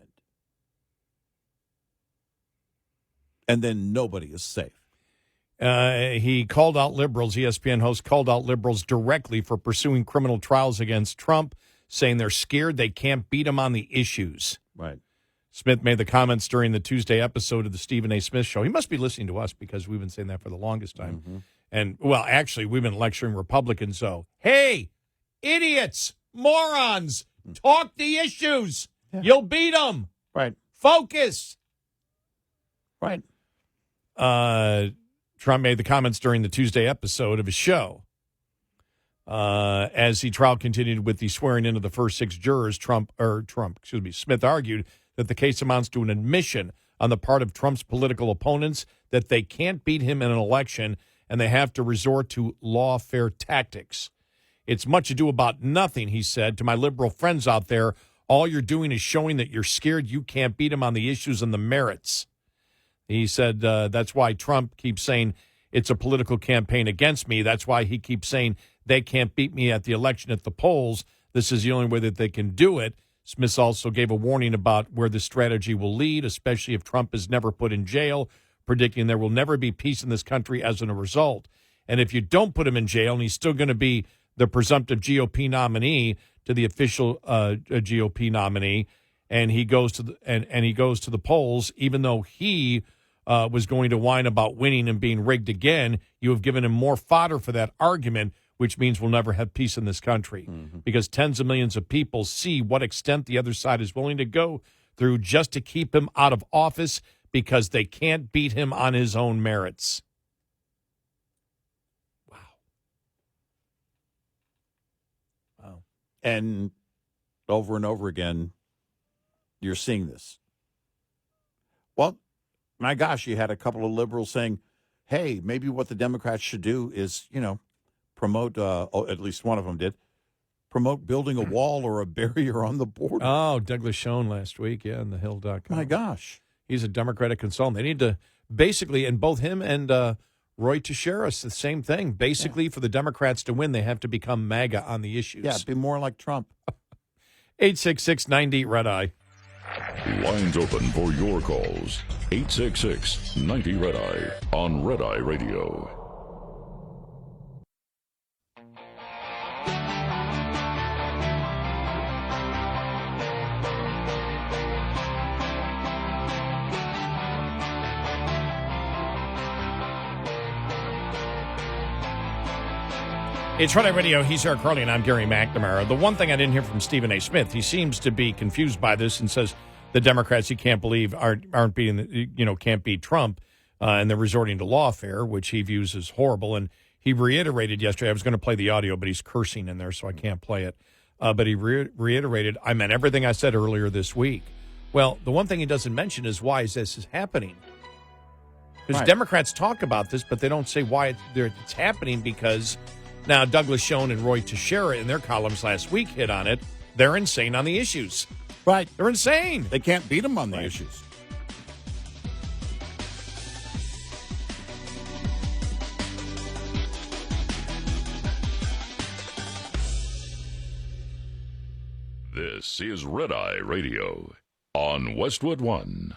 And then nobody is safe. He called out liberals, ESPN host called out liberals directly for pursuing criminal trials against Trump, saying they're scared they can't beat him on the issues. Right. Smith made the comments during the Tuesday episode of the Stephen A. Smith Show. He must be listening to us because we've been saying that for the longest time. Mm-hmm. And, well, actually, we've been lecturing Republicans, so, hey, idiots, morons, talk the issues. Yeah. You'll beat them. Right. Focus. Right. Trump made the comments during the Tuesday episode of his show. As the trial continued with the swearing in of the first 6 jurors, Smith argued that the case amounts to an admission on the part of Trump's political opponents that they can't beat him in an election and they have to resort to lawfare tactics. It's much ado about nothing, he said. To my liberal friends out there, all you're doing is showing that you're scared you can't beat him on the issues and the merits. He said that's why Trump keeps saying it's a political campaign against me. That's why he keeps saying they can't beat me at the election at the polls. This is the only way that they can do it. Smith also gave a warning about where this strategy will lead, especially if Trump is never put in jail, predicting there will never be peace in this country as a result. And if you don't put him in jail, and he's still going to be the presumptive GOP nominee to the official GOP nominee, and he goes to the polls, even though he was going to whine about winning and being rigged again, you have given him more fodder for that argument, which means we'll never have peace in this country. Mm-hmm. Because tens of millions of people see what extent the other side is willing to go through just to keep him out of office because they can't beat him on his own merits. Wow. And over again, you're seeing this. Well, my gosh, you had a couple of liberals saying, hey, maybe what the Democrats should do is, promote, at least one of them did, promote building a wall or a barrier on the border. Oh, Douglas Schoen last week, in the Hill.com. My gosh. He's a Democratic consultant. They need to basically, and both him and Roy Teixeira, the same thing. Basically, for the Democrats to win, they have to become MAGA on the issues. Yeah, be more like Trump. 866-90-RED-EYE. Lines open for your calls. 866-90-RED-EYE on Red Eye Radio. It's Red Eye Radio. He's Eric Harley, and I'm Gary McNamara. The one thing I didn't hear from Stephen A. Smith, he seems to be confused by this and says the Democrats he can't believe aren't beating, can't beat Trump, and they're resorting to lawfare, which he views as horrible. And he reiterated yesterday, I was going to play the audio, but he's cursing in there, so I can't play it. But he reiterated, I meant everything I said earlier this week. Well, the one thing he doesn't mention is why this is happening. Because Democrats talk about this, but they don't say why it's happening because... Now, Douglas Schoen and Roy Teixeira in their columns last week hit on it. They're insane on the issues. Right. They're insane. They can't beat them on the issues. This is Red Eye Radio on Westwood One.